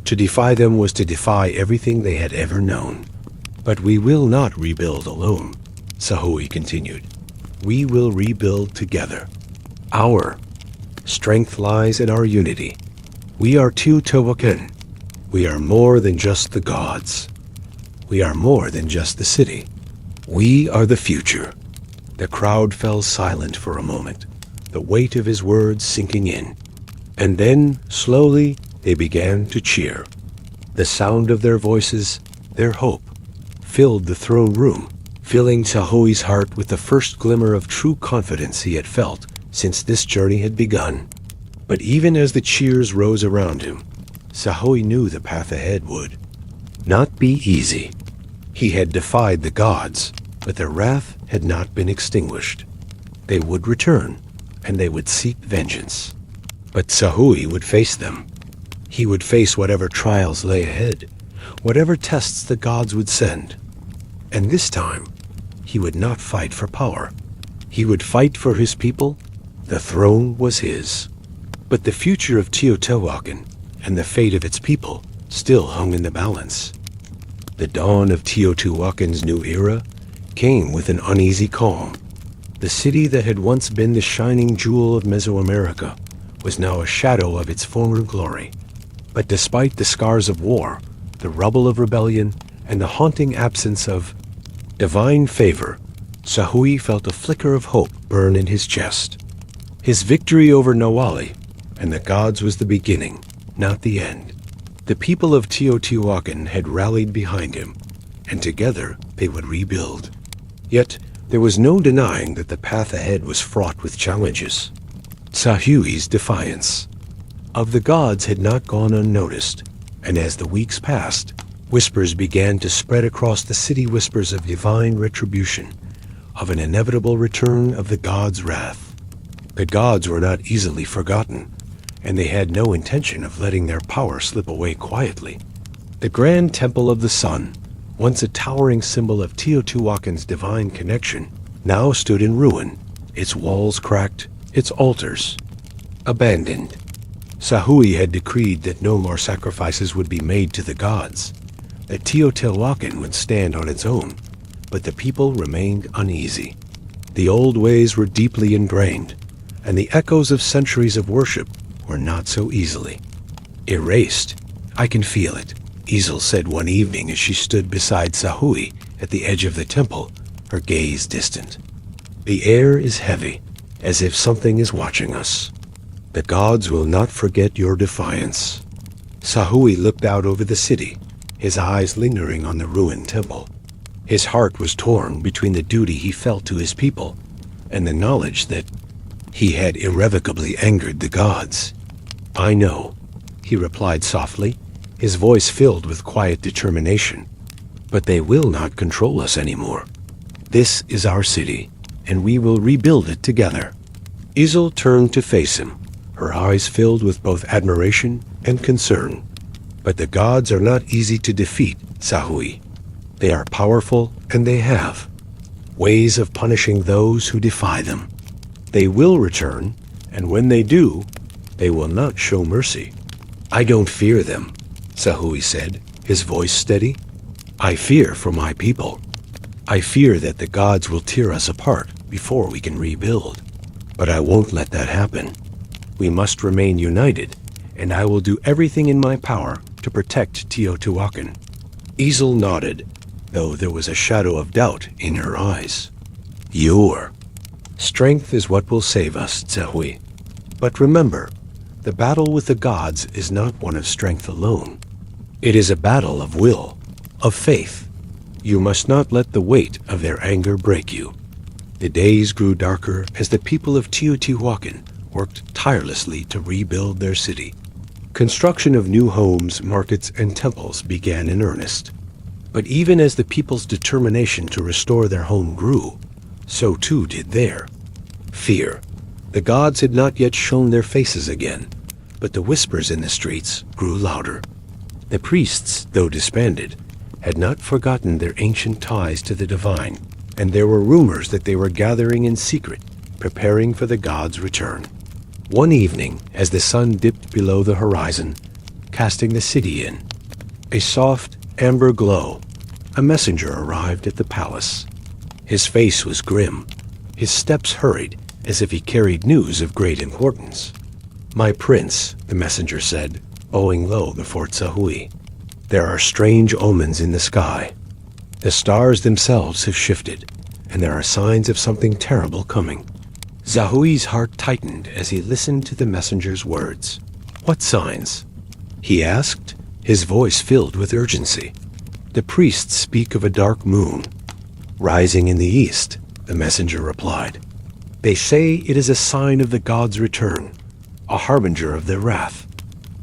To defy them was to defy everything they had ever known. But we will not rebuild alone, Sahui continued. We will rebuild together. Our strength lies in our unity. We are Teotihuacan. We are more than just the gods. We are more than just the city. We are the future. The crowd fell silent for a moment, the weight of his words sinking in. And then, slowly, they began to cheer. The sound of their voices, their hope, filled the throne room, filling Sahui's heart with the first glimmer of true confidence he had felt since this journey had begun. But even as the cheers rose around him, Sahui knew the path ahead would not be easy. He had defied the gods, but their wrath had not been extinguished. They would return, and they would seek vengeance. But Sahui would face them. He would face whatever trials lay ahead, whatever tests the gods would send. And this time, he would not fight for power. He would fight for his people. The throne was his. But the future of Teotihuacan and the fate of its people still hung in the balance. The dawn of Teotihuacan's new era came with an uneasy calm. The city that had once been the shining jewel of Mesoamerica was now a shadow of its former glory. But despite the scars of war, the rubble of rebellion, and the haunting absence of divine favor, Sahui felt a flicker of hope burn in his chest. His victory over Nawali and the gods was the beginning, not the end. The people of Teotihuacan had rallied behind him, and together they would rebuild. Yet there was no denying that the path ahead was fraught with challenges. Sahui's defiance of the gods had not gone unnoticed, and as the weeks passed, whispers began to spread across the city, whispers of divine retribution, of an inevitable return of the gods' wrath. The gods were not easily forgotten, and they had no intention of letting their power slip away quietly. The grand temple of the sun, once a towering symbol of Teotihuacan's divine connection, now stood in ruin, its walls cracked, its altars abandoned. Sahui had decreed that no more sacrifices would be made to the gods, that Teotihuacan would stand on its own, but the people remained uneasy. The old ways were deeply ingrained, and the echoes of centuries of worship were not so easily erased. I can feel it, Isel said one evening as she stood beside Sahui at the edge of the temple, her gaze distant. The air is heavy, as if something is watching us. The gods will not forget your defiance. Sahui looked out over the city, his eyes lingering on the ruined temple. His heart was torn between the duty he felt to his people and the knowledge that he had irrevocably angered the gods. I know, he replied softly, his voice filled with quiet determination. But they will not control us anymore. This is our city, and we will rebuild it together. Isel turned to face him, her eyes filled with both admiration and concern. But the gods are not easy to defeat, Sahui. They are powerful, and they have ways of punishing those who defy them. They will return, and when they do, they will not show mercy. I don't fear them, Sahui said, his voice steady. I fear for my people. I fear that the gods will tear us apart before we can rebuild. But I won't let that happen. We must remain united, and I will do everything in my power to protect Teotihuacan. Isel nodded, though there was a shadow of doubt in her eyes. Your strength is what will save us, Sahui. But remember, the battle with the gods is not one of strength alone. It is a battle of will, of faith. You must not let the weight of their anger break you. The days grew darker as the people of Teotihuacan worked tirelessly to rebuild their city. Construction of new homes, markets, and temples began in earnest. But even as the people's determination to restore their home grew, so too did their fear. The gods had not yet shown their faces again, but the whispers in the streets grew louder. The priests, though disbanded, had not forgotten their ancient ties to the divine, and there were rumors that they were gathering in secret, preparing for the gods' return. One evening, as the sun dipped below the horizon, casting the city in a soft amber glow, a messenger arrived at the palace. His face was grim, his steps hurried, as if he carried news of great importance. "My prince," the messenger said, bowing low before Tsahui, "there are strange omens in the sky. The stars themselves have shifted, and there are signs of something terrible coming." Tsahui's heart tightened as he listened to the messenger's words. "What signs?" he asked, his voice filled with urgency. "The priests speak of a dark moon rising in the east," the messenger replied. "They say it is a sign of the gods' return, a harbinger of their wrath.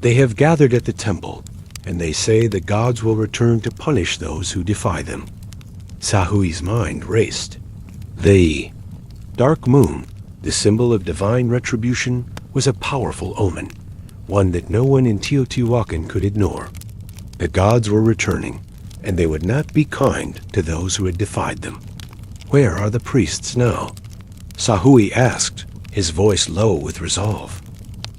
They have gathered at the temple, and they say the gods will return to punish those who defy them." Tsahui's mind raced. The dark moon, the symbol of divine retribution, was a powerful omen, one that no one in Teotihuacan could ignore. The gods were returning, and they would not be kind to those who had defied them. "Where are the priests now?" Tsahui asked, his voice low with resolve.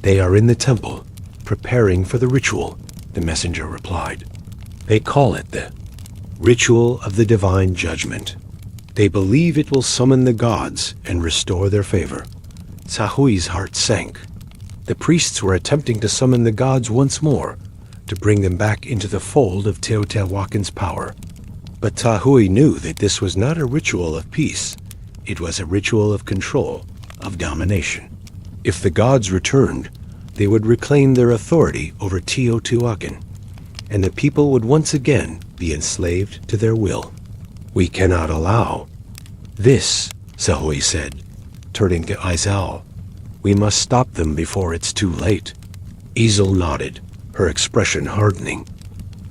"They are in the temple, preparing for the ritual," the messenger replied. "They call it the ritual of the divine judgment. They believe it will summon the gods and restore their favor." Tsahui's heart sank. The priests were attempting to summon the gods once more, to bring them back into the fold of Teotihuacan's power. But Tsahui knew that this was not a ritual of peace. It was a ritual of control, of domination. If the gods returned, they would reclaim their authority over Teotihuacan, and the people would once again be enslaved to their will. "We cannot allow this," Tsahui said, turning to Izal. "We must stop them before it's too late." Izal nodded, her expression hardening.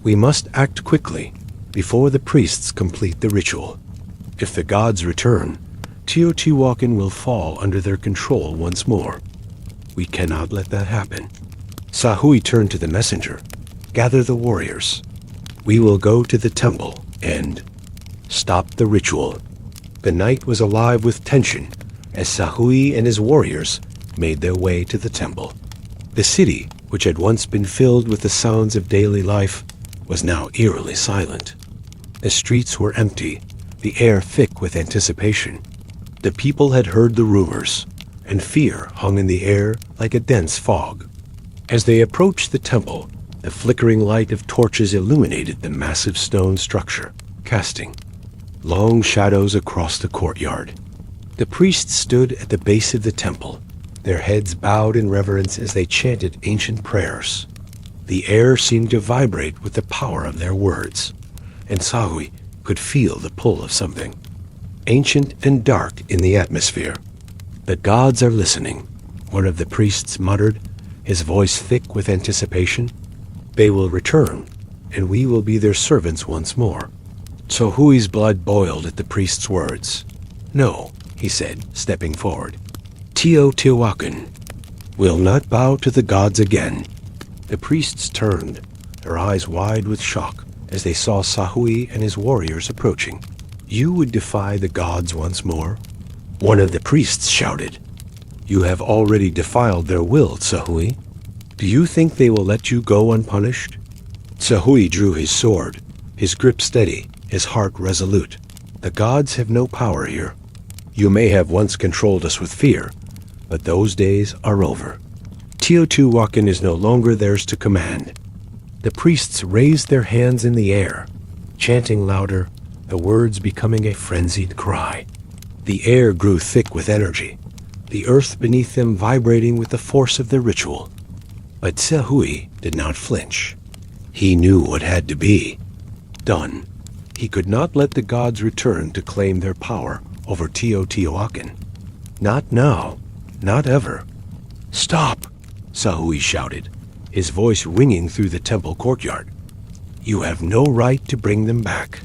"We must act quickly, before the priests complete the ritual. If the gods return, Teotihuacan will fall under their control once more. We cannot let that happen." Tsahui turned to the messenger. "Gather the warriors. We will go to the temple and stop the ritual." The night was alive with tension as Tsahui and his warriors made their way to the temple. The city, which had once been filled with the sounds of daily life, was now eerily silent. The streets were empty, the air thick with anticipation. The people had heard the rumors, and fear hung in the air like a dense fog. As they approached the temple, the flickering light of torches illuminated the massive stone structure, casting long shadows across the courtyard. The priests stood at the base of the temple, their heads bowed in reverence as they chanted ancient prayers. The air seemed to vibrate with the power of their words, and Tsahui could feel the pull of something ancient and dark in the atmosphere. "The gods are listening," one of the priests muttered, his voice thick with anticipation. "They will return, and we will be their servants once more." Tsahui's blood boiled at the priest's words. "No," he said, stepping forward. "Teotihuacan will not bow to the gods again." The priests turned, their eyes wide with shock, as they saw Tsahui and his warriors approaching. "You would defy the gods once more?" one of the priests shouted. "You have already defiled their will, Tsahui. Do you think they will let you go unpunished?" Tsahui drew his sword, his grip steady, his heart resolute. "The gods have no power here. You may have once controlled us with fear, but those days are over. Teotihuacan is no longer theirs to command." The priests raised their hands in the air, chanting louder, the words becoming a frenzied cry. The air grew thick with energy, the earth beneath them vibrating with the force of the ritual. But Tsahui did not flinch. He knew what had to be done. He could not let the gods return to claim their power over Teotihuacan. Not now, not ever. "Stop!" Tsahui shouted, his voice ringing through the temple courtyard. "You have no right to bring them back.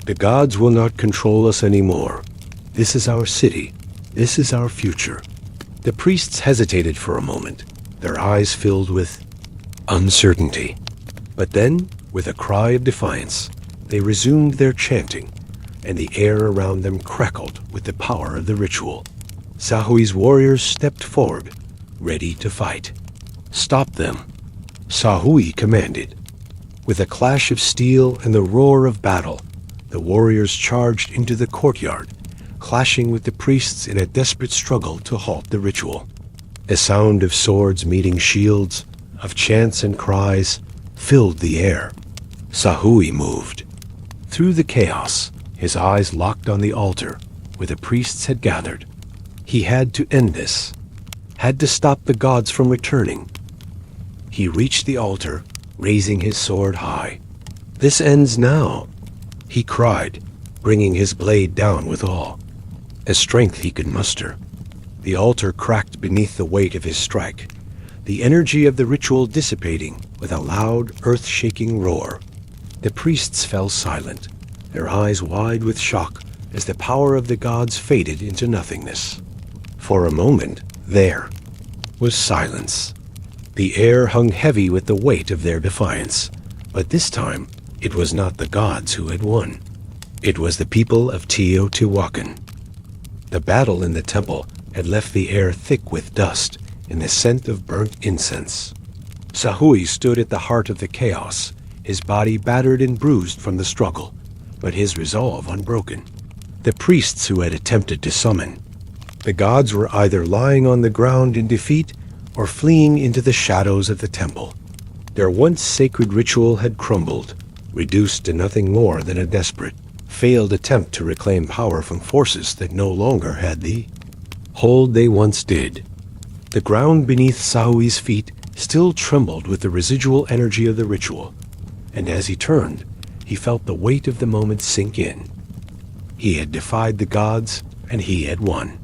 The gods will not control us anymore. This is our city. This is our future." The priests hesitated for a moment, their eyes filled with uncertainty. But then, with a cry of defiance, They resumed their chanting, and the air around them crackled with the power of the ritual. Sahui's warriors stepped forward, ready to fight. "Stop them," Sahui commanded. With a clash of steel and the roar of battle, the warriors charged into the courtyard, clashing with the priests in a desperate struggle to halt the ritual. A sound of swords meeting shields, of chants and cries, filled the air. Sahui moved. Through the chaos, his eyes locked on the altar where the priests had gathered. He had to end this, had to stop the gods from returning. He reached the altar, raising his sword high. "This ends now," he cried, bringing his blade down with all, as strength he could muster. The altar cracked beneath the weight of his strike, the energy of the ritual dissipating with a loud, earth-shaking roar. The priests fell silent, their eyes wide with shock as the power of the gods faded into nothingness. For a moment, there was silence. The air hung heavy with the weight of their defiance, but this time it was not the gods who had won. It was the people of Teotihuacan. The battle in the temple had left the air thick with dust and the scent of burnt incense. Sahui stood at the heart of the chaos, his body battered and bruised from the struggle, but his resolve unbroken. The priests who had attempted to summon the gods were either lying on the ground in defeat or fleeing into the shadows of the temple. Their once sacred ritual had crumbled, reduced to nothing more than a desperate, failed attempt to reclaim power from forces that no longer had the hold they once did. The ground beneath Sahui's feet still trembled with the residual energy of the ritual, and as he turned, he felt the weight of the moment sink in. He had defied the gods, and he had won.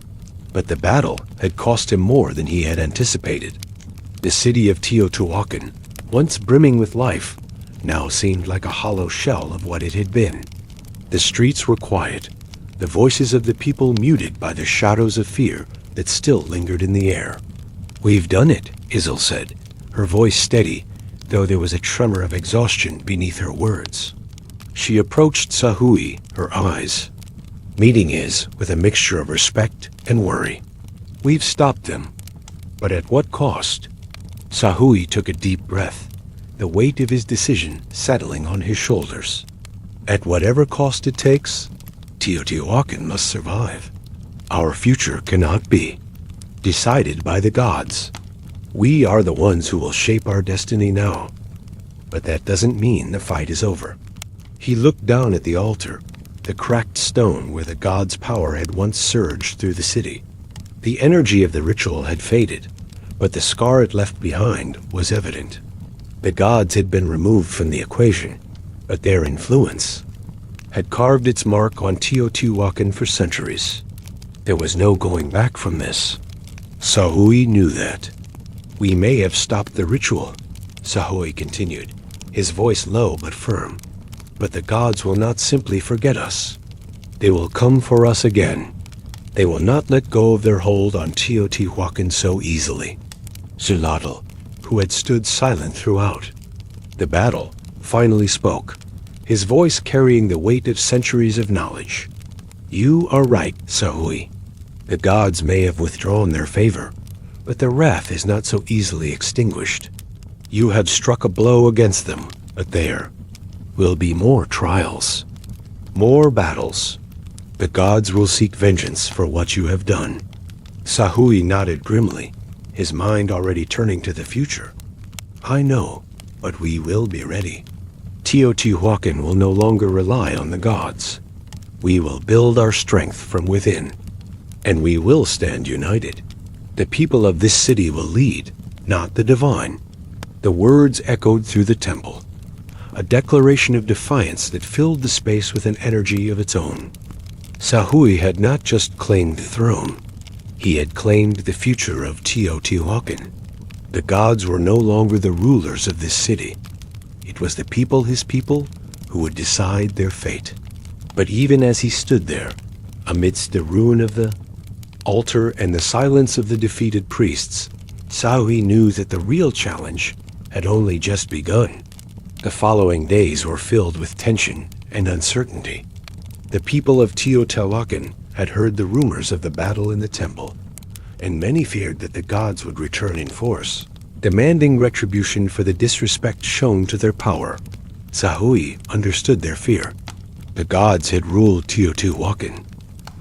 But the battle had cost him more than he had anticipated. The city of Teotihuacan, once brimming with life, now seemed like a hollow shell of what it had been. The streets were quiet, the voices of the people muted by the shadows of fear that still lingered in the air. "We've done it," Isil said, her voice steady, though there was a tremor of exhaustion beneath her words. She approached Sahui, her eyes meeting his with a mixture of respect and worry. "We've stopped them, but at what cost?" Sahui took a deep breath, the weight of his decision settling on his shoulders. "At whatever cost it takes, Teotihuacan must survive. Our future cannot be decided by the gods. We are the ones who will shape our destiny now. But that doesn't mean the fight is over." He looked down at the altar, the cracked stone where the god's power had once surged through the city. The energy of the ritual had faded, but the scar it left behind was evident. The gods had been removed from the equation, but their influence had carved its mark on Teotihuacan for centuries. There was no going back from this. Sahui knew that. "We may have stopped the ritual," Sahui continued, his voice low but firm. "But the gods will not simply forget us. They will come for us again. They will not let go of their hold on Teotihuacan so easily." Zulatl, who had stood silent throughout the battle, finally spoke, his voice carrying the weight of centuries of knowledge. "You are right, Sahui. The gods may have withdrawn their favor, but their wrath is not so easily extinguished. You have struck a blow against them, but there will be more trials, more battles. The gods will seek vengeance for what you have done." Sahui nodded grimly, his mind already turning to the future. "I know, but we will be ready. Teotihuacan will no longer rely on the gods. We will build our strength from within, and we will stand united. The people of this city will lead, not the divine." The words echoed through the temple, a declaration of defiance that filled the space with an energy of its own. Sahui had not just claimed the throne, he had claimed the future of Teotihuacan. The gods were no longer the rulers of this city. It was the people, his people, who would decide their fate. But even as he stood there, amidst the ruin of the altar and the silence of the defeated priests, Sahui knew that the real challenge had only just begun. The following days were filled with tension and uncertainty. The people of Teotihuacan had heard the rumors of the battle in the temple, and many feared that the gods would return in force, demanding retribution for the disrespect shown to their power. Sahui understood their fear. The gods had ruled Teotihuacan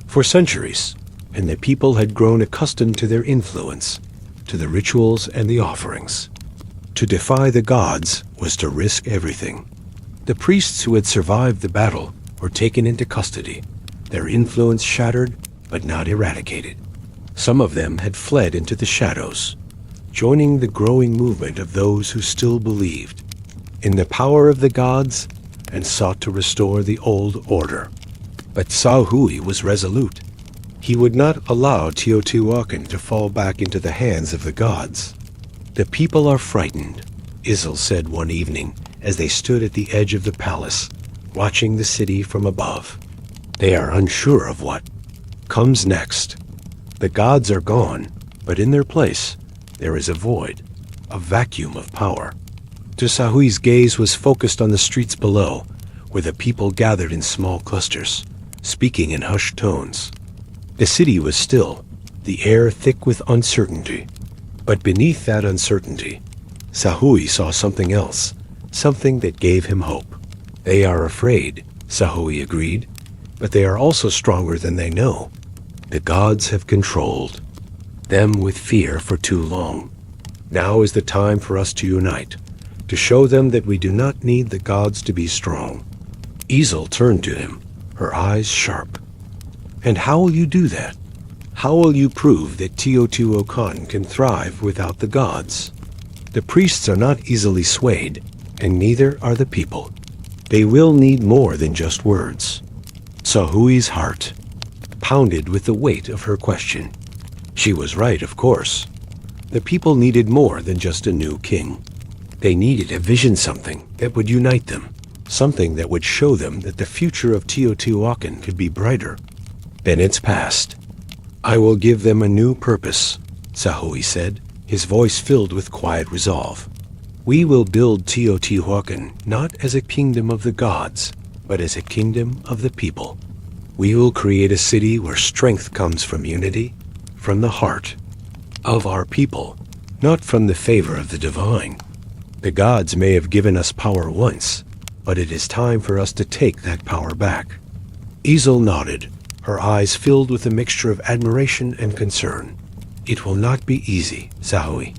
for centuries, and the people had grown accustomed to their influence, to the rituals and the offerings. To defy the gods was to risk everything. The priests who had survived the battle were taken into custody, their influence shattered but not eradicated. Some of them had fled into the shadows, joining the growing movement of those who still believed in the power of the gods and sought to restore the old order. But Sahui was resolute. He would not allow Teotihuacan to fall back into the hands of the gods. "The people are frightened," Isil said one evening as they stood at the edge of the palace, watching the city from above. "They are unsure of what comes next. The gods are gone, but in their place there is a void, a vacuum of power." Sahui's gaze was focused on the streets below, where the people gathered in small clusters, speaking in hushed tones. The city was still, the air thick with uncertainty. But beneath that uncertainty, Sahui saw something else, something that gave him hope. "They are afraid," Sahui agreed, "but they are also stronger than they know. The gods have controlled them with fear for too long. Now is the time for us to unite, to show them that we do not need the gods to be strong." Isil turned to him, her eyes sharp. "And how will you do that? How will you prove that Teotihuacan can thrive without the gods?" "The priests are not easily swayed, and neither are the people. They will need more than just words." Sahui's heart pounded with the weight of her question. She was right, of course. The people needed more than just a new king. They needed a vision, something that would unite them, something that would show them that the future of Teotihuacan could be brighter. "Then it's past. I will give them a new purpose," Sahui said, his voice filled with quiet resolve. "We will build Teotihuacan not as a kingdom of the gods, but as a kingdom of the people. We will create a city where strength comes from unity, from the heart of our people, not from the favor of the divine. The gods may have given us power once, but it is time for us to take that power back." Isil nodded, her eyes filled with a mixture of admiration and concern. "It will not be easy, Sahui.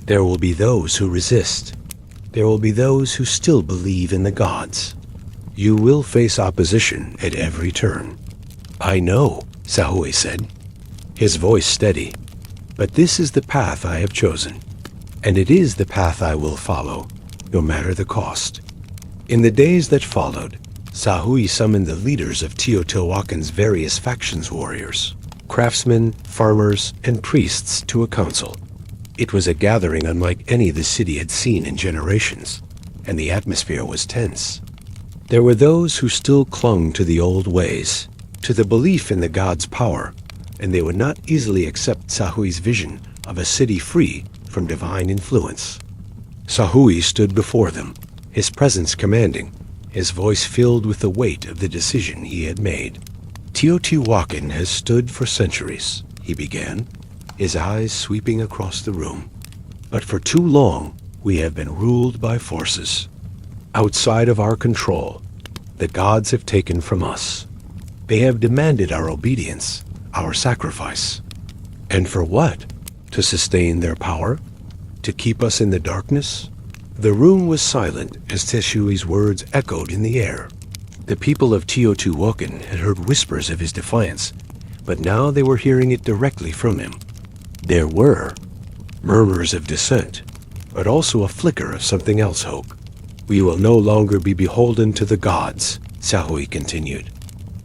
There will be those who resist. There will be those who still believe in the gods. You will face opposition at every turn." "I know," Sahui said, his voice steady. "But this is the path I have chosen, and it is the path I will follow, no matter the cost." In the days that followed, Sahui summoned the leaders of Teotihuacan's various factions, warriors, craftsmen, farmers, and priests to a council. It was a gathering unlike any the city had seen in generations, and the atmosphere was tense. There were those who still clung to the old ways, to the belief in the gods' power, and they would not easily accept Sahui's vision of a city free from divine influence. Sahui stood before them, his presence commanding, his voice filled with the weight of the decision he had made. "Teotihuacan has stood for centuries," he began, his eyes sweeping across the room. "But for too long, we have been ruled by forces outside of our control. The gods have taken from us. They have demanded our obedience, our sacrifice. And for what? To sustain their power? To keep us in the darkness?" The room was silent as Teshui's words echoed in the air. The people of Teotihuacan had heard whispers of his defiance, but now they were hearing it directly from him. There were murmurs of dissent, but also a flicker of something else hope. "We will no longer be beholden to the gods," Sahui continued.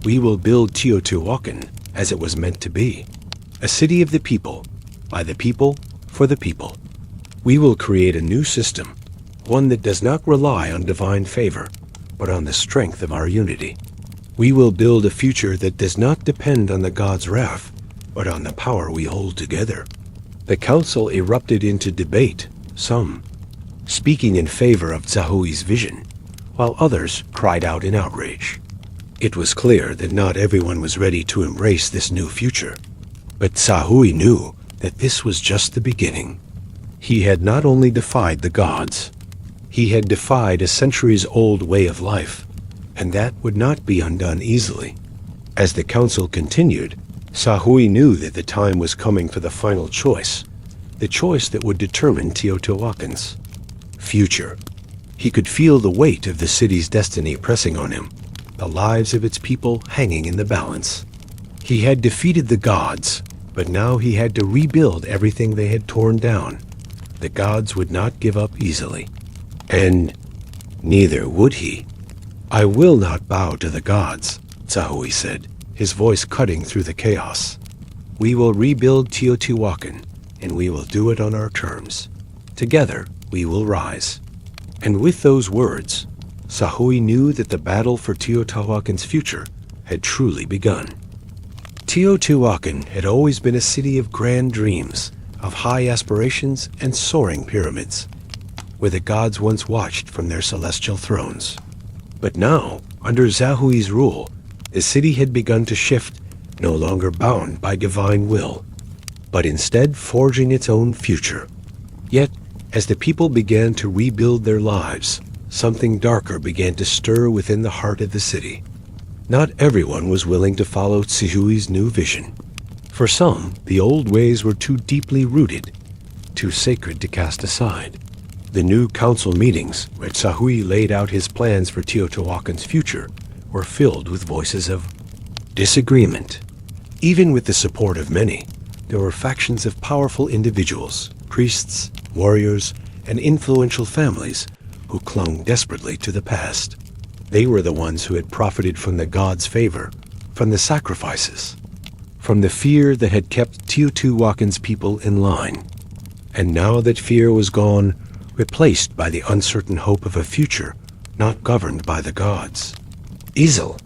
"We will build Teotihuacan as it was meant to be, a city of the people, by the people, for the people. We will create a new system, one that does not rely on divine favor, but on the strength of our unity. We will build a future that does not depend on the gods' wrath, but on the power we hold together." The council erupted into debate, some speaking in favor of Sahui's vision, while others cried out in outrage. It was clear that not everyone was ready to embrace this new future. But Sahui knew that this was just the beginning. He had not only defied the gods, he had defied a centuries-old way of life, and that would not be undone easily. As the council continued, Sahui knew that the time was coming for the final choice, the choice that would determine Teotihuacan's future. He could feel the weight of the city's destiny pressing on him, the lives of its people hanging in the balance. He had defeated the gods, but now he had to rebuild everything they had torn down. The gods would not give up easily. And neither would he. "I will not bow to the gods," Sahui said, his voice cutting through the chaos. "We will rebuild Teotihuacan, and we will do it on our terms. Together, we will rise." And with those words, Sahui knew that the battle for Teotihuacan's future had truly begun. Teotihuacan had always been a city of grand dreams, of high aspirations and soaring pyramids, where the gods once watched from their celestial thrones. But now, under Sahui's rule, the city had begun to shift, no longer bound by divine will, but instead forging its own future. Yet, as the people began to rebuild their lives, something darker began to stir within the heart of the city. Not everyone was willing to follow Sahui's new vision. For some, the old ways were too deeply rooted, too sacred to cast aside. The new council meetings, where Sahui laid out his plans for Teotihuacan's future, were filled with voices of disagreement. Even with the support of many, there were factions of powerful individuals, priests, warriors, and influential families who clung desperately to the past. They were the ones who had profited from the gods' favor, from the sacrifices, from the fear that had kept Teotihuacan's people in line. And now that fear was gone, replaced by the uncertain hope of a future not governed by the gods. Izel,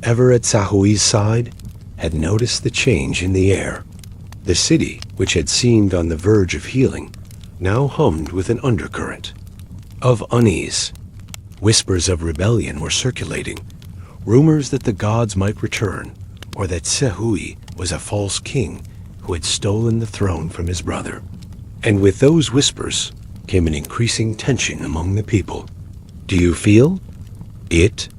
ever at Sahui's side, had noticed the change in the air. The city, which had seemed on the verge of healing, now hummed with an undercurrent of unease. Whispers of rebellion were circulating, rumors that the gods might return, or that Sahui was a false king who had stolen the throne from his brother. And with those whispers came an increasing tension among the people. "Do you feel it?"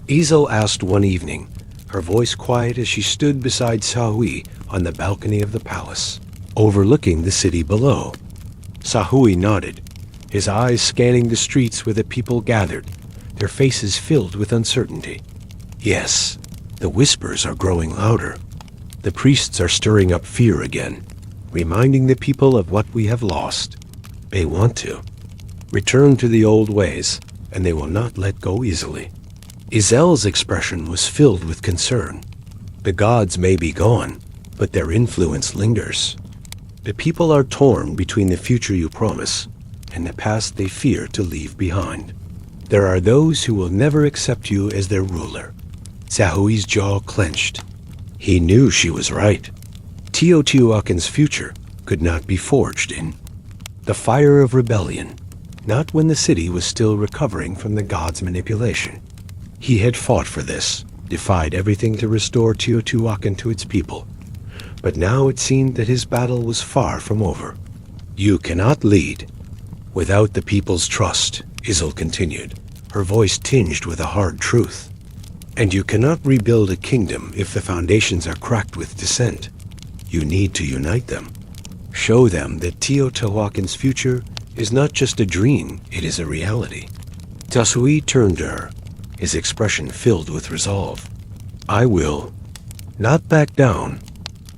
Izel asked one evening, her voice quiet as she stood beside Sahui on the balcony of the palace, overlooking the city below. Sahui nodded, his eyes scanning the streets where the people gathered, their faces filled with uncertainty. "Yes, the whispers are growing louder. The priests are stirring up fear again, reminding the people of what we have lost. They want to return to the old ways, and they will not let go easily." Izel's expression was filled with concern. The gods may be gone, but their influence lingers. The people are torn between the future you promise and the past they fear to leave behind. There are those who will never accept you as their ruler. Sahui's jaw clenched. He knew she was right. Teotihuacan's future could not be forged in the fire of rebellion, not when the city was still recovering from the gods' manipulation. He had fought for this, defied everything to restore Teotihuacan to its people. But now it seemed that his battle was far from over. "You cannot lead without the people's trust," Izel continued, her voice tinged with a hard truth. "And you cannot rebuild a kingdom if the foundations are cracked with dissent. You need to unite them. Show them that Teotihuacan's future is not just a dream, it is a reality." Sahui turned to her, his expression filled with resolve. "I will not back down.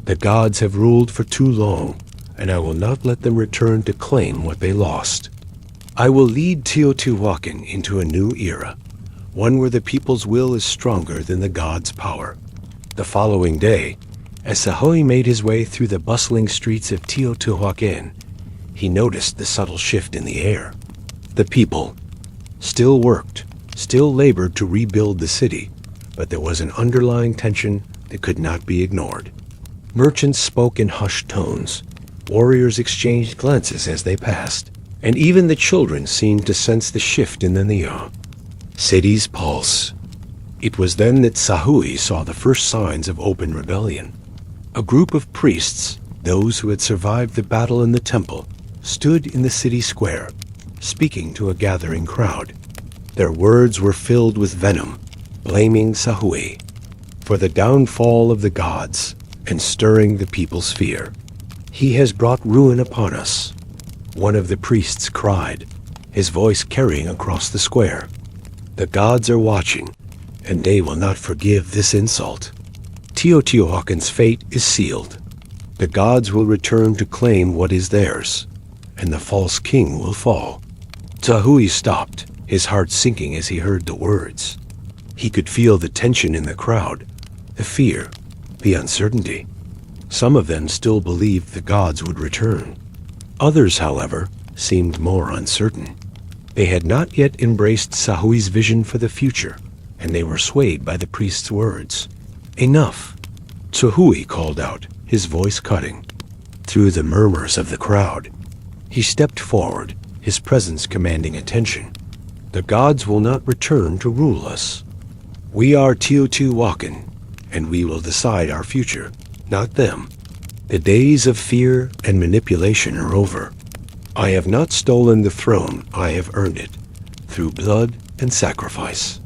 The gods have ruled for too long, and I will not let them return to claim what they lost. I will lead Teotihuacan into a new era, one where the people's will is stronger than the gods' power." The following day, as Sahui made his way through the bustling streets of Teotihuacan, he noticed the subtle shift in the air. The people still worked, still labored to rebuild the city, but there was an underlying tension that could not be ignored. Merchants spoke in hushed tones, warriors exchanged glances as they passed, and even the children seemed to sense the shift in the Neo. Cities pulse. It was then that Sahui saw the first signs of open rebellion. A group of priests, those who had survived the battle in the temple, stood in the city square, speaking to a gathering crowd. Their words were filled with venom, blaming Sahui for the downfall of the gods and stirring the people's fear. "He has brought ruin upon us," one of the priests cried, his voice carrying across the square. "The gods are watching, and they will not forgive this insult. Teotihuacan's fate is sealed. The gods will return to claim what is theirs, and the false king will fall." Sahui stopped, his heart sinking as he heard the words. He could feel the tension in the crowd, the fear, the uncertainty. Some of them still believed the gods would return. Others, however, seemed more uncertain. They had not yet embraced Sahui's vision for the future, and they were swayed by the priest's words. "Enough!" Sahui called out, his voice cutting through the murmurs of the crowd. He stepped forward, his presence commanding attention. "The gods will not return to rule us. We are Teotihuacan, and we will decide our future, not them. The days of fear and manipulation are over. I have not stolen the throne, I have earned it, through blood and sacrifice."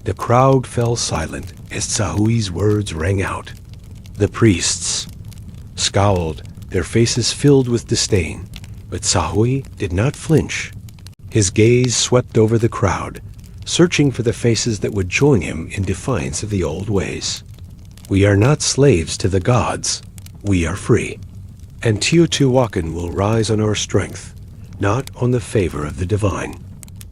The crowd fell silent as Sahui's words rang out. The priests scowled, their faces filled with disdain, but Sahui did not flinch. His gaze swept over the crowd, searching for the faces that would join him in defiance of the old ways. "We are not slaves to the gods. We are free. And Teotihuacan will rise on our strength, not on the favor of the divine."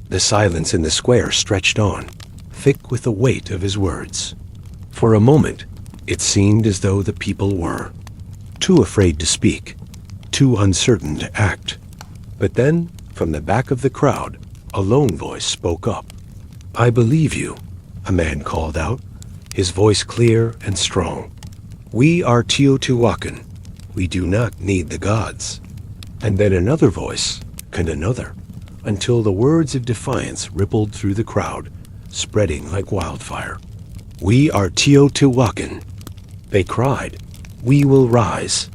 The silence in the square stretched on, thick with the weight of his words. For a moment, it seemed as though the people were too afraid to speak, too uncertain to act. But then, from the back of the crowd, a lone voice spoke up. "I believe you," a man called out, his voice clear and strong. "We are Teotihuacan. We do not need the gods." And then another voice, and another, until the words of defiance rippled through the crowd, spreading like wildfire. "We are Teotihuacan," they cried. "We will rise."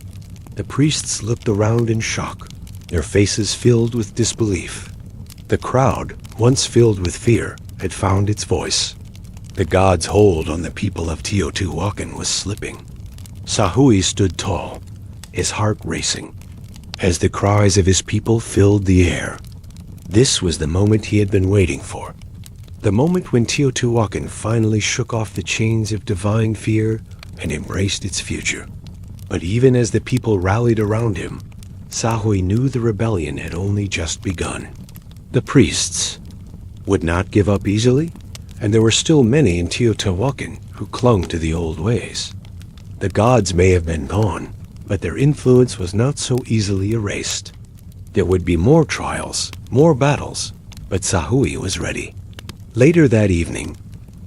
The priests looked around in shock, their faces filled with disbelief. The crowd, once filled with fear, had found its voice. The gods' hold on the people of Teotihuacan was slipping. Sahui stood tall, his heart racing, as the cries of his people filled the air. This was the moment he had been waiting for. The moment when Teotihuacan finally shook off the chains of divine fear and embraced its future. But even as the people rallied around him, Sahui knew the rebellion had only just begun. The priests would not give up easily, and there were still many in Teotihuacan who clung to the old ways. The gods may have been gone, but their influence was not so easily erased. There would be more trials, more battles, but Sahui was ready. Later that evening,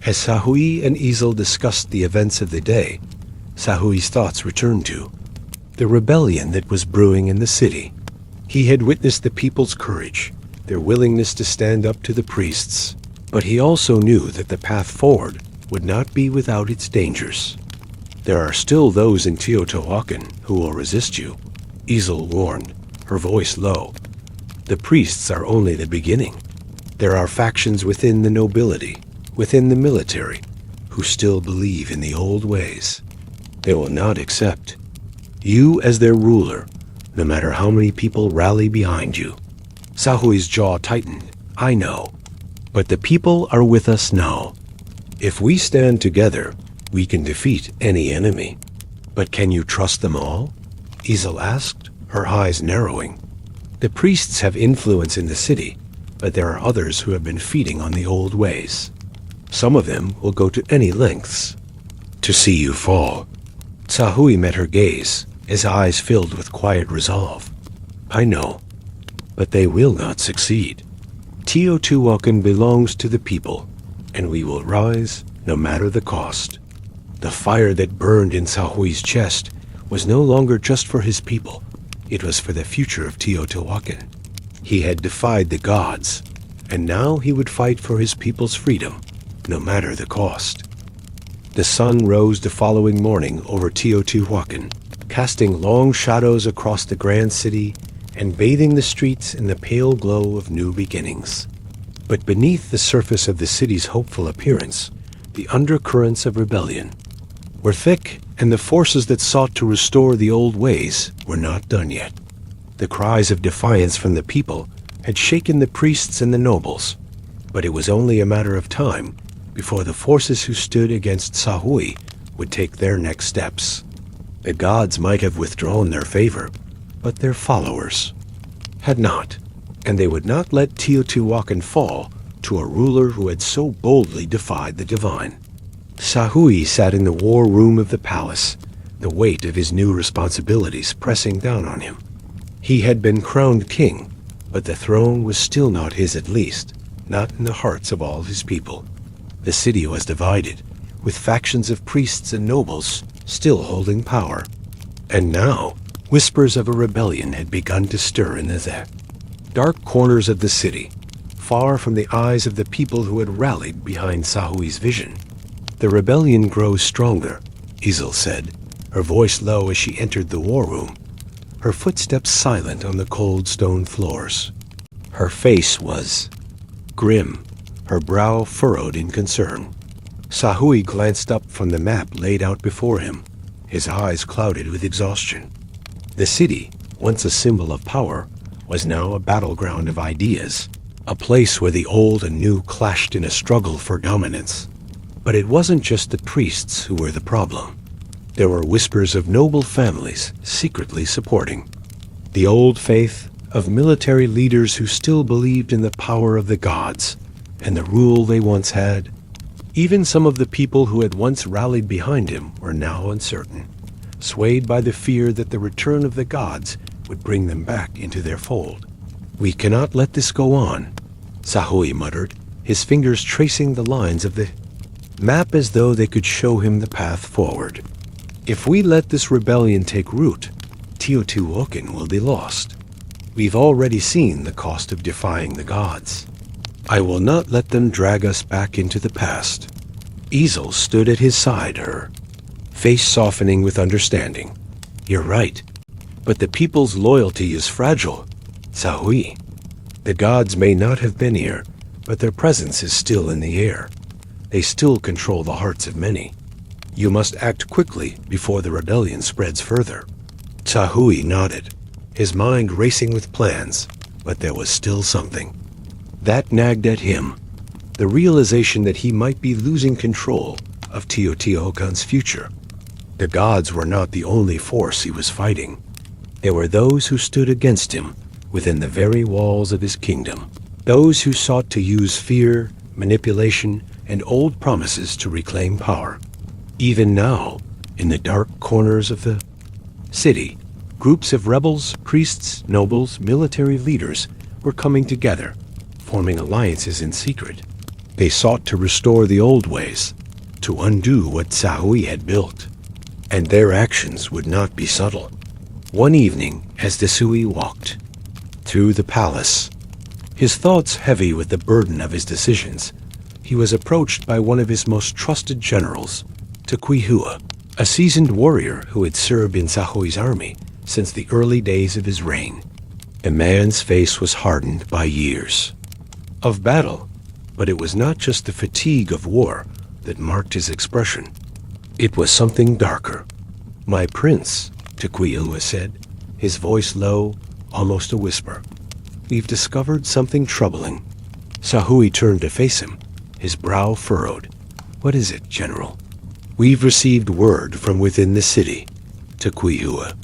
as Sahui and Isel discussed the events of the day, Sahui's thoughts returned to the rebellion that was brewing in the city. He had witnessed the people's courage, their willingness to stand up to the priests, but he also knew that the path forward would not be without its dangers. "There are still those in Teotihuacan who will resist you," Isel warned, her voice low. "The priests are only the beginning. There are factions within the nobility, within the military, who still believe in the old ways. They will not accept you as their ruler, no matter how many people rally behind you." Sahui's jaw tightened. "I know, but the people are with us now. If we stand together, we can defeat any enemy." "But can you trust them all?" Isel asked, her eyes narrowing. "The priests have influence in the city, but there are others who have been feeding on the old ways. Some of them will go to any lengths to see you fall." Sahui met her gaze, his eyes filled with quiet resolve. "I know, but they will not succeed. Teotihuacan belongs to the people, and we will rise no matter the cost." The fire that burned in Sahui's chest was no longer just for his people. It was for the future of Teotihuacan. He had defied the gods, and now he would fight for his people's freedom, no matter the cost. The sun rose the following morning over Teotihuacan, casting long shadows across the grand city and bathing the streets in the pale glow of new beginnings. But beneath the surface of the city's hopeful appearance, the undercurrents of rebellion were thick, and the forces that sought to restore the old ways were not done yet. The cries of defiance from the people had shaken the priests and the nobles, but it was only a matter of time before the forces who stood against Sahui would take their next steps. The gods might have withdrawn their favor, but their followers had not, and they would not let Teotihuacan fall to a ruler who had so boldly defied the divine. Sahui sat in the war room of the palace, the weight of his new responsibilities pressing down on him. He had been crowned king, but the throne was still not his, at least, not in the hearts of all his people. The city was divided, with factions of priests and nobles still holding power. And now, whispers of a rebellion had begun to stir in the dark corners of the city, far from the eyes of the people who had rallied behind Sahui's vision. The rebellion grows stronger, Isel said, her voice low as she entered the war room, her footsteps silent on the cold stone floors. Her face was grim, her brow furrowed in concern. Sahui glanced up from the map laid out before him, his eyes clouded with exhaustion. The city, once a symbol of power, was now a battleground of ideas, a place where the old and new clashed in a struggle for dominance. But it wasn't just the priests who were the problem. There were whispers of noble families secretly supporting the old faith, of military leaders who still believed in the power of the gods and the rule they once had. Even some of the people who had once rallied behind him were now uncertain, swayed by the fear that the return of the gods would bring them back into their fold. "We cannot let this go on," Sahui muttered, his fingers tracing the lines of the map as though they could show him the path forward. "If we let this rebellion take root, Teotihuacan will be lost. We've already seen the cost of defying the gods. I will not let them drag us back into the past." Isel stood at his side, her face softening with understanding. "You're right, but the people's loyalty is fragile, Sahui. The gods may not have been here, but their presence is still in the air. They still control the hearts of many. You must act quickly before the rebellion spreads further." Sahui nodded, his mind racing with plans, but there was still something that nagged at him, the realization that he might be losing control of Teotihuacan's future. The gods were not the only force he was fighting. There were those who stood against him within the very walls of his kingdom, those who sought to use fear, manipulation, and old promises to reclaim power. Even now, in the dark corners of the city, groups of rebels, priests, nobles, military leaders were coming together, forming alliances in secret. They sought to restore the old ways, to undo what Sahui had built. And their actions would not be subtle. One evening, as Desui walked through the palace, his thoughts heavy with the burden of his decisions, he was approached by one of his most trusted generals, Teotihuacan, a seasoned warrior who had served in Sahui's army since the early days of his reign. A man's face was hardened by years of battle, but it was not just the fatigue of war that marked his expression. It was something darker. "My prince," Teotihuacan said, his voice low, almost a whisper. "We've discovered something troubling." Sahui turned to face him, his brow furrowed. "What is it, General?" "We've received word from within the city," Teotihuacan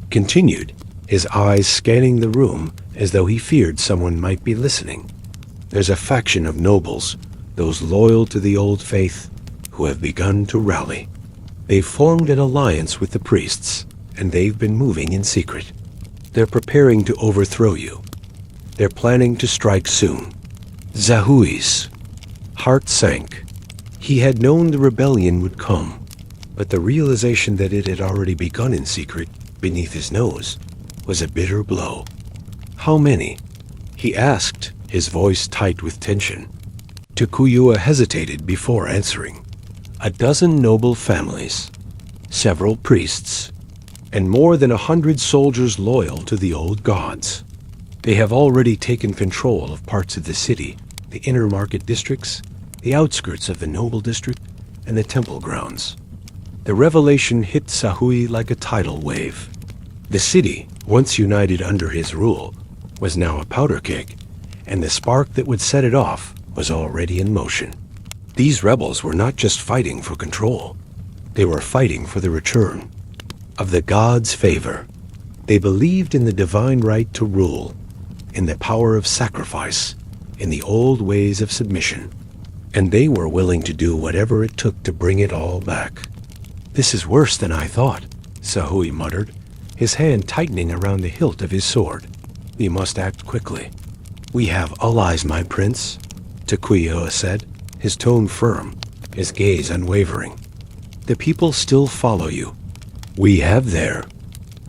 continued, his eyes scanning the room as though he feared someone might be listening. "There's a faction of nobles, those loyal to the old faith, who have begun to rally. They've formed an alliance with the priests, and they've been moving in secret. They're preparing to overthrow you. They're planning to strike soon." Sahui's heart sank. He had known the rebellion would come, but the realization that it had already begun in secret beneath his nose was a bitter blow. "How many?" he asked, his voice tight with tension. Teotihuacan hesitated before answering. A dozen noble families, several priests, and more than 100 soldiers loyal to the old gods. They have already taken control of parts of the city, the inner market districts, the outskirts of the noble district, and the temple grounds. The revelation hit Sahui like a tidal wave. The city, once united under his rule, was now a powder keg, and the spark that would set it off was already in motion. These rebels were not just fighting for control. They were fighting for the return of the gods' favor. They believed in the divine right to rule, in the power of sacrifice, in the old ways of submission, and they were willing to do whatever it took to bring it all back. "This is worse than I thought," Sahui muttered, his hand tightening around the hilt of his sword. "We must act quickly." "We have allies, my prince," Teotihuacan said, his tone firm, his gaze unwavering. "The people still follow you. We have their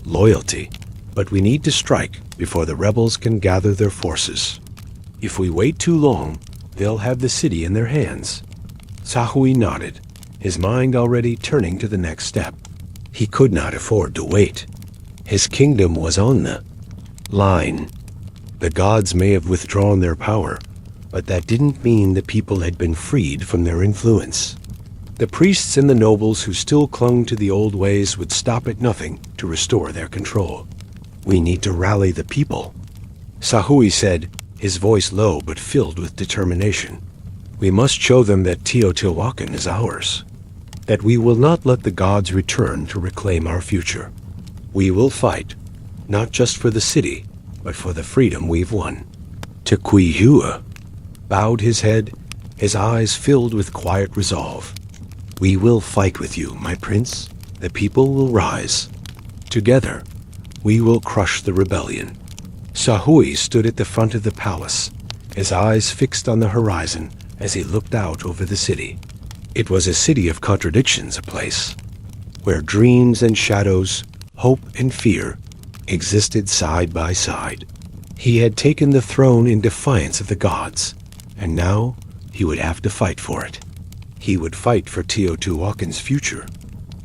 loyalty, but we need to strike before the rebels can gather their forces. If we wait too long, they'll have the city in their hands." Sahui nodded, his mind already turning to the next step. He could not afford to wait. His kingdom was on the line. The gods may have withdrawn their power, but that didn't mean the people had been freed from their influence. The priests and the nobles who still clung to the old ways would stop at nothing to restore their control. "We need to rally the people," Sahui said, his voice low but filled with determination. "We must show them that Teotihuacan is ours, that we will not let the gods return to reclaim our future. We will fight, not just for the city, but for the freedom we've won." Teotihuacan bowed his head, his eyes filled with quiet resolve. "We will fight with you, my prince. The people will rise. Together, we will crush the rebellion." Sahui stood at the front of the palace, his eyes fixed on the horizon as he looked out over the city. It was a city of contradictions, a place where dreams and shadows, hope and fear existed side by side. He had taken the throne in defiance of the gods, and now he would have to fight for it. He would fight for Teotihuacan's future.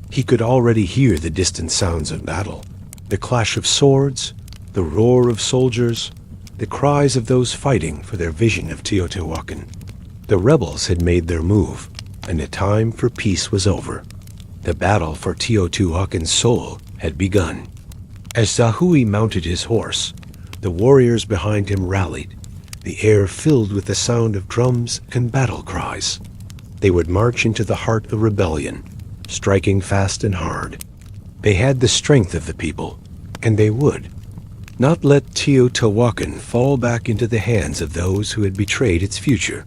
He could already hear the distant sounds of battle, the clash of swords, the roar of soldiers, the cries of those fighting for their vision of Teotihuacan. The rebels had made their move, and the time for peace was over. The battle for Teotihuacan's soul had begun. As Sahui mounted his horse, the warriors behind him rallied, the air filled with the sound of drums and battle cries. They would march into the heart of rebellion, striking fast and hard. They had the strength of the people, and they would not let Teotihuacan fall back into the hands of those who had betrayed its future.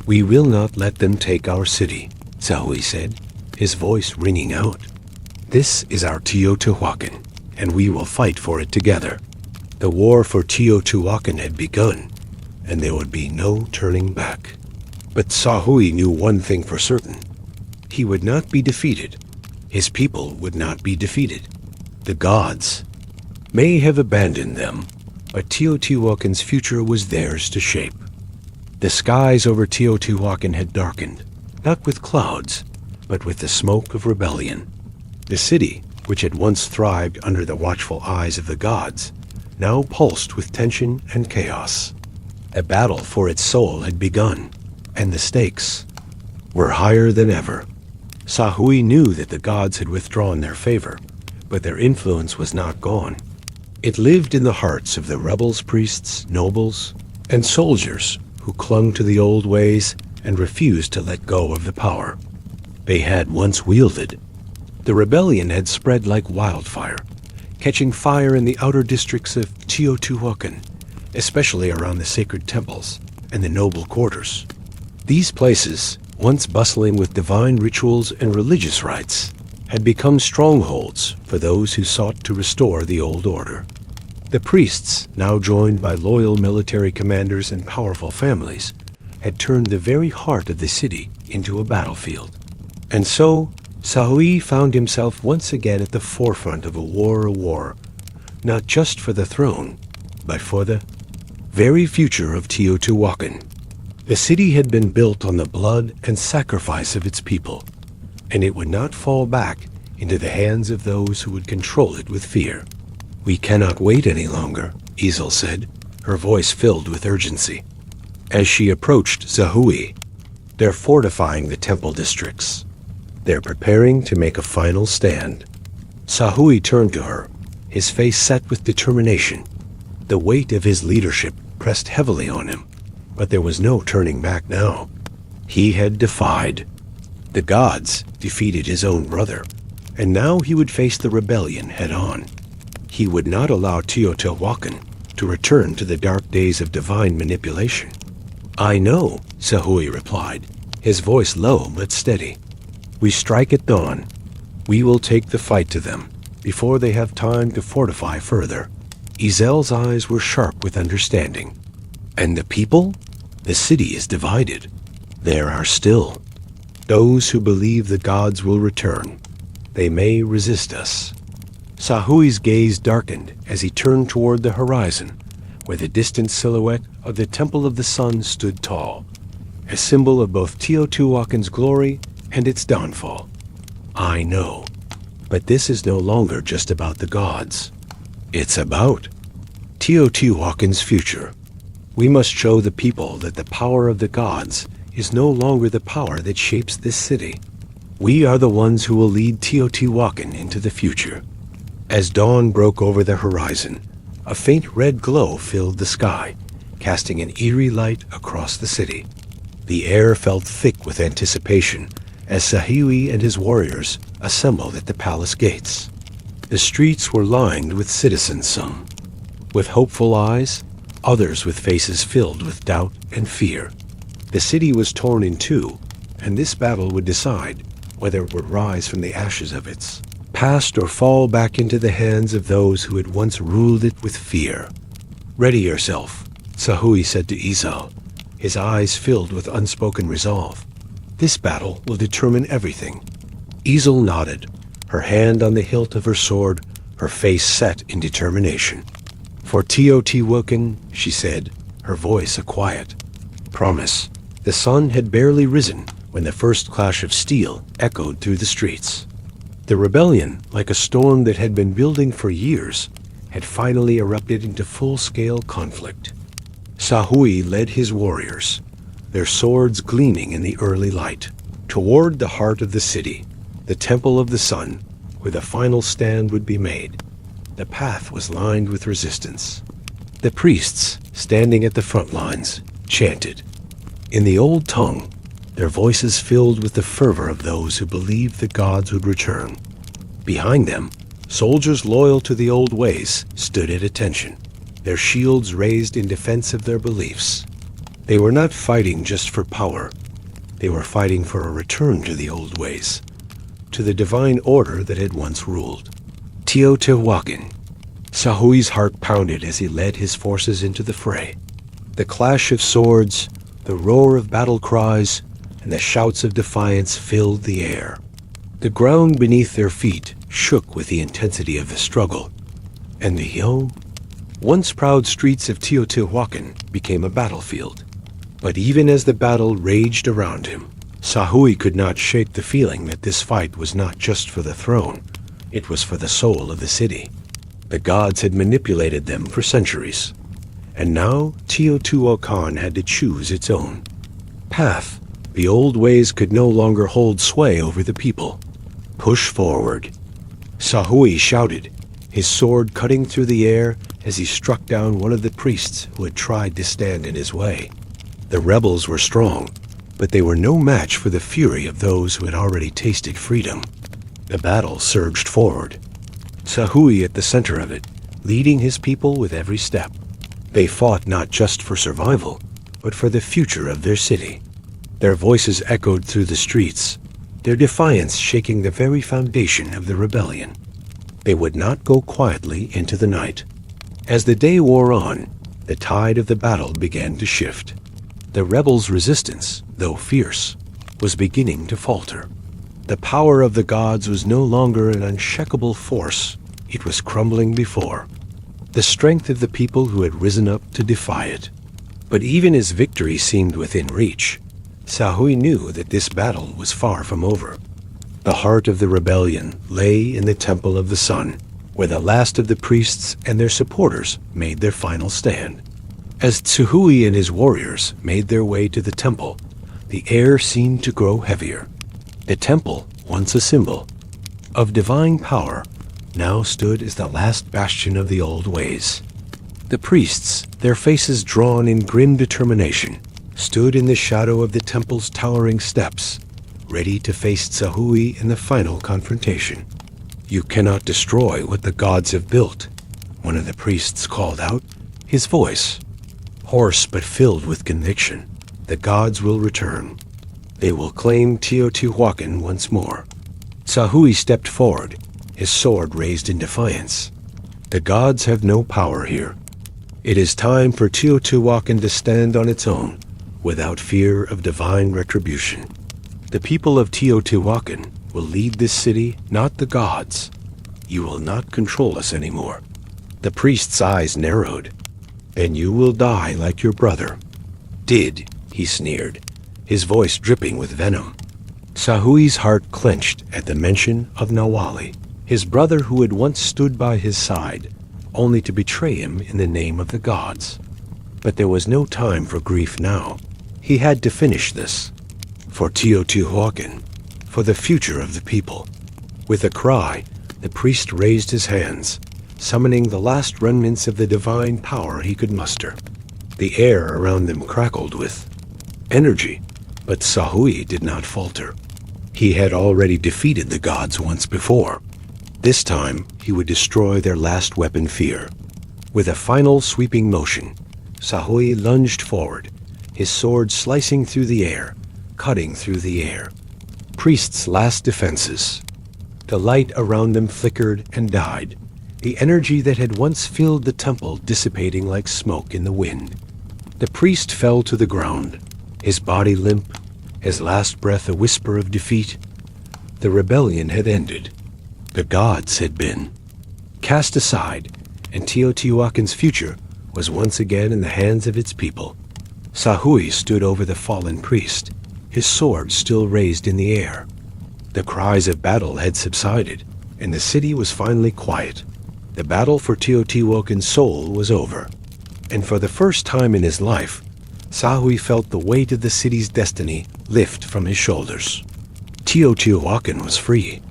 "We will not let them take our city," Sahui said, his voice ringing out. "This is our Teotihuacan, and we will fight for it together." The war for Teotihuacan had begun, and there would be no turning back. But Sahui knew one thing for certain. He would not be defeated. His people would not be defeated. The gods may have abandoned them, but Teotihuacan's future was theirs to shape. The skies over Teotihuacan had darkened, not with clouds, but with the smoke of rebellion. The city, which had once thrived under the watchful eyes of the gods, now pulsed with tension and chaos. A battle for its soul had begun, and the stakes were higher than ever. Sahui knew that the gods had withdrawn their favor, but their influence was not gone. It lived in the hearts of the rebels, priests, nobles, and soldiers who clung to the old ways and refused to let go of the power they had once wielded. The rebellion had spread like wildfire, catching fire in the outer districts of Teotihuacan, especially around the sacred temples and the noble quarters. These places, once bustling with divine rituals and religious rites, had become strongholds for those who sought to restore the old order. The priests, now joined by loyal military commanders and powerful families, had turned the very heart of the city into a battlefield. And so, Sahui found himself once again at the forefront of a war, not just for the throne, but for the very future of Teotihuacan. The city had been built on the blood and sacrifice of its people, and it would not fall back into the hands of those who would control it with fear. "We cannot wait any longer," Isel said, her voice filled with urgency. As she approached Zahui, "They're fortifying the temple districts. They're preparing to make a final stand." Zahui turned to her, his face set with determination. The weight of his leadership pressed heavily on him, but there was no turning back now. He had defied. The gods defeated his own brother, and now he would face the rebellion head-on. He would not allow Teotihuacan to return to the dark days of divine manipulation. "I know," Zahui replied, his voice low but steady. "We strike at dawn. We will take the fight to them before they have time to fortify further." Izel's eyes were sharp with understanding. "And the people? The city is divided. There are still those who believe the gods will return. They may resist us." Zahui's gaze darkened as he turned toward the horizon, where the distant silhouette of the Temple of the Sun stood tall, a symbol of both Teotihuacan's glory and its downfall. "I know, but this is no longer just about the gods. It's about Teotihuacan's future. We must show the people that the power of the gods is no longer the power that shapes this city. We are the ones who will lead Teotihuacan into the future." As dawn broke over the horizon, a faint red glow filled the sky, casting an eerie light across the city. The air felt thick with anticipation as Zahui and his warriors assembled at the palace gates. The streets were lined with citizens, some with hopeful eyes, others with faces filled with doubt and fear. The city was torn in two, and this battle would decide whether it would rise from the ashes of its past or fall back into the hands of those who had once ruled it with fear. "Ready yourself," Zahui said to Isel, his eyes filled with unspoken resolve. "This battle will determine everything." Isel nodded, her hand on the hilt of her sword, her face set in determination. "For Teotihuacan," she said, her voice a quiet promise. The sun had barely risen when the first clash of steel echoed through the streets. The rebellion, like a storm that had been building for years, had finally erupted into full-scale conflict. Zahui led his warriors, their swords gleaming in the early light, toward the heart of the city, the Temple of the Sun, where the final stand would be made. The path was lined with resistance. The priests, standing at the front lines, chanted in the old tongue, their voices filled with the fervor of those who believed the gods would return. Behind them, soldiers loyal to the old ways stood at attention, their shields raised in defense of their beliefs. They were not fighting just for power. They were fighting for a return to the old ways, to the divine order that had once ruled. Teotihuacan. Zahui's heart pounded as he led his forces into the fray. The clash of swords, the roar of battle cries, and the shouts of defiance filled the air. The ground beneath their feet shook with the intensity of the struggle, and the once proud streets of Teotihuacan became a battlefield. But even as the battle raged around him, Zahui could not shake the feeling that this fight was not just for the throne, it was for the soul of the city. The gods had manipulated them for centuries, and now Teotihuacan had to choose its own path. The old ways could no longer hold sway over the people. "Push forward," Zahui shouted, his sword cutting through the air as he struck down one of the priests who had tried to stand in his way. The rebels were strong, but they were no match for the fury of those who had already tasted freedom. The battle surged forward, Zahui at the center of it, leading his people with every step. They fought not just for survival, but for the future of their city. Their voices echoed through the streets, their defiance shaking the very foundation of the rebellion. They would not go quietly into the night. As the day wore on, the tide of the battle began to shift. The rebels' resistance, though fierce, was beginning to falter. The power of the gods was no longer an unshakable force. It was crumbling before. the strength of the people who had risen up to defy it. But even as victory seemed within reach, Sahui knew that this battle was far from over. The heart of the rebellion lay in the Temple of the Sun, where the last of the priests and their supporters made their final stand. As Tsuhui and his warriors made their way to the temple, the air seemed to grow heavier. The temple, once a symbol of divine power, now stood as the last bastion of the old ways. The priests, their faces drawn in grim determination, stood in the shadow of the temple's towering steps, ready to face Tsuhui in the final confrontation. "You cannot destroy what the gods have built," one of the priests called out, his voice hoarse but filled with conviction. "The gods will return. They will claim Teotihuacan once more." Tsuhui stepped forward, his sword raised in defiance. "The gods have no power here. It is time for Teotihuacan to stand on its own, without fear of divine retribution. The people of Teotihuacan will lead this city, not the gods. You will not control us anymore." The priest's eyes narrowed. "And you will die like your brother." "Did," he sneered, his voice dripping with venom. Sahui's heart clenched at the mention of Nawali, his brother who had once stood by his side, only to betray him in the name of the gods. But there was no time for grief now. He had to finish this. For Teotihuacan, for the future of the people. With a cry, the priest raised his hands, summoning the last remnants of the divine power he could muster. The air around them crackled with energy, but Sahui did not falter. He had already defeated the gods once before. This time, he would destroy their last weapon, fear. With a final sweeping motion, Sahui lunged forward, his sword slicing through the air, cutting through the air. Priest's last defenses. The light around them flickered and died, the energy that had once filled the temple dissipating like smoke in the wind. The priest fell to the ground, his body limp, his last breath a whisper of defeat. The rebellion had ended. The gods had been cast aside, and Teotihuacan's future was once again in the hands of its people. Sahui stood over the fallen priest, his sword still raised in the air. The cries of battle had subsided, and the city was finally quiet. The battle for Teotihuacan's soul was over, and for the first time in his life, Sahui felt the weight of the city's destiny lift from his shoulders. Teotihuacan was free.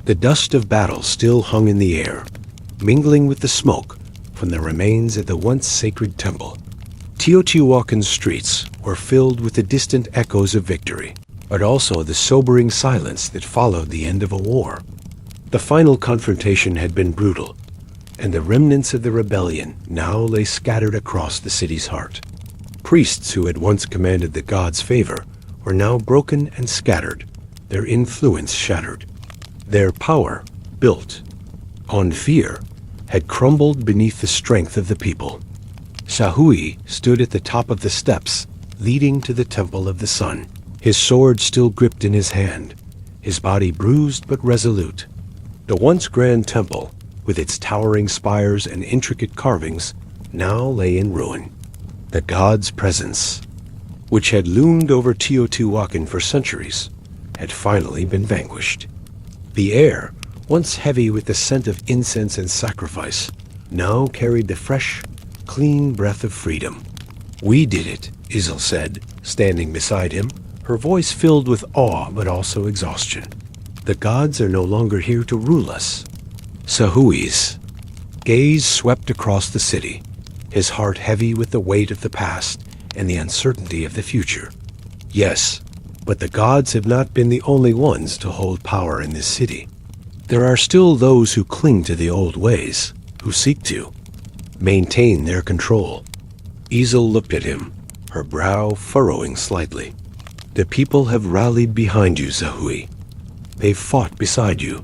The dust of battle still hung in the air, mingling with the smoke from the remains of the once sacred temple. Teotihuacan's streets were filled with the distant echoes of victory, but also the sobering silence that followed the end of a war. The final confrontation had been brutal, and the remnants of the rebellion now lay scattered across the city's heart. Priests who had once commanded the gods' favor were now broken and scattered, their influence shattered. Their power, built on fear, had crumbled beneath the strength of the people. Sahui stood at the top of the steps leading to the Temple of the Sun, his sword still gripped in his hand, his body bruised but resolute. The once grand temple, with its towering spires and intricate carvings, now lay in ruin. The god's presence, which had loomed over Teotihuacan for centuries, had finally been vanquished. The air, once heavy with the scent of incense and sacrifice, now carried the fresh, clean breath of freedom. "We did it," Isil said, standing beside him, her voice filled with awe but also exhaustion. "The gods are no longer here to rule us." Sahui's gaze swept across the city, his heart heavy with the weight of the past and the uncertainty of the future. "Yes, but the gods have not been the only ones to hold power in this city. There are still those who cling to the old ways, who seek to maintain their control." Isil looked at him, her brow furrowing slightly. "The people have rallied behind you, Sahui. They've fought beside you.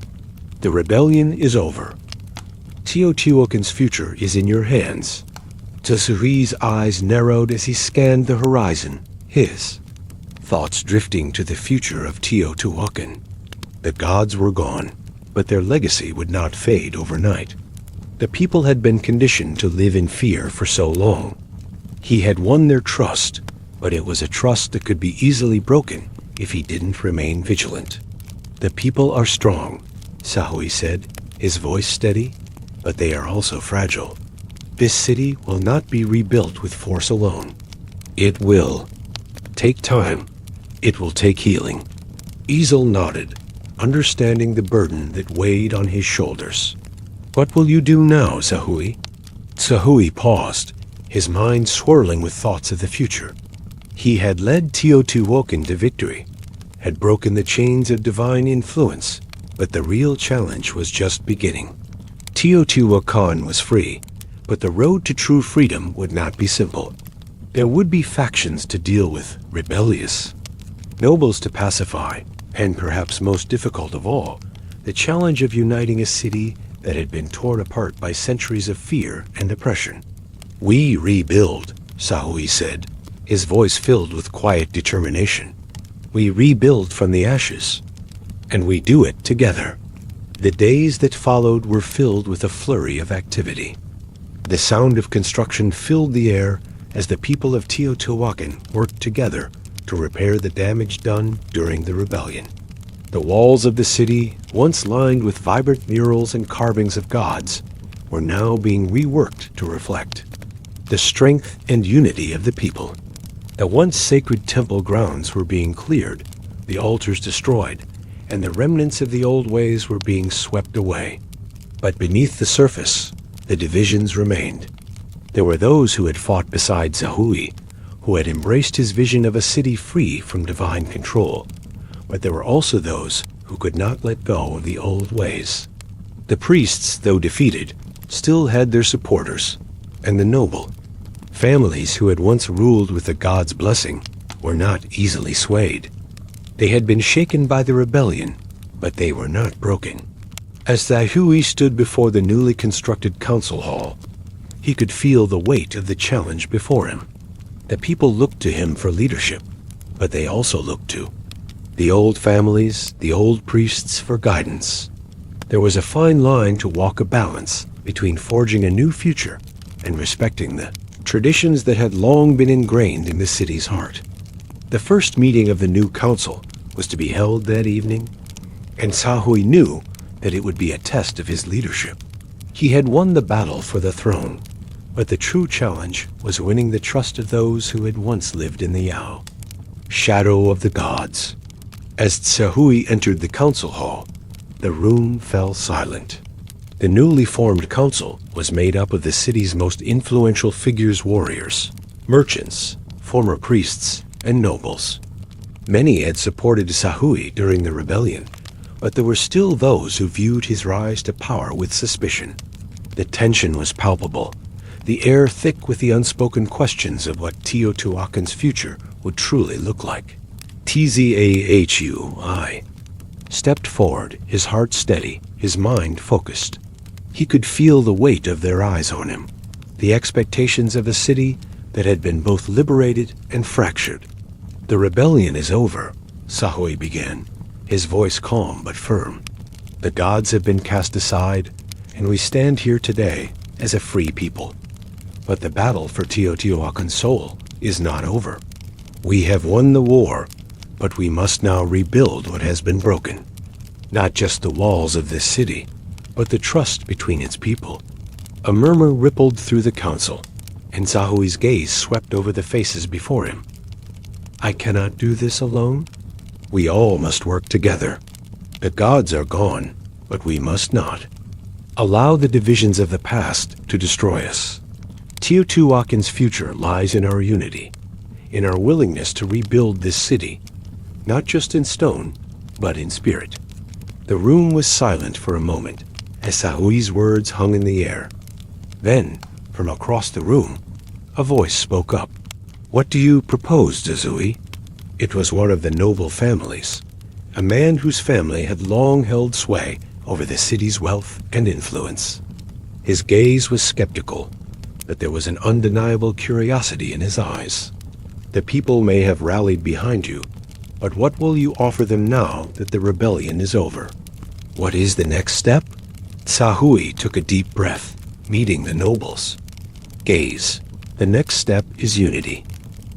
The rebellion is over. Teotihuacan's future is in your hands." Tsuhui's eyes narrowed as he scanned the horizon, his thoughts drifting to the future of Teotihuacan. The gods were gone, but their legacy would not fade overnight. The people had been conditioned to live in fear for so long. He had won their trust, but it was a trust that could be easily broken if he didn't remain vigilant. The people are strong, Sahui said, his voice steady, but they are also fragile. This city will not be rebuilt with force alone. It will take time. It will take healing. Ezel nodded, understanding the burden that weighed on his shoulders. What will you do now, Sahui? Sahui paused, his mind swirling with thoughts of the future. He had led Teotihuacan to victory, had broken the chains of divine influence, but the real challenge was just beginning. Teotihuacan was free, but the road to true freedom would not be simple. There would be factions to deal with, rebellious, nobles to pacify, and perhaps most difficult of all, the challenge of uniting a city that had been torn apart by centuries of fear and oppression. We rebuild, Sahui said, his voice filled with quiet determination. We rebuild from the ashes, and we do it together. The days that followed were filled with a flurry of activity. The sound of construction filled the air as the people of Teotihuacan worked together to repair the damage done during the rebellion. The walls of the city, once lined with vibrant murals and carvings of gods, were now being reworked to reflect the strength and unity of the people. The once sacred temple grounds were being cleared, the altars destroyed, and the remnants of the old ways were being swept away. But beneath the surface, the divisions remained. There were those who had fought beside Sahui, who had embraced his vision of a city free from divine control. But there were also those who could not let go of the old ways. The priests, though defeated, still had their supporters, and the noble. Families who had once ruled with the god's blessing were not easily swayed. They had been shaken by the rebellion, but they were not broken. As Sahui stood before the newly constructed council hall, he could feel the weight of the challenge before him. The people looked to him for leadership, but they also looked to the old families, the old priests for guidance. There was a fine line to walk a balance between forging a new future and respecting the traditions that had long been ingrained in the city's heart. The first meeting of the new council was to be held that evening, and Sahui knew that it would be a test of his leadership. He had won the battle for the throne, but the true challenge was winning the trust of those who had once lived in the Yao, shadow of the gods. As Sahui entered the council hall, the room fell silent. The newly formed council was made up of the city's most influential figures, warriors, merchants, former priests, and nobles. Many had supported Sahui during the rebellion, but there were still those who viewed his rise to power with suspicion. The tension was palpable, the air thick with the unspoken questions of what Teotihuacan's future would truly look like. Tzahui stepped forward, his heart steady, his mind focused. He could feel the weight of their eyes on him, the expectations of a city that had been both liberated and fractured. The rebellion is over, Sahui began, his voice calm but firm. The gods have been cast aside, and we stand here today as a free people. But the battle for Teotihuacan's soul is not over. We have won the war, but we must now rebuild what has been broken. Not just the walls of this city, but the trust between its people. A murmur rippled through the council, and Sahui's gaze swept over the faces before him. I cannot do this alone. We all must work together. The gods are gone, but we must not allow the divisions of the past to destroy us. Teotihuacan's future lies in our unity, in our willingness to rebuild this city, not just in stone, but in spirit. The room was silent for a moment as Sahui's words hung in the air. Then, from across the room, a voice spoke up. What do you propose, Sahui? It was one of the noble families, a man whose family had long held sway over the city's wealth and influence. His gaze was skeptical, but there was an undeniable curiosity in his eyes. The people may have rallied behind you, but what will you offer them now that the rebellion is over? What is the next step? Sahui took a deep breath, meeting the nobles. Gaze. The next step is unity.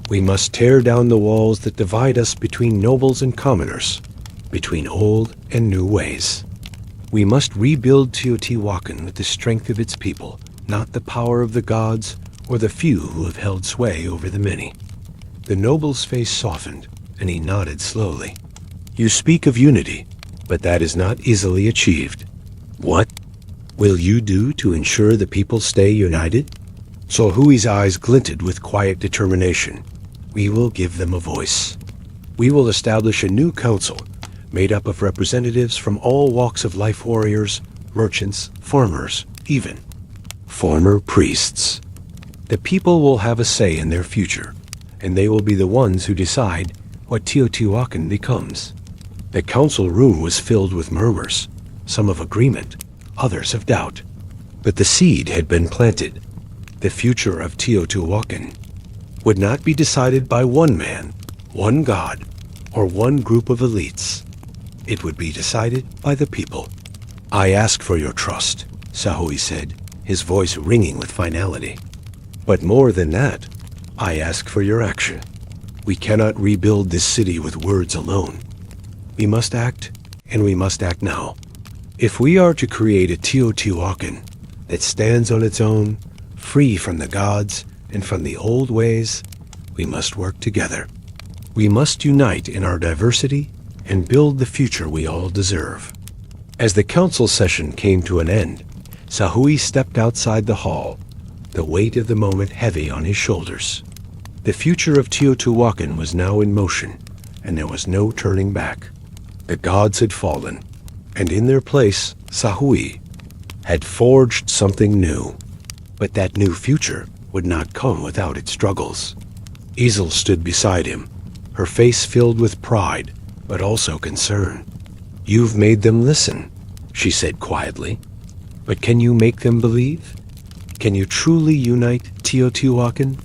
We must tear down the walls that divide us between nobles and commoners, between old and new ways. We must rebuild Teotihuacan with the strength of its people, not the power of the gods or the few who have held sway over the many. The noble's face softened, and he nodded slowly. You speak of unity, but that is not easily achieved. What will you do to ensure the people stay united? Sahui's eyes glinted with quiet determination. We will give them a voice. We will establish a new council made up of representatives from all walks of life, warriors, merchants, farmers, even former priests. The people will have a say in their future, and they will be the ones who decide what Teotihuacan becomes. The council room was filled with murmurs, some of agreement, others of doubt. But the seed had been planted. The future of Teotihuacan would not be decided by one man, one god, or one group of elites. It would be decided by the people. I ask for your trust, Sahui said, his voice ringing with finality. But more than that, I ask for your action. We cannot rebuild this city with words alone. We must act, and we must act now. If we are to create a Teotihuacan that stands on its own, free from the gods and from the old ways, we must work together. We must unite in our diversity and build the future we all deserve. As the council session came to an end, Sahui stepped outside the hall, the weight of the moment heavy on his shoulders. The future of Teotihuacan was now in motion, and there was no turning back. The gods had fallen, and in their place, Sahui had forged something new. But that new future would not come without its struggles. Isel stood beside him, her face filled with pride, but also concern. You've made them listen, she said quietly. But can you make them believe? Can you truly unite Teotihuacan?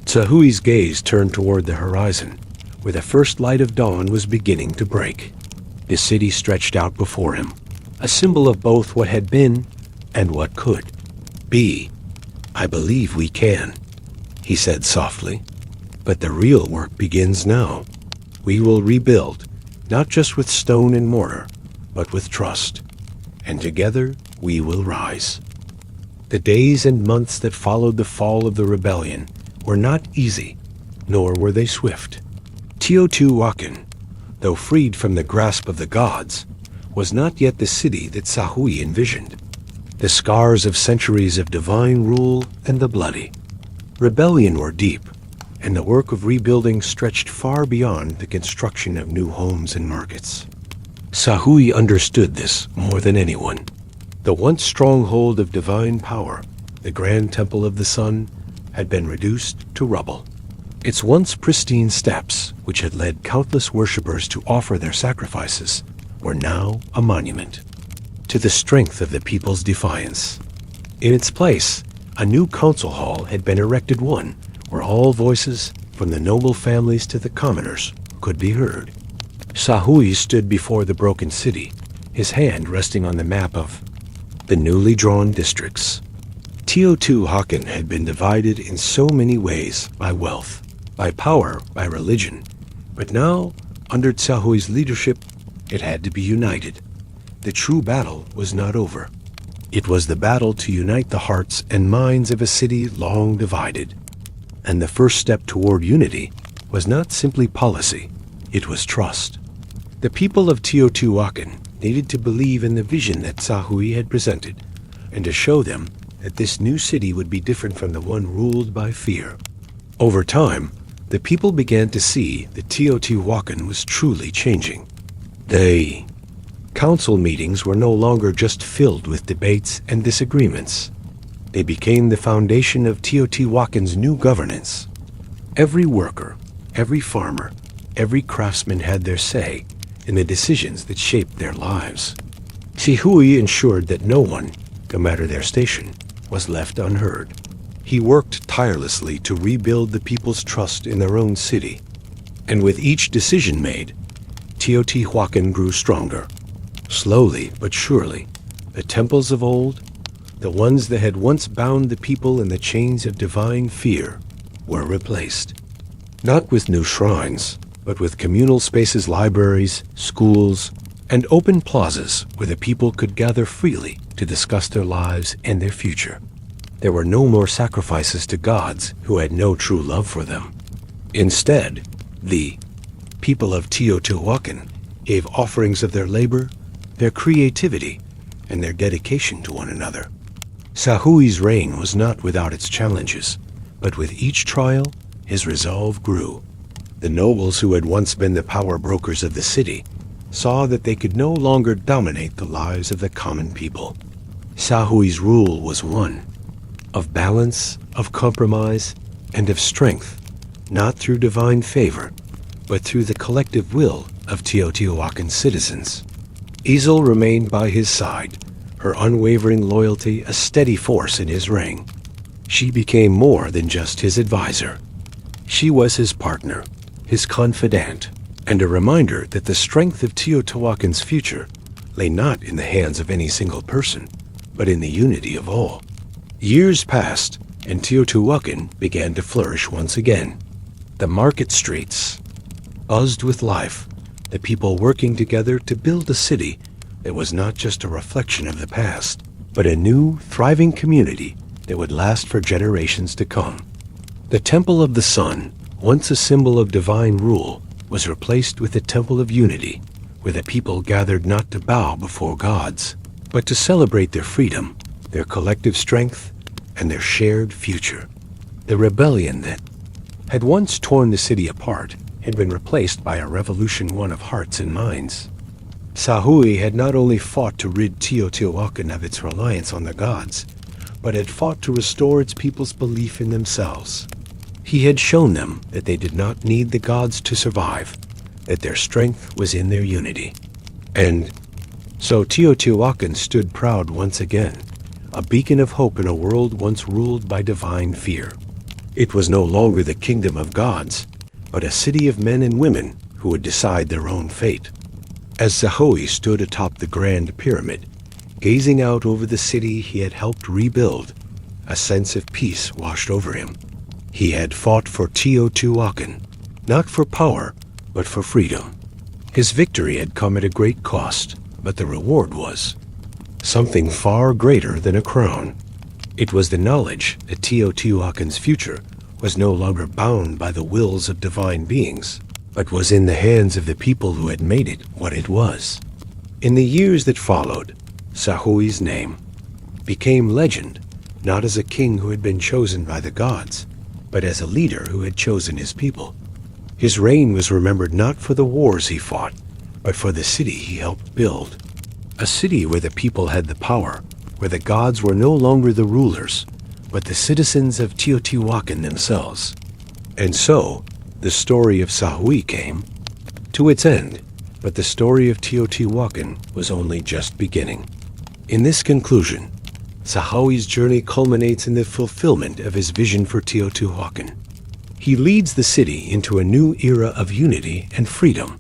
Sahui's gaze turned toward the horizon, where the first light of dawn was beginning to break. The city stretched out before him, a symbol of both what had been and what could be. I believe we can, he said softly. But the real work begins now. We will rebuild, not just with stone and mortar, but with trust. And together we will rise. The days and months that followed the fall of the rebellion were not easy, nor were they swift. Teotihuacan, though freed from the grasp of the gods, was not yet the city that Sahui envisioned. The scars of centuries of divine rule and the bloody rebellion were deep, and the work of rebuilding stretched far beyond the construction of new homes and markets. Sahui understood this more than anyone. The once stronghold of divine power, the grand temple of the sun, had been reduced to rubble. Its once pristine steps, which had led countless worshippers to offer their sacrifices, were now a monument to the strength of the people's defiance. In its place, a new council hall had been erected, one where all voices, from the noble families to the commoners, could be heard. Sahui stood before the broken city, his hand resting on the map of the newly drawn districts. Teotihuacan had been divided in so many ways, by wealth, by power, by religion. But now, under Sahui's leadership, it had to be united. The true battle was not over. It was the battle to unite the hearts and minds of a city long divided. And the first step toward unity was not simply policy, it was trust. The people of Teotihuacan needed to believe in the vision that Sahui had presented, and to show them that this new city would be different from the one ruled by fear. Over time, the people began to see that Teotihuacan was truly changing. The council meetings were no longer just filled with debates and disagreements. They became the foundation of Teotihuacan's new governance. Every worker, every farmer, every craftsman had their say in the decisions that shaped their lives. Sahui ensured that no one, no matter their station, was left unheard. He worked tirelessly to rebuild the people's trust in their own city. And with each decision made, Teotihuacan grew stronger. Slowly but surely, the temples of old, The ones that had once bound the people in the chains of divine fear were replaced, not with new shrines, but with communal spaces, libraries, schools, and open plazas where the people could gather freely to discuss their lives and their future. There were no more sacrifices to gods who had no true love for them. Instead, the people of Teotihuacan gave offerings of their labor, their creativity, and their dedication to one another. Sahui's reign was not without its challenges, but with each trial, his resolve grew. The nobles who had once been the power brokers of the city saw that they could no longer dominate the lives of the common people. Sahui's rule was one of balance, of compromise, and of strength, not through divine favor, but through the collective will of Teotihuacan citizens. Isel remained by his side, her unwavering loyalty a steady force in his reign. She became more than just his advisor. She was his partner, his confidant, and a reminder that the strength of Teotihuacan's future lay not in the hands of any single person, but in the unity of all. Years passed, and Teotihuacan began to flourish once again. The market streets buzzed with life, the people working together to build a city that was not just a reflection of the past, but a new, thriving community that would last for generations to come. The Temple of the Sun, once a symbol of divine rule, was replaced with the Temple of Unity, where the people gathered not to bow before gods, but to celebrate their freedom, their collective strength, and their shared future. The rebellion that had once torn the city apart had been replaced by a revolution, one of hearts and minds. Sahui had not only fought to rid Teotihuacan of its reliance on the gods, but had fought to restore its people's belief in themselves. He had shown them that they did not need the gods to survive, that their strength was in their unity. And so Teotihuacan stood proud once again, a beacon of hope in a world once ruled by divine fear. It was no longer the kingdom of gods, but a city of men and women who would decide their own fate. As Sahui stood atop the Grand Pyramid, gazing out over the city he had helped rebuild, a sense of peace washed over him. He had fought for Teotihuacan, not for power, but for freedom. His victory had come at a great cost, but the reward was something far greater than a crown. It was the knowledge that Teotihuacan's future was no longer bound by the wills of divine beings, but was in the hands of the people who had made it what it was. In the years that followed, Sahui's name became legend, not as a king who had been chosen by the gods, but as a leader who had chosen his people. His reign was remembered not for the wars he fought, but for the city he helped build. A city where the people had the power, where the gods were no longer the rulers, but the citizens of Teotihuacan themselves. And so, the story of Sahui came to its end, but the story of Teotihuacan was only just beginning. In this conclusion, Sahui's journey culminates in the fulfillment of his vision for Teotihuacan. He leads the city into a new era of unity and freedom,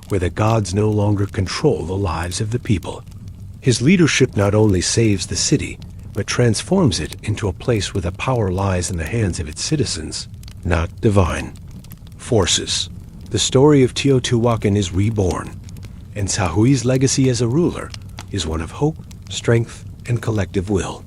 where the gods no longer control the lives of the people. His leadership not only saves the city, but transforms it into a place where the power lies in the hands of its citizens, not divine forces. The story of Teotihuacan is reborn, and Sahui's legacy as a ruler is one of hope, strength, and collective will.